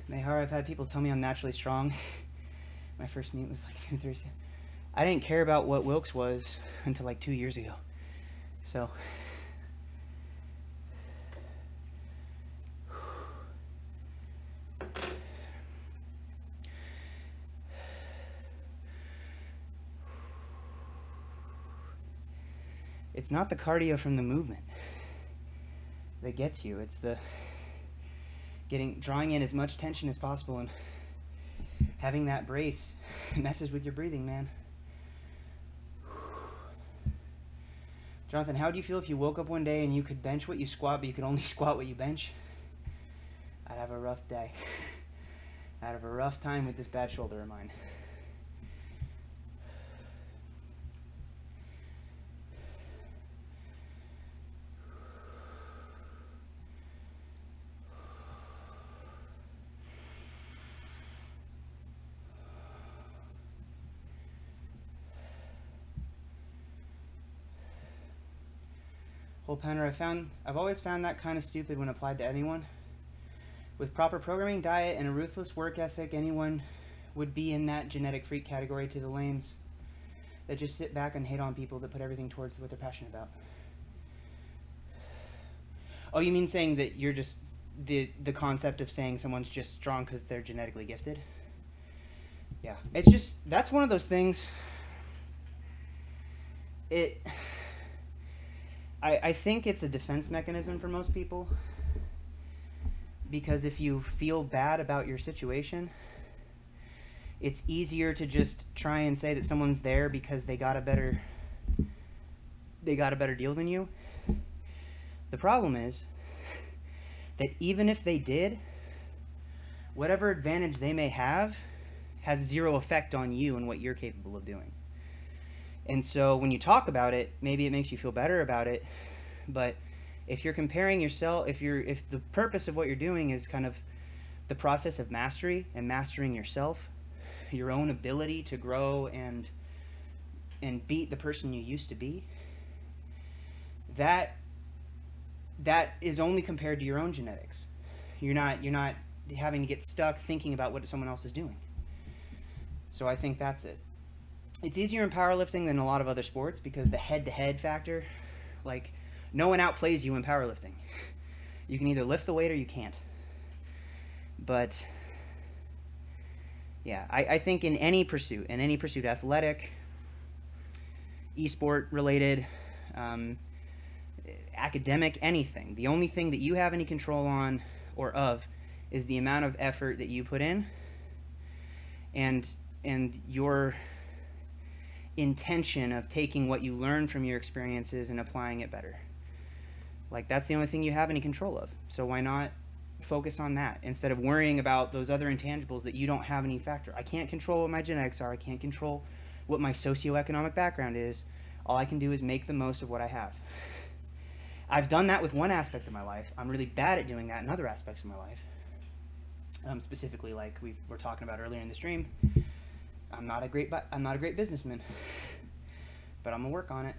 S1: Mayhar, I've had people tell me I'm naturally strong. My first meet was like 2 Thursday. I didn't care about what Wilkes was until like 2 years ago. So it's not the cardio from the movement that gets you. It's the drawing in as much tension as possible and having that brace messes with your breathing, man. Jonathan, how do you feel if you woke up one day and you could bench what you squat, but you could only squat what you bench? I'd have a rough day. I'd have a rough time with this bad shoulder of mine. Whole pounder, I've always found that kind of stupid when applied to anyone. With proper programming, diet, and a ruthless work ethic, anyone would be in that genetic freak category to the lames that just sit back and hate on people that put everything towards what they're passionate about. Oh, you mean saying that you're just the concept of saying someone's just strong because they're genetically gifted? Yeah, it's just, that's one of those things. I think it's a defense mechanism for most people, because if you feel bad about your situation, it's easier to just try and say that someone's there because they got a better deal than you. The problem is that even if they did, whatever advantage they may have has zero effect on you and what you're capable of doing. And so when you talk about it, maybe it makes you feel better about it, but if you're comparing yourself, if the purpose of what you're doing is kind of the process of mastery and mastering yourself, your own ability to grow and beat the person you used to be, that is only compared to your own genetics. You're not having to get stuck thinking about what someone else is doing. So I think that's it. It's easier in powerlifting than a lot of other sports because the head-to-head factor, like, no one outplays you in powerlifting. You can either lift the weight or you can't. But yeah, I think in any pursuit, athletic, e-sport related, academic, anything, the only thing that you have any control on or of is the amount of effort that you put in and your intention of taking what you learn from your experiences and applying it better. Like, that's the only thing you have any control of. So why not focus on that instead of worrying about those other intangibles that you don't have any factor? I can't control what my genetics are. I can't control what my socioeconomic background is. All I can do is make the most of what I have. I've done that with one aspect of my life. I'm really bad at doing that in other aspects of my life. Specifically, like we were talking about earlier in the stream, I'm not a great businessman, but I'm gonna work on it.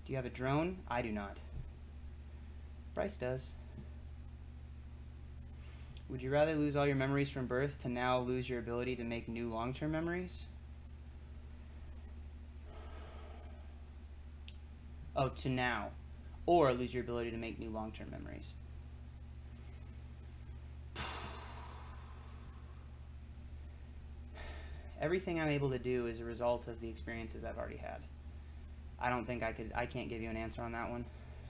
S1: Do you have a drone? I do not. Bryce does. Would you rather lose all your memories from birth to now lose your ability to make new long-term memories? Oh, to now. Or lose your ability to make new long-term memories. Everything I'm able to do is a result of the experiences I've already had. I don't think I can't give you an answer on that one.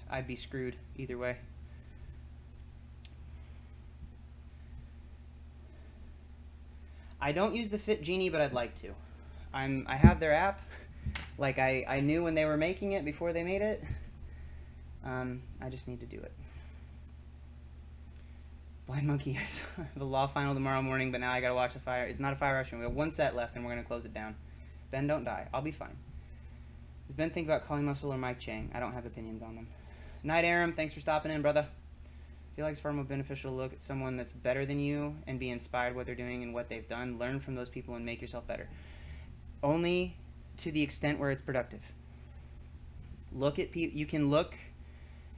S1: I'd be screwed either way. I don't use the Fit Genie, but I'd like to. I have their app. Like, I knew when they were making it before they made it. I just need to do it. Blind Monkey, the law final tomorrow morning, but now I gotta watch a fire. It's not a fire rush. We have one set left, and we're gonna close it down. Ben, don't die. I'll be fine. Does Ben think about Collie Muscle or Mike Chang? I don't have opinions on them. Night Aram, thanks for stopping in, brother. I feel like it's far more beneficial to look at someone that's better than you and be inspired what they're doing and what they've done. Learn from those people and make yourself better. Only to the extent where it's productive. Look at you can look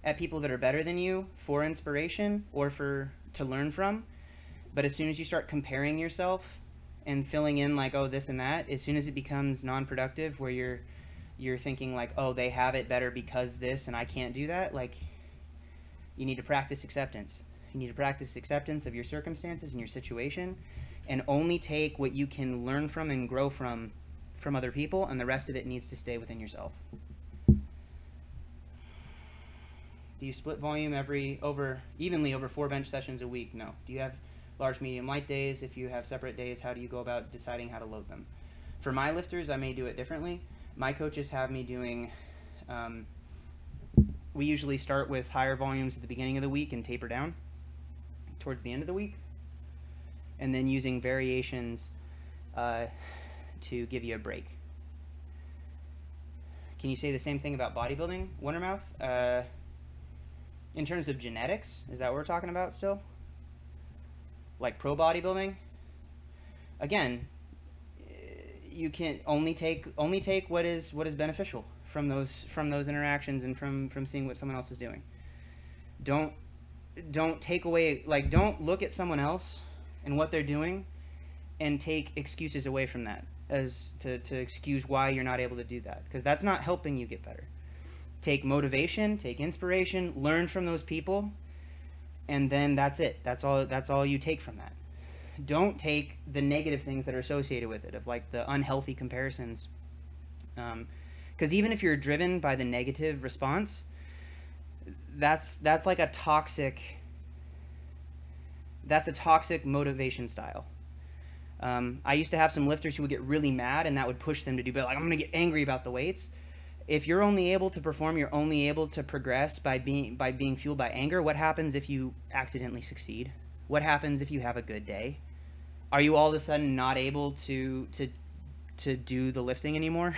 S1: at people that are better than you for inspiration or to learn from, but as soon as you start comparing yourself and filling in like, oh, this and that, as soon as it becomes non-productive where you're thinking like, oh, they have it better because this and I can't do that, like, you need to practice acceptance. You need to practice acceptance of your circumstances and your situation, and only take what you can learn from and grow from other people, and the rest of it needs to stay within yourself. Do you split volume evenly over 4 bench sessions a week? No. Do you have large, medium, light days? If you have separate days, how do you go about deciding how to load them? For my lifters, I may do it differently. My coaches have me doing, we usually start with higher volumes at the beginning of the week and taper down towards the end of the week, and then using variations to give you a break. Can you say the same thing about bodybuilding, Wondermouth? In terms of genetics, is that what we're talking about still? like pro bodybuilding, again, you can only take what is beneficial from those interactions and from seeing what someone else is doing. Don't take away, like, don't look at someone else and what they're doing and take excuses away from that as to excuse why you're not able to do that, because that's not helping you get better. Take motivation, take inspiration, learn from those people, and then that's it. That's all you take from that. Don't take the negative things that are associated with it, of like the unhealthy comparisons, because even if you're driven by the negative response, that's like a toxic motivation style. I used to have some lifters who would get really mad, and that would push them to do better. Like, I'm going to get angry about the weights. If you're only able to perform, you're only able to progress by being fueled by anger. What happens if you accidentally succeed? What happens if you have a good day? Are you all of a sudden not able to do the lifting anymore?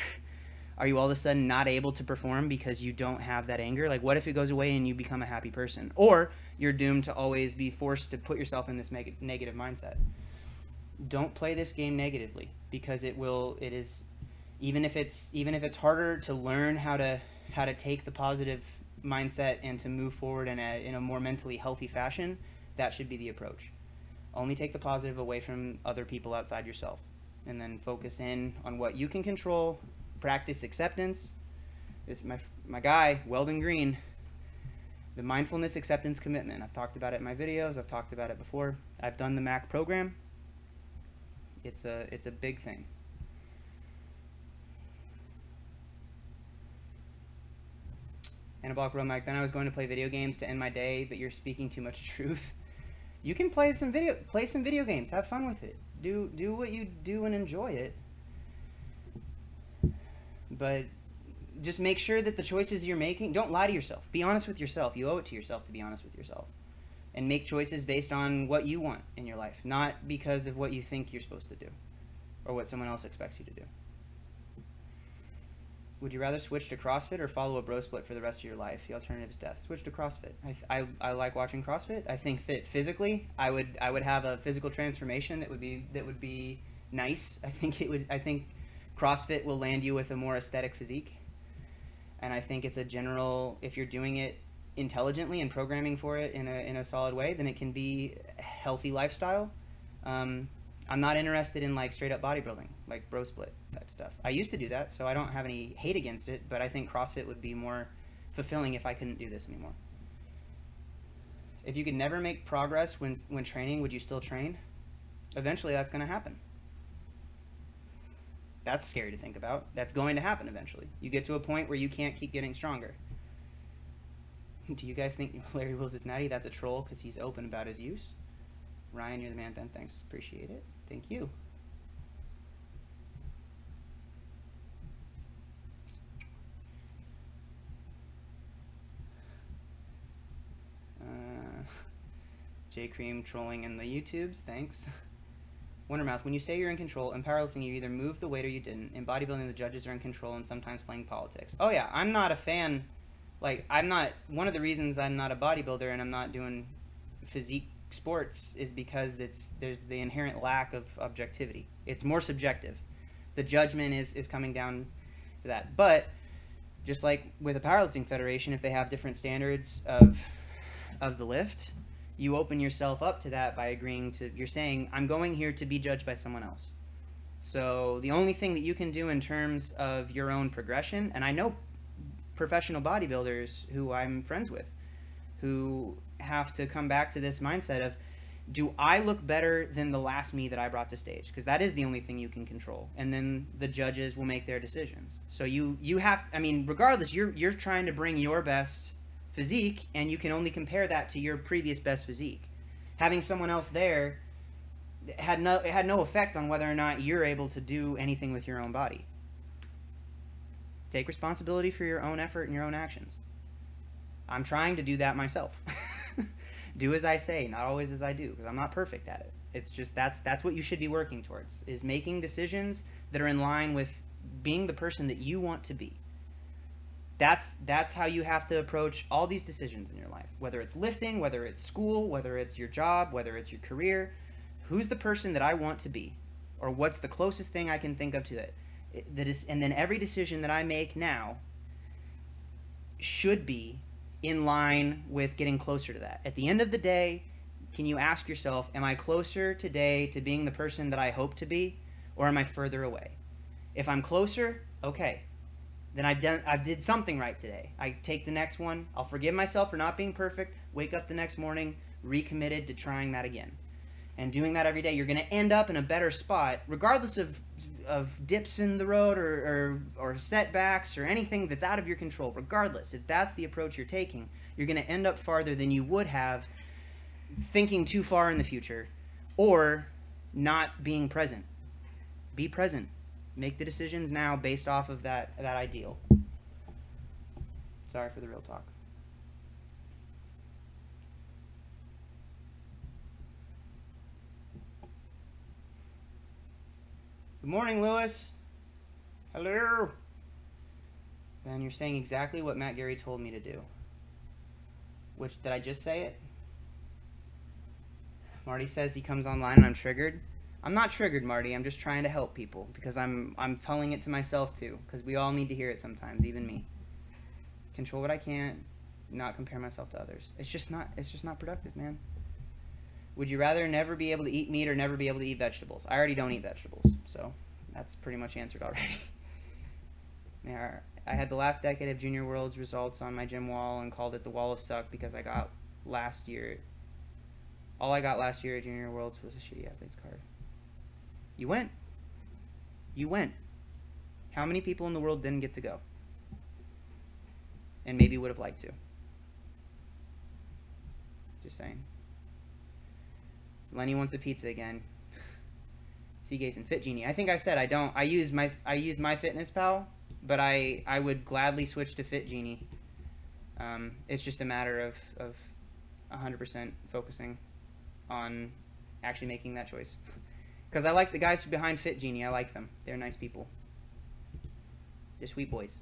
S1: Are you all of a sudden not able to perform because you don't have that anger? Like, what if it goes away and you become a happy person? Or you're doomed to always be forced to put yourself in this negative mindset. Don't play this game negatively, because it is, even if it's harder to learn how to take the positive mindset and to move forward in a more mentally healthy fashion, that should be the approach. Only take the positive away from other people outside yourself, and then focus in on what you can control. Practice acceptance. This my guy Weldon Green, the mindfulness acceptance commitment. I've talked about it in my videos. I've talked about it before. I've done the MAC program. It's a big thing. Anabolic Real Mike, then I was going to play video games to end my day, but you're speaking too much truth. You can play some video games. Have fun with it. Do what you do and enjoy it. But just make sure that the choices you're making, don't lie to yourself. Be honest with yourself. You owe it to yourself to be honest with yourself. And make choices based on what you want in your life, not because of what you think you're supposed to do or what someone else expects you to do. Would you rather switch to CrossFit or follow a bro split for the rest of your life? The alternative is death. Switch to CrossFit. I like watching CrossFit. I think that physically, I would have a physical transformation that would be nice. I think CrossFit will land you with a more aesthetic physique, and I think it's a general, if you're doing it intelligently and programming for it in a solid way, then it can be a healthy lifestyle. I'm not interested in like straight up bodybuilding, like bro split type stuff. I used to do that, so I don't have any hate against it, but I think CrossFit would be more fulfilling if I couldn't do this anymore. If you could never make progress when training, would you still train? Eventually that's going to happen. That's scary to think about. That's going to happen eventually. You get to a point where you can't keep getting stronger. Do you guys think Larry Wills is natty? That's a troll because he's open about his use. Ryan, you're the man, Ben. Thanks. Appreciate it. Thank you. J Cream trolling in the YouTubes. Thanks. Wondermouth, when you say you're in control, in powerlifting you either moved the weight or you didn't. In bodybuilding, the judges are in control and sometimes playing politics. Oh yeah, I'm not a fan. Like, one of the reasons I'm not a bodybuilder and I'm not doing physique sports is because there's the inherent lack of objectivity. It's more subjective. The judgment is coming down to that. But just like with a powerlifting federation, if they have different standards of the lift, you open yourself up to that by agreeing to, you're saying, I'm going here to be judged by someone else. So the only thing that you can do in terms of your own progression, and I know professional bodybuilders who I'm friends with who have to come back to this mindset of, do I look better than the last me that I brought to stage? Because that is the only thing you can control. And then the judges will make their decisions. So you have, I mean, regardless, you're trying to bring your best physique, and you can only compare that to your previous best physique. Having someone else there had no effect on whether or not you're able to do anything with your own body. Take responsibility for your own effort and your own actions. I'm trying to do that myself. Do as I say, not always as I do, because I'm not perfect at it. It's just that's what you should be working towards, is making decisions that are in line with being the person that you want to be. That's how you have to approach all these decisions in your life, whether it's lifting, whether it's school, whether it's your job, whether it's your career, who's the person that I want to be, or what's the closest thing I can think of to it. And then every decision that I make now should be in line with getting closer to that. At the end of the day, can you ask yourself, am I closer today to being the person that I hope to be, or am I further away? If I'm closer, okay, then I did something right today. I take the next one, I'll forgive myself for not being perfect, wake up the next morning, recommitted to trying that again. And doing that every day, you're going to end up in a better spot, regardless of dips in the road or setbacks or anything that's out of your control. Regardless, if that's the approach you're taking, you're going to end up farther than you would have thinking too far in the future or not being present. Be present. Make the decisions now based off of that ideal. Sorry for the real talk. Good morning, Lewis. Hello. Ben, you're saying exactly what Matt Gary told me to do. Which, did I just say it? Marty says he comes online and I'm triggered. I'm not triggered, Marty. I'm just trying to help people because I'm telling it to myself too, because we all need to hear it sometimes, even me. Control what I can, not compare myself to others. It's just not productive, man. Would you rather never be able to eat meat or never be able to eat vegetables? I already don't eat vegetables, so that's pretty much answered already. Yeah, I had the last decade of Junior Worlds results on my gym wall and called it the Wall of Suck because I got last year. All I got last year at Junior Worlds was a shitty athlete's card. You went. You went. How many people in the world didn't get to go? And maybe would have liked to. Just saying. Lenny wants a pizza again. Seagaze and Fit Genie. I think I said I use my Fitness Pal, but I would gladly switch to Fit Genie. It's just a matter of 100% focusing on actually making that choice. Because I like the guys behind Fit Genie. I like them. They're nice people. They're sweet boys.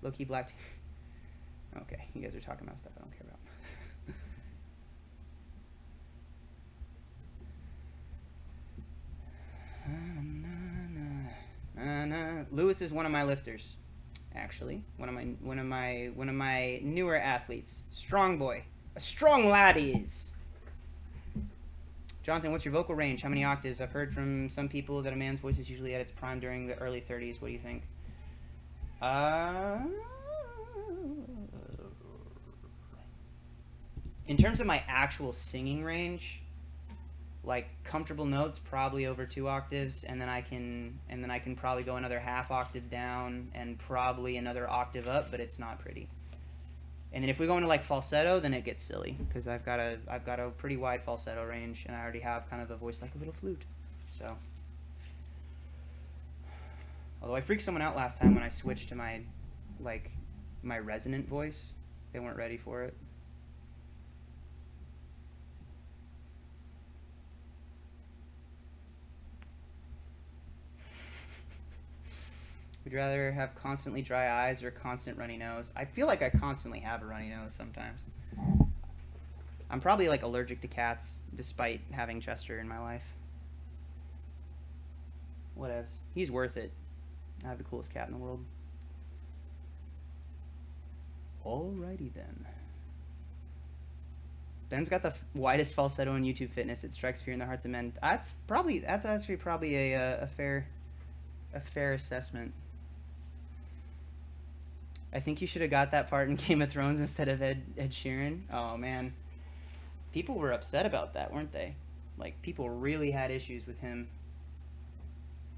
S1: Low-key black. Okay, you guys are talking about stuff I don't care about. Lewis is one of my lifters, actually. One of my newer athletes. Strong boy. A strong lad he is. Jonathan, what's your vocal range? How many octaves? I've heard from some people that a man's voice is usually at its prime during the early 30s. What do you think? In terms of my actual singing range, like comfortable notes, probably over 2 octaves, and then I can probably go another half octave down and probably another octave up, but it's not pretty. And then if we go into like falsetto, then it gets silly because I've got a pretty wide falsetto range, and I already have kind of a voice like a little flute. So, although I freaked someone out last time when I switched to my resonant voice, they weren't ready for it. Would you rather have constantly dry eyes or constant runny nose? I feel like I constantly have a runny nose sometimes. I'm probably like allergic to cats despite having Chester in my life. Whatevs. He's worth it. I have the coolest cat in the world. Alrighty then. Ben's got the widest falsetto in YouTube Fitness. It strikes fear in the hearts of men. That's actually probably a fair assessment. I think you should have got that part in Game of Thrones instead of Ed Sheeran. Oh man, people were upset about that, weren't they? Like, people really had issues with him.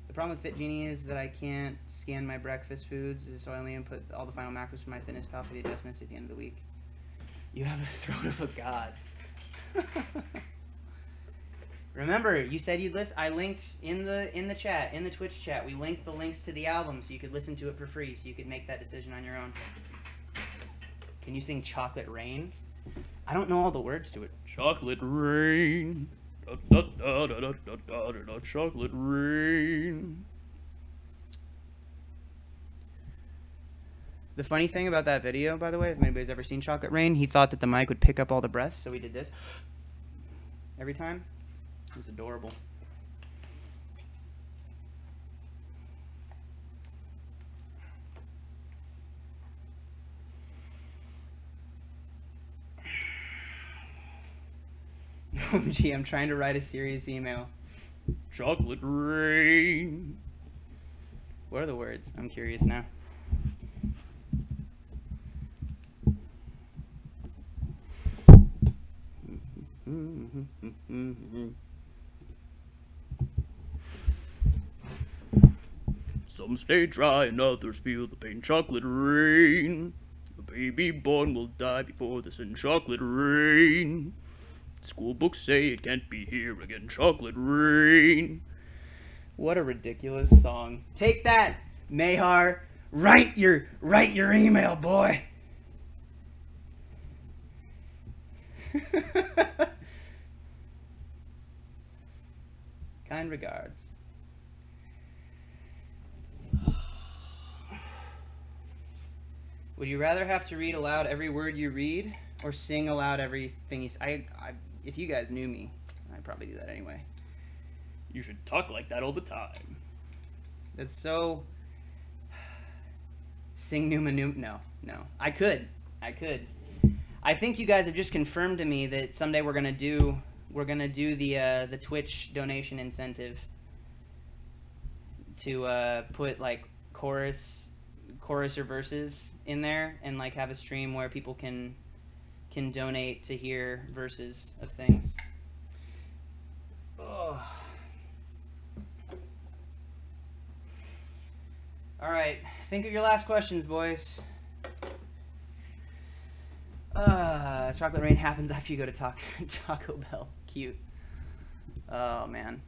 S1: The problem with Fit Genie is that I can't scan my breakfast foods, so I only input all the final macros for my Fitness Pal for the adjustments at the end of the week. You have a throat of a god. Remember, you said you'd listen. I linked in the chat, in the Twitch chat, we linked the links to the album so you could listen to it for free, so you could make that decision on your own. Can you sing Chocolate Rain? I don't know all the words to it. Chocolate rain. Da, da, da, da, da, da, da, da, chocolate rain. The funny thing about that video, by the way, if anybody's ever seen Chocolate Rain, he thought that the mic would pick up all the breaths, so he did this every time. It was adorable. Gee, I'm trying to write a serious email. Chocolate rain. What are the words? I'm curious now. Some stay dry and others feel the pain. Chocolate rain. A baby born will die before this in chocolate rain. School books say it can't be here again. Chocolate rain. What a ridiculous song. Take that, Nahar. Write your email, boy. Kind regards. Would you rather have to read aloud every word you read or sing aloud everything you say? If you guys knew me, I'd probably do that anyway. You should talk like that all the time. That's so... Sing Numa Numa... No. I could. I think you guys have just confirmed to me that someday we're gonna do the Twitch donation incentive to put like chorus or verses in there and like have a stream where people can donate to hear verses of things. Oh. All right, think of your last questions, boys. Chocolate rain happens after you go to Taco Bell. Cute. Oh man.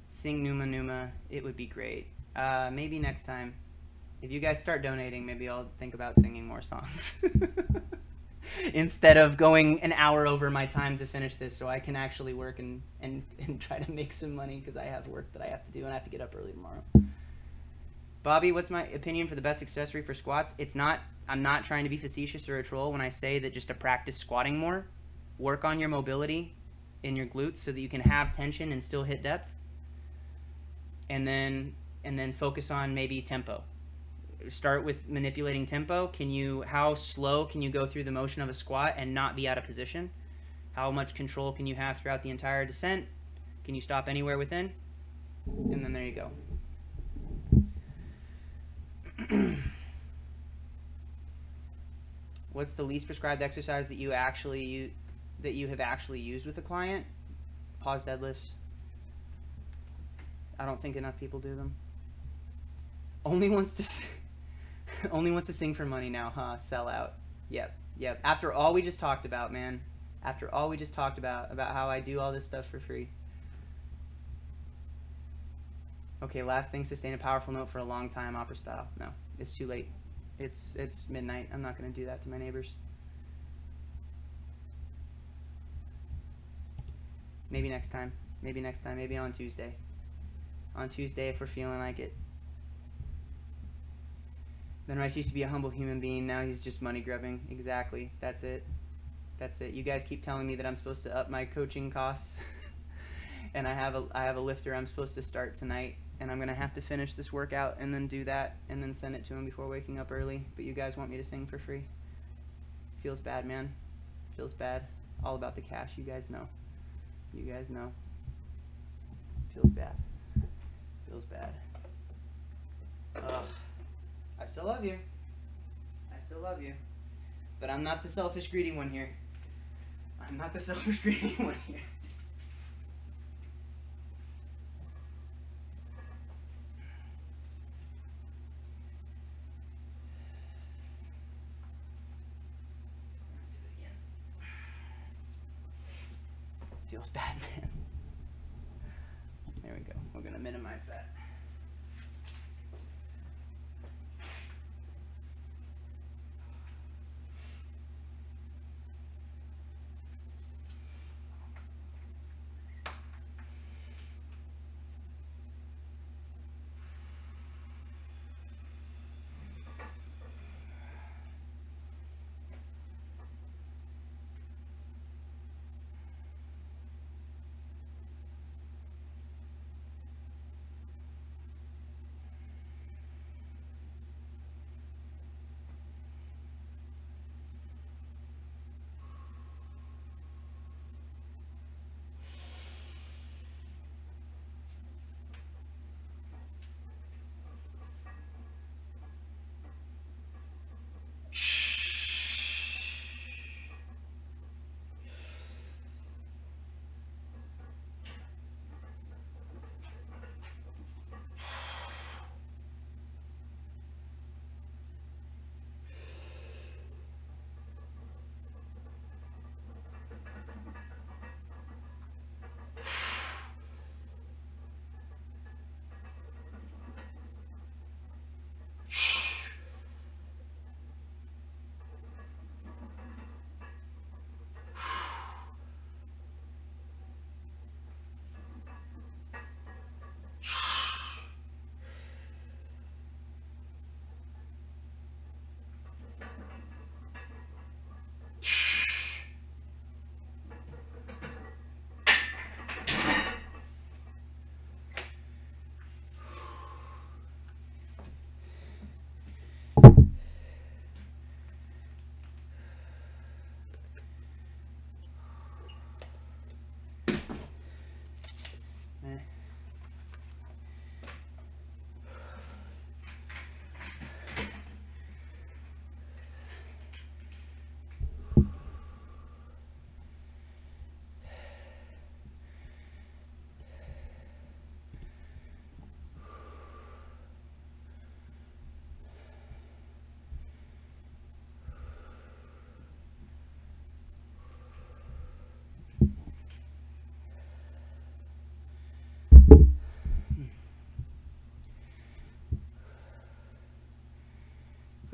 S1: Sing Numa Numa. It would be great. Maybe next time. If you guys start donating, maybe I'll think about singing more songs. Instead of going an hour over my time to finish this, so I can actually work and try to make some money because I have work that I have to do and I have to get up early tomorrow. Bobby, what's my opinion for the best accessory for squats? I'm not trying to be facetious or a troll when I say that just to practice squatting more, work on your mobility in your glutes so that you can have tension and still hit depth. And then focus on maybe tempo. Start with manipulating tempo. How slow can you go through the motion of a squat and not be out of position? How much control can you have throughout the entire descent? Can you stop anywhere within? And then there you go. What's the least prescribed exercise that you have actually used with a client? Pause deadlifts. I don't think enough people do them. Only wants to sing for money now, huh? Sell out. Yep. After all we just talked about, man. After all we just talked about how I do all this stuff for free. Okay, last thing, sustain a powerful note for a long time, opera style. No, it's too late. It's midnight. I'm not going to do that to my neighbors. Maybe next time. Maybe on Tuesday. On Tuesday if we're feeling like it. Benrice used to be a humble human being. Now he's just money grubbing. Exactly. That's it. You guys keep telling me that I'm supposed to up my coaching costs. And I have a lifter I'm supposed to start tonight. And I'm going to have to finish this workout and then do that and then send it to him before waking up early. But you guys want me to sing for free. Feels bad, man. Feels bad. All about the cash. You guys know. Feels bad. Ugh. I still love you. But I'm not the selfish, greedy one here. Feels bad, man. There we go. We're going to minimize that.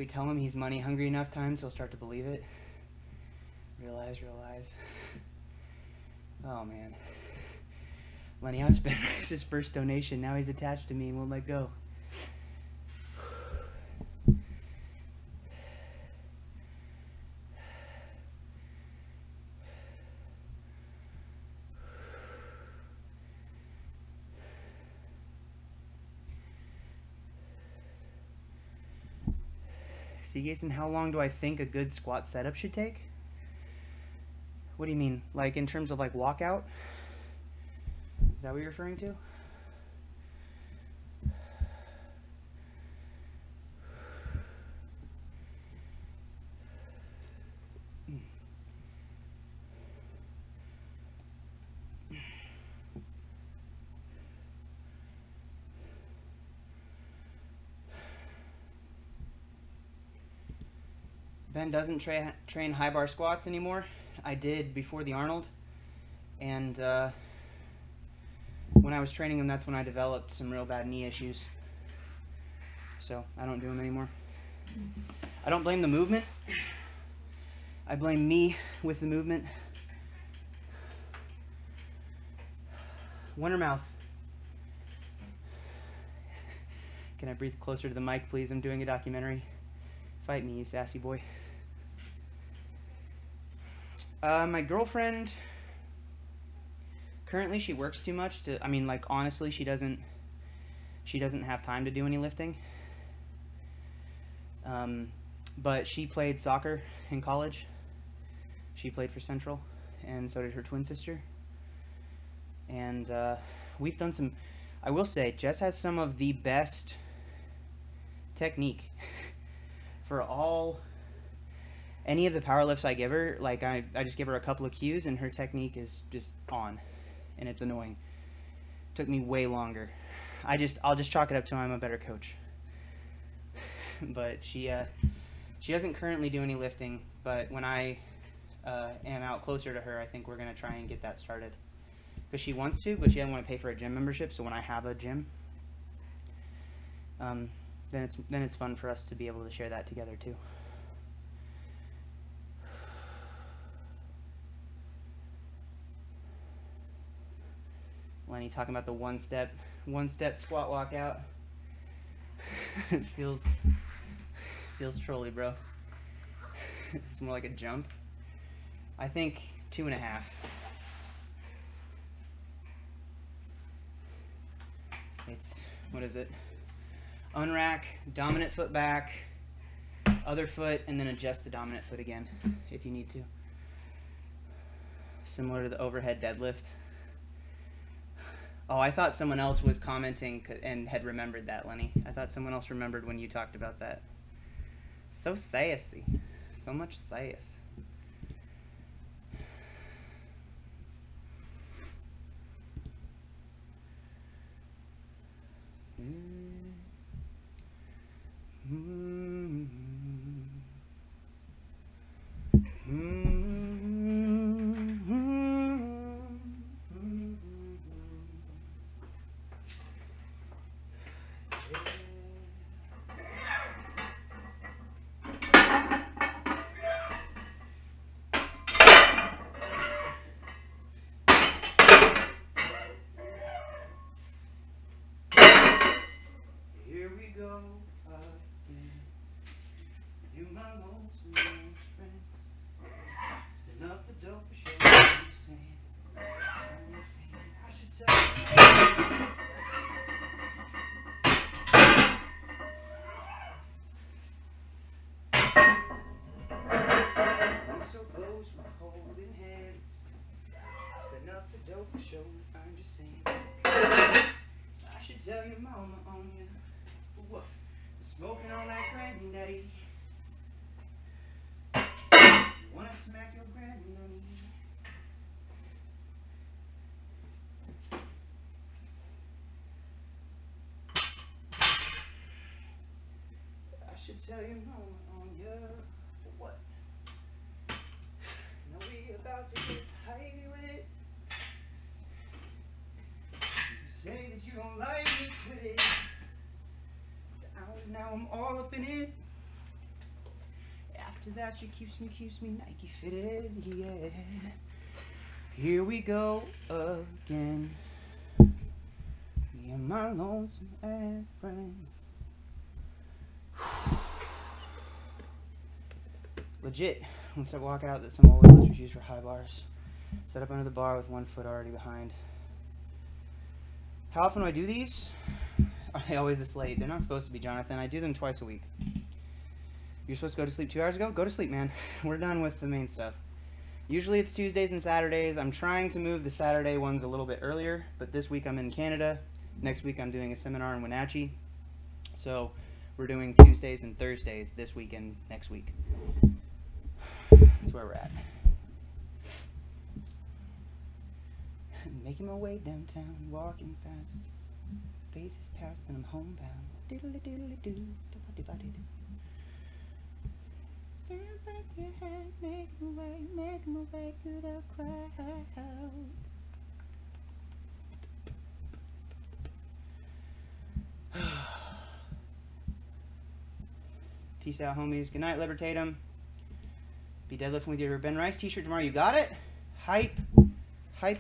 S1: we tell him he's money hungry enough times, he'll start to believe it. Realize. Oh man. Lenny, I was Benrice's first donation. Now he's attached to me and won't let go. See, Jason, how long do I think a good squat setup should take? What do you mean? Like in terms of like walkout? Is that what you're referring to? Ben doesn't train high bar squats anymore. I did before the Arnold, and when I was training him, that's when I developed some real bad knee issues. So I don't do them anymore. I don't blame the movement. I blame me with the movement. One or mouth. Can I breathe closer to the mic, please? I'm doing a documentary. Fight me, you sassy boy. My girlfriend, currently she works too much to, I mean, like, honestly, she doesn't have time to do any lifting. But she played soccer in college. She played for Central, and so did her twin sister. And we've done some, I will say, Jess has some of the best technique for any of the power lifts I give her. Like I just give her a couple of cues and her technique is just on, and it's annoying. Took me way longer. I'll just chalk it up to I'm a better coach. But she doesn't currently do any lifting, but when I am out closer to her, I think we're gonna try and get that started. Because she wants to, but she doesn't want to pay for a gym membership. So when I have a gym, then it's fun for us to be able to share that together too. Lenny talking about the one step squat walkout. It feels trolly, bro. It's more like a jump. I think 2.5. It's, what is it? Unrack, dominant foot back, other foot, and then adjust the dominant foot again if you need to. Similar to the overhead deadlift. Oh, I thought someone else was commenting and had remembered that, Lenny. I thought someone else remembered when you talked about that. So sassy. So much sass. I'm just saying. I should tell your mama on you. What? Smoking on that granddaddy. You wanna smack your granddaddy? I should tell your mama on you. What? Now we about to get high with it. Say that you don't like me, quit it. The hours now I'm all up in it. To that she keeps me Nike fitted, yeah. Here we go again. Me and my lonesome ass friends. Legit. Once I walk out, that some old lifters use for high bars. Set up under the bar with one foot already behind. How often do I do these? Are they always this late? They're not supposed to be, Jonathan. I do them twice a week. You're supposed to go to sleep 2 hours ago? Go to sleep, man. We're done with the main stuff. Usually it's Tuesdays and Saturdays. I'm trying to move the Saturday ones a little bit earlier, but this week I'm in Canada. Next week I'm doing a seminar in Wenatchee. So we're doing Tuesdays and Thursdays this week and next week. That's where we're at. Making my way downtown, walking fast. Phases past and I'm homebound. Diddle-a-diddle-a-doo, da-ba-dee-ba-dee-doo. Turn back your head, making my way through the crowd. Peace out, homies. Good night, Libertatum. Be deadlifting with your Ben Rice t-shirt tomorrow. You got it? Hype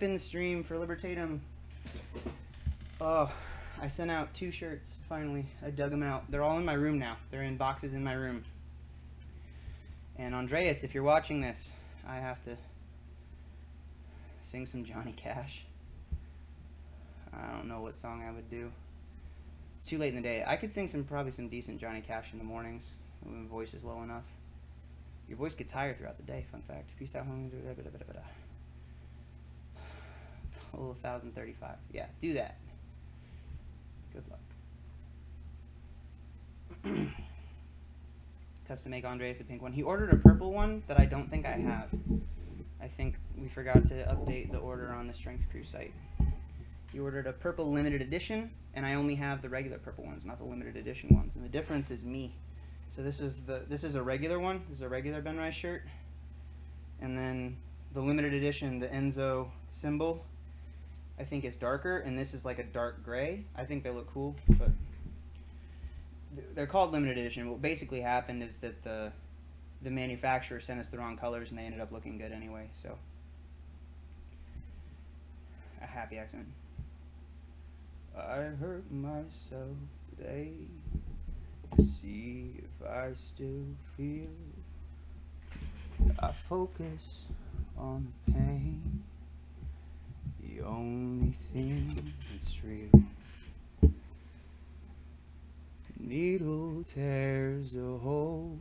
S1: in the stream for Libertatum. Oh, I sent out 2 shirts, finally. I dug them out. They're all in my room now. They're in boxes in my room. And Andreas, if you're watching this, I have to sing some Johnny Cash. I don't know what song I would do. It's too late in the day. I could sing probably some decent Johnny Cash in the mornings when my voice is low enough. Your voice gets higher throughout the day, fun fact. Peace out, homies. 1035. Yeah, do that. Good luck. Custom make Andreas a pink one. He ordered a purple one that I don't think I have. I think we forgot to update the order on the Strength Crew site. He ordered a purple limited edition, and I only have the regular purple ones, not the limited edition ones. And the difference is me. So this is a regular one. This is a regular Ben Rice shirt. And then the limited edition, the Enzo symbol, I think is darker, and this is like a dark gray. I think they look cool, but they're called limited edition. What basically happened is that the manufacturer sent us the wrong colors, and they ended up looking good anyway. So a happy accident. I hurt myself today to see if I still feel. I focus on the pain, the only thing that's real. Needle tears a hole,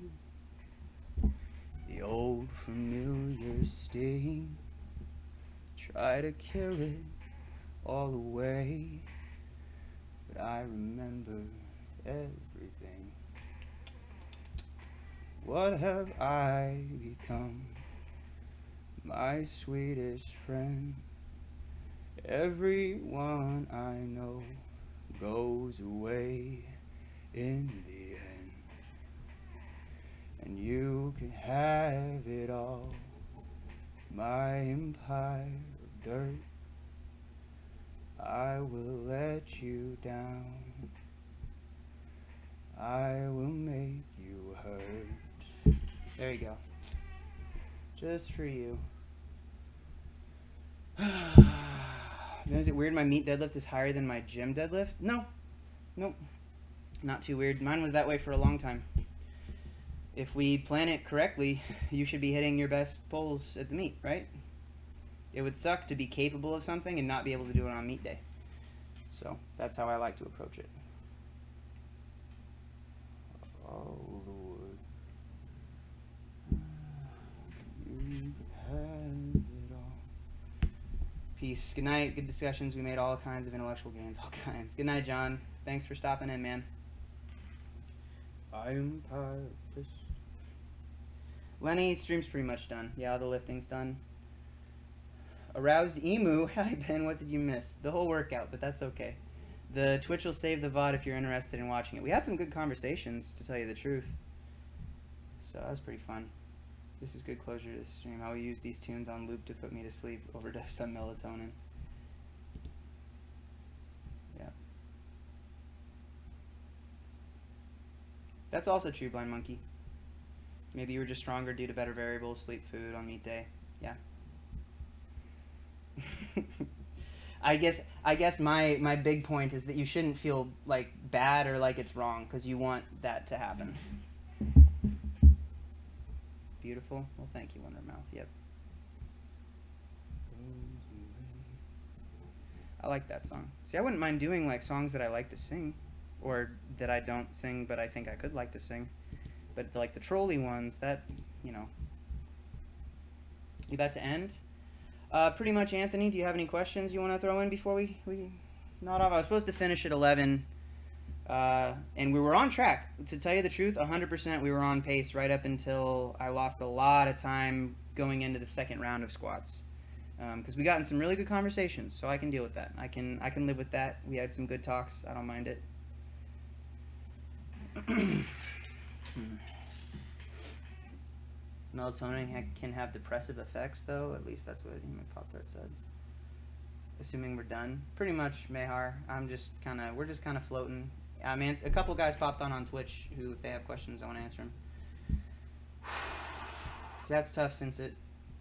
S1: the old familiar sting. Try to kill it all away, but I remember everything. What have I become? My sweetest friend. Everyone I know goes away in the end, and you can have it all. My empire of dirt, I will let you down. I will make you hurt. There you go. Just for you. Is it weird my meat deadlift is higher than my gym deadlift? No. Nope. Not too weird. Mine was that way for a long time. If we plan it correctly, you should be hitting your best pulls at the meet, right? It would suck to be capable of something and not be able to do it on meet day. So that's how I like to approach it. Oh, Lord. You have it all. Peace. Good night. Good discussions. We made all kinds of intellectual gains. All kinds. Good night, John. Thanks for stopping in, man. I'm purpose. Lenny, stream's pretty much done. Yeah, the lifting's done. Aroused Emu. Hi, Ben. What did you miss? The whole workout, but that's okay. The Twitch will save the VOD if you're interested in watching it. We had some good conversations, to tell you the truth. So that was pretty fun. This is good closure to the stream. I will use these tunes on loop to put me to sleep, overdose on melatonin. Yeah. That's also true, Blind Monkey. Maybe you were just stronger due to better variables, sleep, food on meet day. Yeah. I guess my big point is that you shouldn't feel like bad or like it's wrong, because you want that to happen. Beautiful. Well, thank you, Wondermouth. Yep. I like that song. See, I wouldn't mind doing like songs that I like to sing, or that I don't sing but I think I could like to sing. But like the trolley ones, that, you know. You about to end? Pretty much, Anthony. Do you have any questions you want to throw in before we nod off? I was supposed to finish at 11, and we were on track. To tell you the truth, 100% we were on pace right up until I lost a lot of time going into the second round of squats. Because we got in some really good conversations, so I can deal with that. I can live with that. We had some good talks. I don't mind it. Melatonin can have depressive effects, though. At least that's what Pop-Tart says. Assuming we're done. Pretty much, Mehar. We're just kind of floating. I mean, a couple guys popped on Twitch who, if they have questions, I want to answer them. That's tough, since it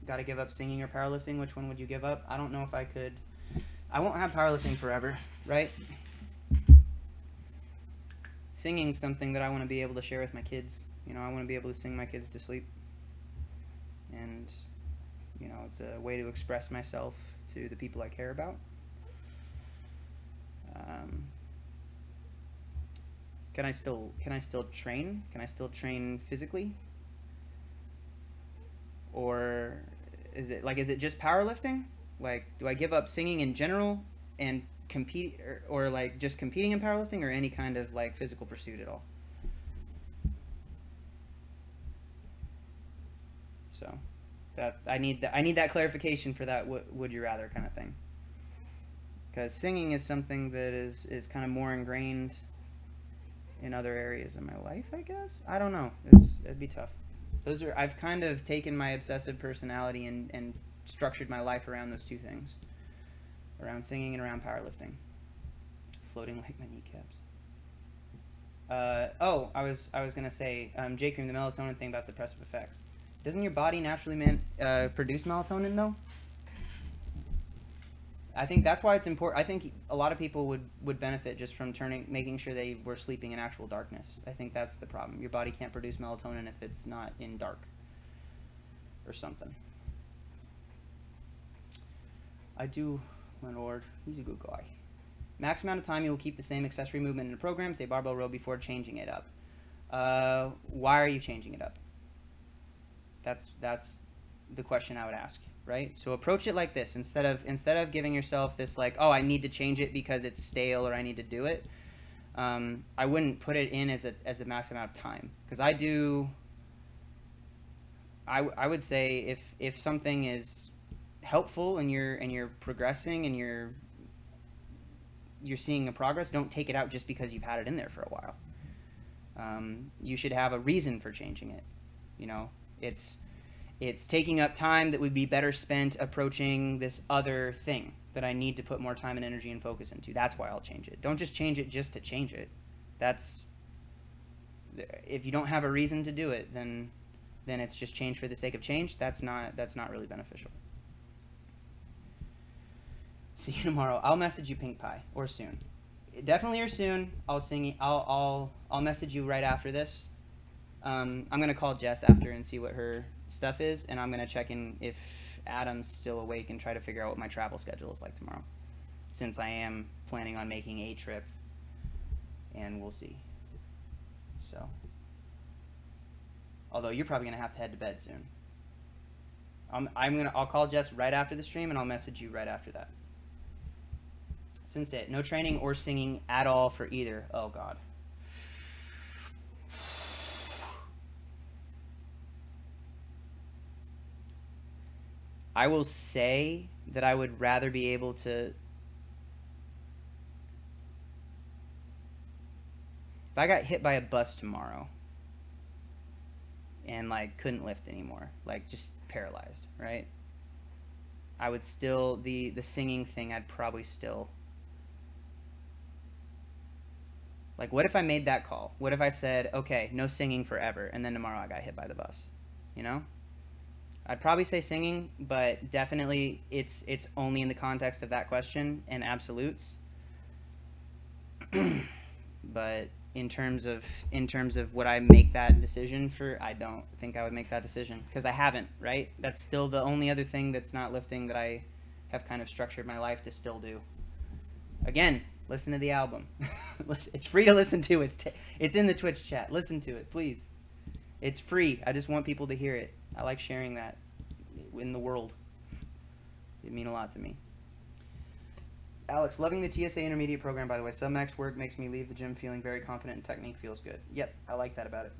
S1: got to give up singing or powerlifting. Which one would you give up? I don't know if I could. I won't have powerlifting forever, right? Singing's something that I want to be able to share with my kids. You know, I want to be able to sing my kids to sleep. And, you know, it's a way to express myself to the people I care about. Can I still train? Can I still train physically? Or is it just powerlifting? Like, do I give up singing in general and compete, or like just competing in powerlifting, or any kind of like physical pursuit at all? So that I need that clarification for that would you rather kind of thing. Because singing is something that is kind of more ingrained in other areas of my life, I guess. I don't know. It'd be tough. I've kind of taken my obsessive personality and structured my life around those two things. Around singing and around powerlifting. Floating like my kneecaps. I was gonna say, J-Cream, the melatonin thing about depressive effects. Doesn't your body naturally produce melatonin, though? I think that's why it's important. I think a lot of people would benefit just from making sure they were sleeping in actual darkness. I think that's the problem. Your body can't produce melatonin if it's not in dark or something. I do, my lord. He's a good guy. Max amount of time you will keep the same accessory movement in the program, say barbell row, before changing it up. Why are you changing it up? That's the question I would ask, right? So approach it like this. Instead of giving yourself this like, oh, I need to change it because it's stale or I need to do it, I wouldn't put it in as a max amount of time. Because I would say if something is helpful and you're progressing and you're seeing a progress, don't take it out just because you've had it in there for a while. You should have a reason for changing it. You know, it's taking up time that would be better spent approaching this other thing that I need to put more time and energy and focus into. That's why I'll change it. Don't just change it just to change it. If you don't have a reason to do it, then it's just change for the sake of change. That's not really beneficial. See you tomorrow. I'll message you, Pink Pie, or soon. Definitely or soon. I'll message you right after this. I'm gonna call Jess after and see what her stuff is, and I'm gonna check in if Adam's still awake and try to figure out what my travel schedule is like tomorrow, since I am planning on making a trip, and we'll see. So, although you're probably gonna have to head to bed soon. I'll call Jess right after the stream, and I'll message you right after that. Since no training or singing at all for either. Oh God. I will say that I would rather be able to, if I got hit by a bus tomorrow and like couldn't lift anymore, like just paralyzed, right? I would still, the singing thing, I'd probably still Like, what if I made that call? What if I said, okay, no singing forever, and then tomorrow I got hit by the bus? You know? I'd probably say singing, but definitely it's only in the context of that question and absolutes. But in terms of would I make that decision for, I don't think I would make that decision, because I haven't, right? That's still the only other thing that's not lifting that I have kind of structured my life to still do. Again, listen to the album. It's free to listen to. It's in the Twitch chat. Listen to it, please. It's free. I just want people to hear it. I like sharing that in the world. It mean a lot to me. Alex, loving the TSA intermediate program, by the way. Submax work makes me leave the gym feeling very confident and technique feels good. Yep, I like that about it.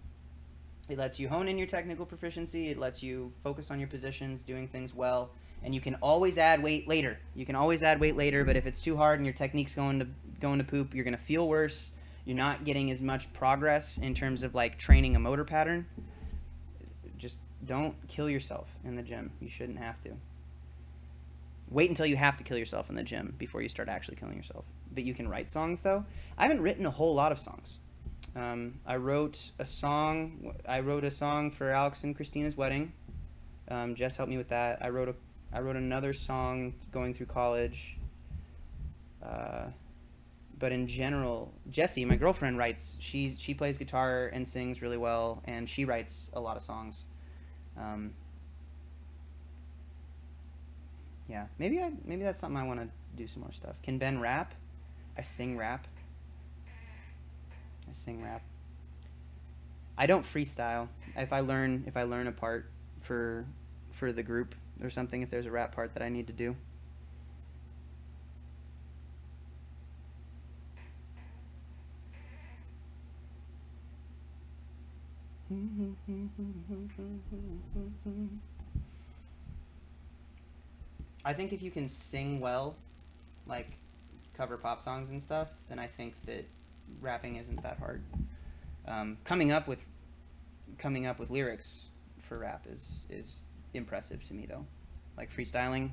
S1: It lets you hone in your technical proficiency. It lets you focus on your positions, doing things well. And you can always add weight later. You can always add weight later, but if it's too hard and your technique's going to poop, you're going to feel worse. You're not getting as much progress in terms of like training a motor pattern. Just don't kill yourself in the gym. You shouldn't have to. Wait until you have to kill yourself in the gym before you start actually killing yourself. But you can write songs, though. I haven't written a whole lot of songs. I wrote a song for Alex and Christina's wedding. Jess helped me with that. I wrote another song going through college. But in general, Jessie, my girlfriend, writes. She plays guitar and sings really well, and she writes a lot of songs. Yeah, maybe that's something I want to do some more stuff. Can Ben rap? I sing rap. I don't freestyle. If I learn a part for the group or something, if there's a rap part that I need to do. I think if you can sing well, like cover pop songs and stuff, then I think that rapping isn't that hard. Coming up with lyrics for rap is impressive to me, though. Like freestyling,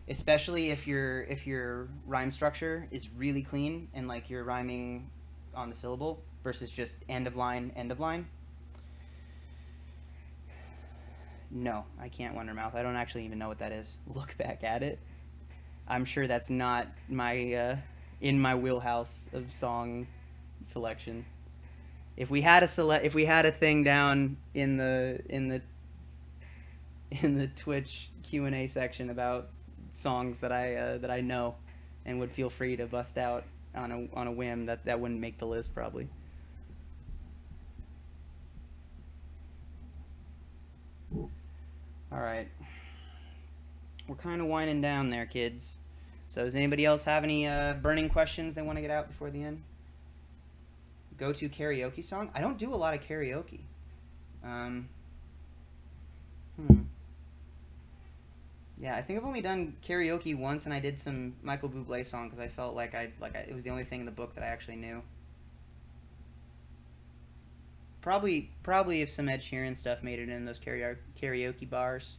S1: especially if your rhyme structure is really clean and like you're rhyming on the syllable versus just end of line. No, I can't Wondermouth. I don't actually even know what that is. Look back at it. I'm sure that's not my in my wheelhouse of song selection. If we had a thing down in the Twitch Q&A section about songs that I know and would feel free to bust out on a whim, that wouldn't make the list probably. All right, we're kind of winding down there, kids. So does anybody else have any burning questions they want to get out before the end? Go-to karaoke song? I don't do a lot of karaoke. Yeah, I think I've only done karaoke once, and I did some Michael Bublé song because I felt like it was the only thing in the book that I actually knew. Probably if some Ed Sheeran stuff made it in those karaoke bars.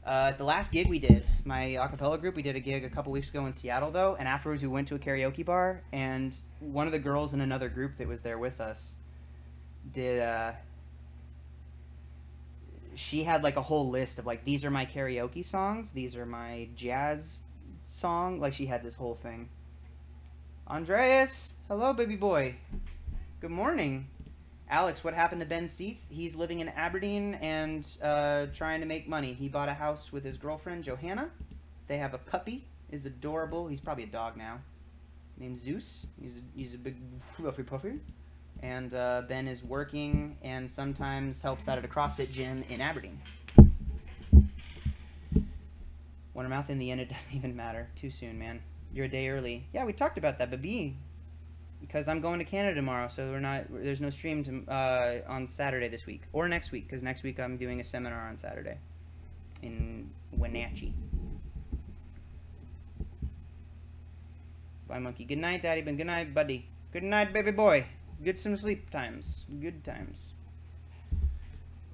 S1: The last gig we did, my a cappella group, we did a gig a couple weeks ago in Seattle, though, and afterwards we went to a karaoke bar, and one of the girls in another group that was there with us she had like a whole list of like, these are my karaoke songs, these are my jazz song, like she had this whole thing. Andreas, hello baby boy, good morning. Alex, what happened to Ben Seath? He's living in Aberdeen and trying to make money. He bought a house with his girlfriend, Johanna. They have a puppy. Is adorable. He's probably a dog now. Named Zeus. He's a big fluffy puppy. And Ben is working and sometimes helps out at a CrossFit gym in Aberdeen. Wondermouth, in the end, it doesn't even matter. Too soon, man. You're a day early. Yeah, we talked about that, baby. Because I'm going to Canada tomorrow, so there's no stream on Saturday this week. Or next week, because next week I'm doing a seminar on Saturday in Wenatchee. Bye, monkey. Good night, Daddy. Good night, buddy. Good night, baby boy. Get some sleep times. Good times.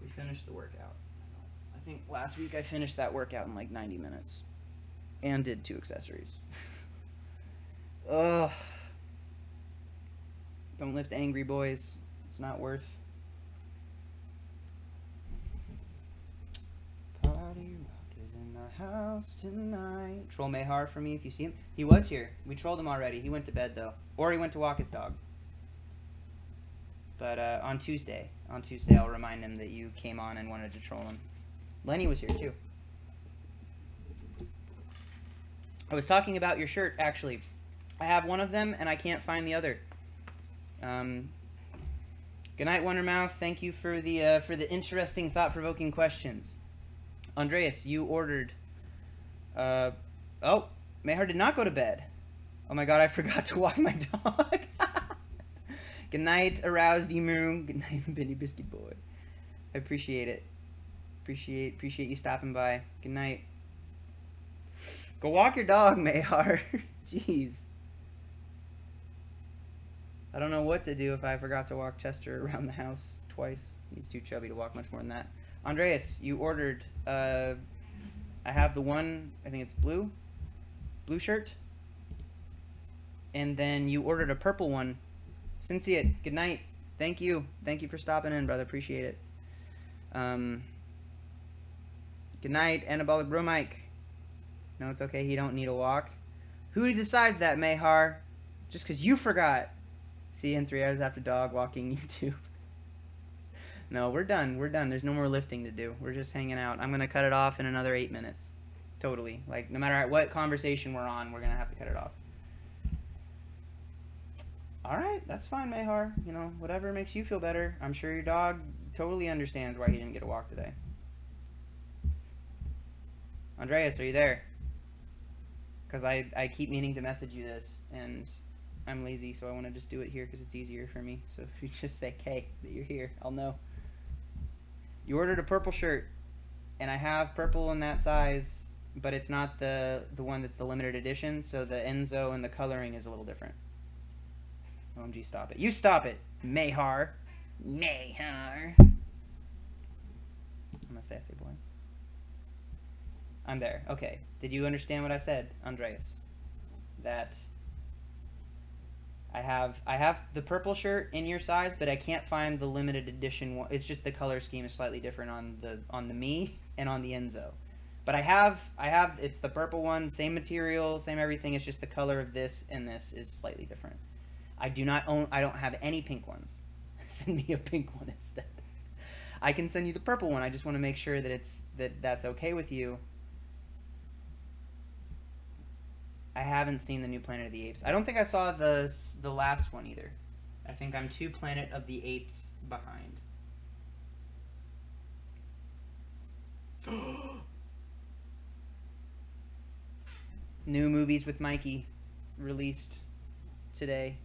S1: We finished the workout. I think last week I finished that workout in like 90 minutes. And did 2 accessories. Ugh. Don't lift angry boys. It's not worth. Party Rock is in the house tonight. Troll Mayhar for me if you see him. He was here. We trolled him already. He went to bed though. Or he went to walk his dog. But on Tuesday I'll remind him that you came on and wanted to troll him. Lenny was here too. I was talking about your shirt, actually. I have one of them, and I can't find the other. Good night, Wondermouth. Thank you for the interesting, thought-provoking questions. Andreas, you ordered... oh, Mayhar did not go to bed. Oh my god, I forgot to walk my dog. Good night, Aroused Emu. Good night, Benny Biscuit Boy. I appreciate it. Appreciate you stopping by. Good night. Go walk your dog, Mayhar. Jeez. I don't know what to do if I forgot to walk Chester around the house twice. He's too chubby to walk much more than that. Andreas, you ordered, I have the one, I think it's blue shirt. And then you ordered a purple one. Cynthia, good night. Thank you. Thank you for stopping in, brother. Appreciate it. Good night, Anabolic Bromike. No, it's okay. He don't need a walk. Who decides that, Mayhar? Just because you forgot. See you in 3 hours after dog walking YouTube. No, we're done. We're done. There's no more lifting to do. We're just hanging out. I'm going to cut it off in another 8 minutes. Totally. Like, no matter what conversation we're on, we're going to have to cut it off. Alright, that's fine, Mayhar. You know, whatever makes you feel better. I'm sure your dog totally understands why he didn't get a walk today. Andreas, are you there? Because I keep meaning to message you this, and I'm lazy, so I want to just do it here because it's easier for me. So if you just say, K, that you're here, I'll know. You ordered a purple shirt, and I have purple in that size, but it's not the one that's the limited edition, so the Enzo and the coloring is a little different. OMG, stop it. You stop it, Mayhar. Mayhar. I'm a sassy boy. I'm there. Okay. Did you understand what I said, Andreas? That I have the purple shirt in your size, but I can't find the limited edition one. It's just the color scheme is slightly different on the me and on the Enzo. But I have it's the purple one, same material, same everything. It's just the color of this and this is slightly different. I don't have any pink ones. Send me a pink one instead. I can send you the purple one. I just want to make sure that that's okay with you. I haven't seen the new Planet of the Apes. I don't think I saw the last one either. I think I'm 2 Planet of the Apes behind. New Movies with Mikey released today.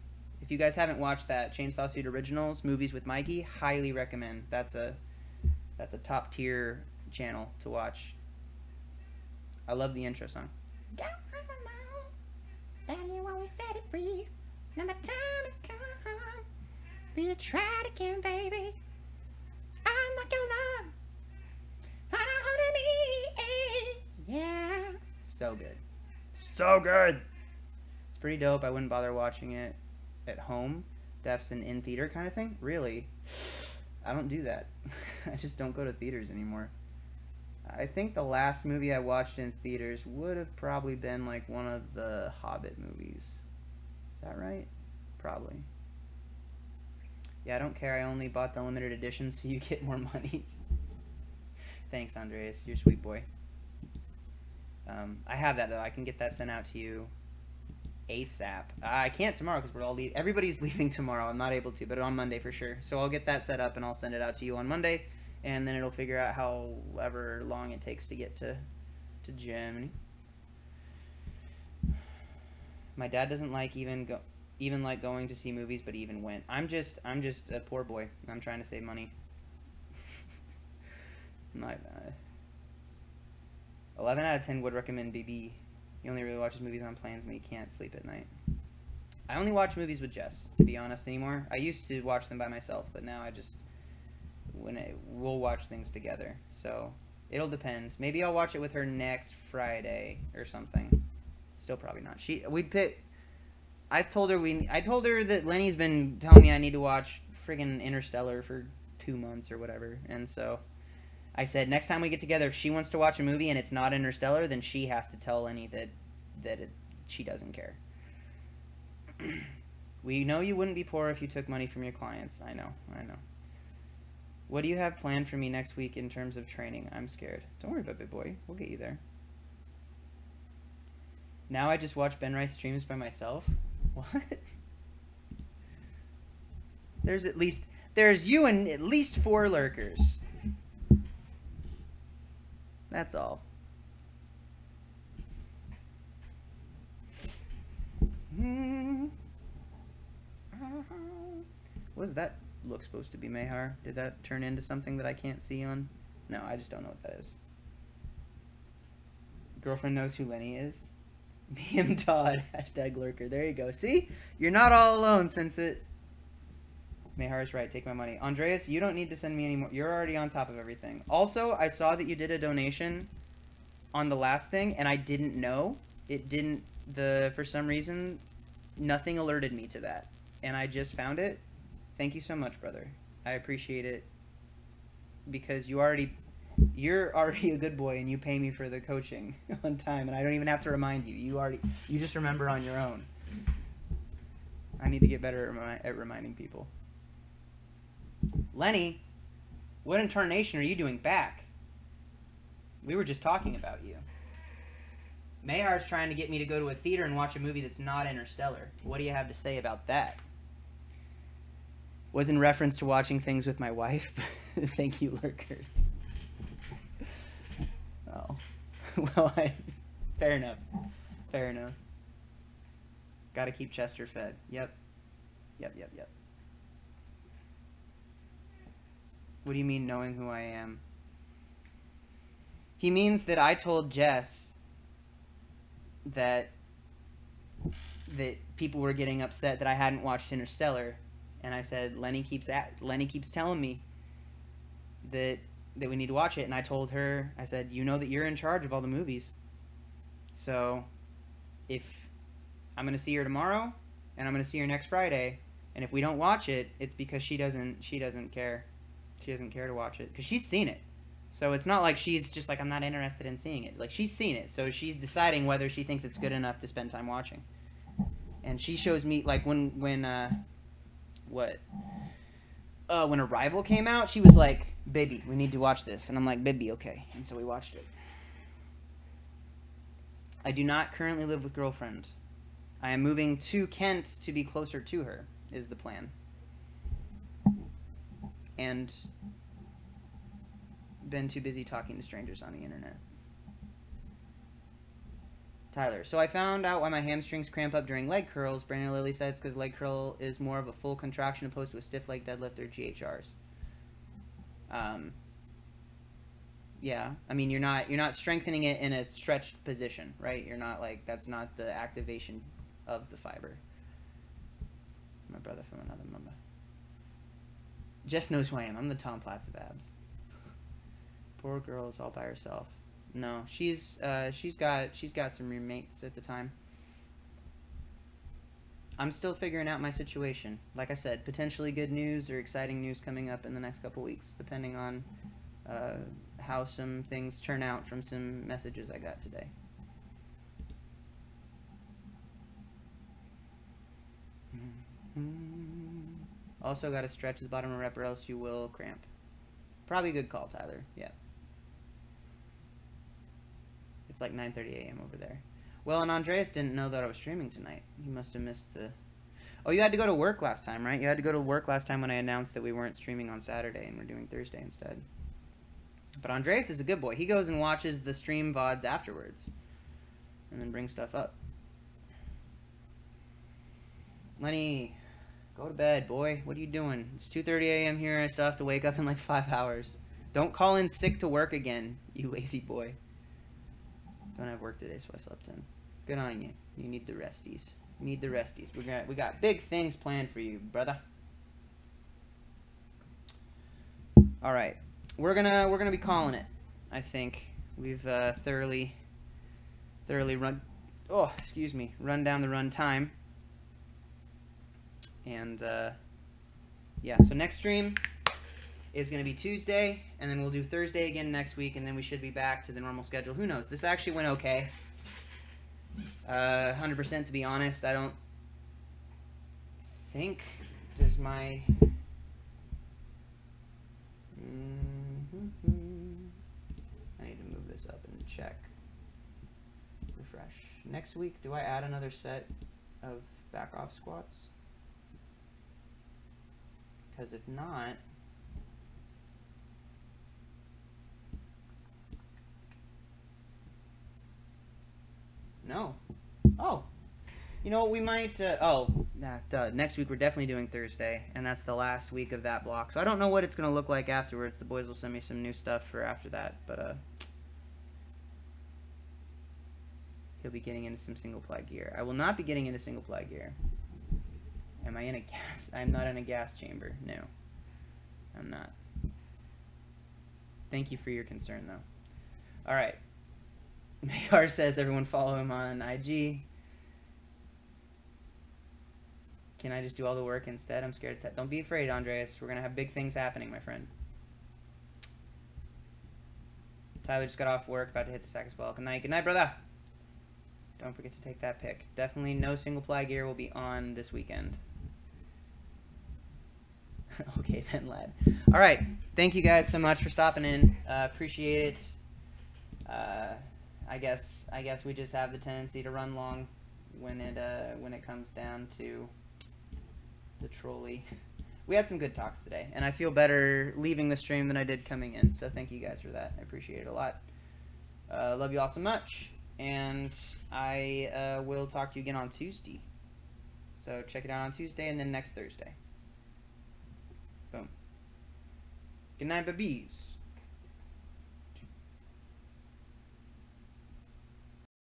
S1: If you guys haven't watched that, Chainsaw Suit Originals, Movies with Mikey, highly recommend. That's a top tier channel to watch. I love the intro song. Daddy, you always set it free. Now my time has come. We'll try it again, baby. I'm not your love. Yeah. So good. So good. It's pretty dope. I wouldn't bother watching it at home. That's an in-theater kind of thing. Really? I don't do that. I just don't go to theaters anymore. I think the last movie I watched in theaters would have probably been like one of the Hobbit movies. Is that right? Probably. Yeah, I don't care. I only bought the limited edition so you get more monies. Thanks, Andreas. You're a sweet boy. I have that, though. I can get that sent out to you ASAP. I can't tomorrow because we're all leaving. Everybody's leaving tomorrow. I'm not able to, but on Monday for sure. So I'll get that set up and I'll send it out to you on Monday. And then it'll figure out however long it takes to get to Germany. My dad doesn't like even like going to see movies, but he even went. I'm just a poor boy. I'm trying to save money. 11 out of 10 would recommend BB. He only really watches movies on planes when he can't sleep at night. I only watch movies with Jess, to be honest, anymore. I used to watch them by myself, but now I just we'll watch things together. So it'll depend. Maybe I'll watch it with her next Friday or something. Still probably not. We'd pick. I told her that Lenny's been telling me I need to watch friggin' Interstellar for 2 months or whatever, and so I said next time we get together, if she wants to watch a movie and it's not Interstellar, then she has to tell Lenny that she doesn't care. We know you wouldn't be poor if you took money from your clients. I know. What do you have planned for me next week in terms of training? I'm scared. Don't worry about it, boy. We'll get you there. Now I just watch Benricetraining by myself? What? There's you and at least 4 lurkers. That's all. What does that look supposed to be, Mayhar? Did that turn into something that I can't see on? No, I just don't know what that is. Girlfriend knows who Lenny is. Me and Todd. Hashtag lurker. There you go. See? You're not all alone, since it... Mayhar's right. Take my money. Andreas, you don't need to send me any more. You're already on top of everything. Also, I saw that you did a donation on the last thing, and I didn't know. It didn't... For some reason, nothing alerted me to that. And I just found it. Thank you so much, brother. I appreciate it. Because you're already a good boy, and you pay me for the coaching on time, and I don't even have to remind you. You just remember on your own. I need to get better at reminding people. Lenny, what in tarnation are you doing back? We were just talking about you. Mayar's trying to get me to go to a theater and watch a movie that's not Interstellar. What do you have to say about that? Was in reference to watching things with my wife. Thank you, lurkers. Oh. Well, fair enough. Fair enough. Gotta keep Chester fed. Yep. What do you mean, knowing who I am? He means that I told Jess that people were getting upset that I hadn't watched Interstellar, and I said Lenny keeps telling me that we need to watch it, and I told her, I said, you know that you're in charge of all the movies, so if I'm gonna see her tomorrow and I'm gonna see her next Friday, and if we don't watch it, it's because she doesn't care. She doesn't care to watch it because she's seen it. So it's not like she's just like, I'm not interested in seeing it. Like, she's seen it, so she's deciding whether she thinks it's good enough to spend time watching. And she shows me, like, when Arrival came out, she was like, baby, we need to watch this. And I'm like, baby, okay. And so we watched it. I do not currently live with girlfriend. I am moving to Kent to be closer to her, is the plan. And been too busy talking to strangers on the internet. Tyler, so I found out why my hamstrings cramp up during leg curls. Brandon Lilly said it's because leg curl is more of a full contraction opposed to a stiff leg deadlift or GHRs. Yeah, I mean, you're not strengthening it in a stretched position, right? You're not like, that's not the activation of the fiber. My brother from another mama. Jess knows who I am. I'm the Tom Platz of abs. Poor girl is all by herself. No, she's got some roommates at the time. I'm still figuring out my situation. Like I said, potentially good news or exciting news coming up in the next couple weeks, depending on how some things turn out from some messages I got today. Also got to stretch the bottom of rep or else you will cramp. Probably a good call, Tyler. Yeah. It's like 9:30 a.m. over there. Well, and Andreas didn't know that I was streaming tonight. He must have missed the... Oh, you had to go to work last time, right? You had to go to work last time when I announced that we weren't streaming on Saturday and we're doing Thursday instead. But Andreas is a good boy. He goes and watches the stream VODs afterwards and then brings stuff up. Lenny, go to bed, boy. What are you doing? It's 2:30 a.m. here and I still have to wake up in like 5 hours. Don't call in sick to work again, you lazy boy. Don't have work today, so I slept in. Good on you. You need the resties. You need the resties. We got big things planned for you, brother. All right, we're gonna be calling it. I think we've thoroughly run. Oh, excuse me. Run down the run time. And yeah, so next stream is going to be Tuesday, and then we'll do Thursday again next week, and then we should be back to the normal schedule. Who knows? This actually went okay. 100% to be honest, I don't think does my... I need to move this up and check. Refresh. Next week, do I add another set of back off squats? Because if not... No. Oh. You know what, we might... next week we're definitely doing Thursday, and that's the last week of that block. So I don't know what it's going to look like afterwards. The boys will send me some new stuff for after that, but he'll be getting into some single-ply gear. I will not be getting into single-ply gear. Am I in a gas... I'm not in a gas chamber. No. I'm not. Thank you for your concern, though. Alright. Mayar says everyone follow him on IG. Can I just do all the work instead? I'm scared to... Don't be afraid, Andreas. We're going to have big things happening, my friend. Tyler just got off work, about to hit the sack as well. Good night. Good night, brother. Don't forget to take that pick. Definitely no single-ply gear will be on this weekend. Okay, then, lad. All right. Thank you guys so much for stopping in. Appreciate it. I guess we just have the tendency to run long when it comes down to the trolley. We had some good talks today, and I feel better leaving the stream than I did coming in, so thank you guys for that. I appreciate it a lot. Love you all so much, and I will talk to you again on Tuesday. So check it out on Tuesday and then next Thursday. Boom. Good night, babies.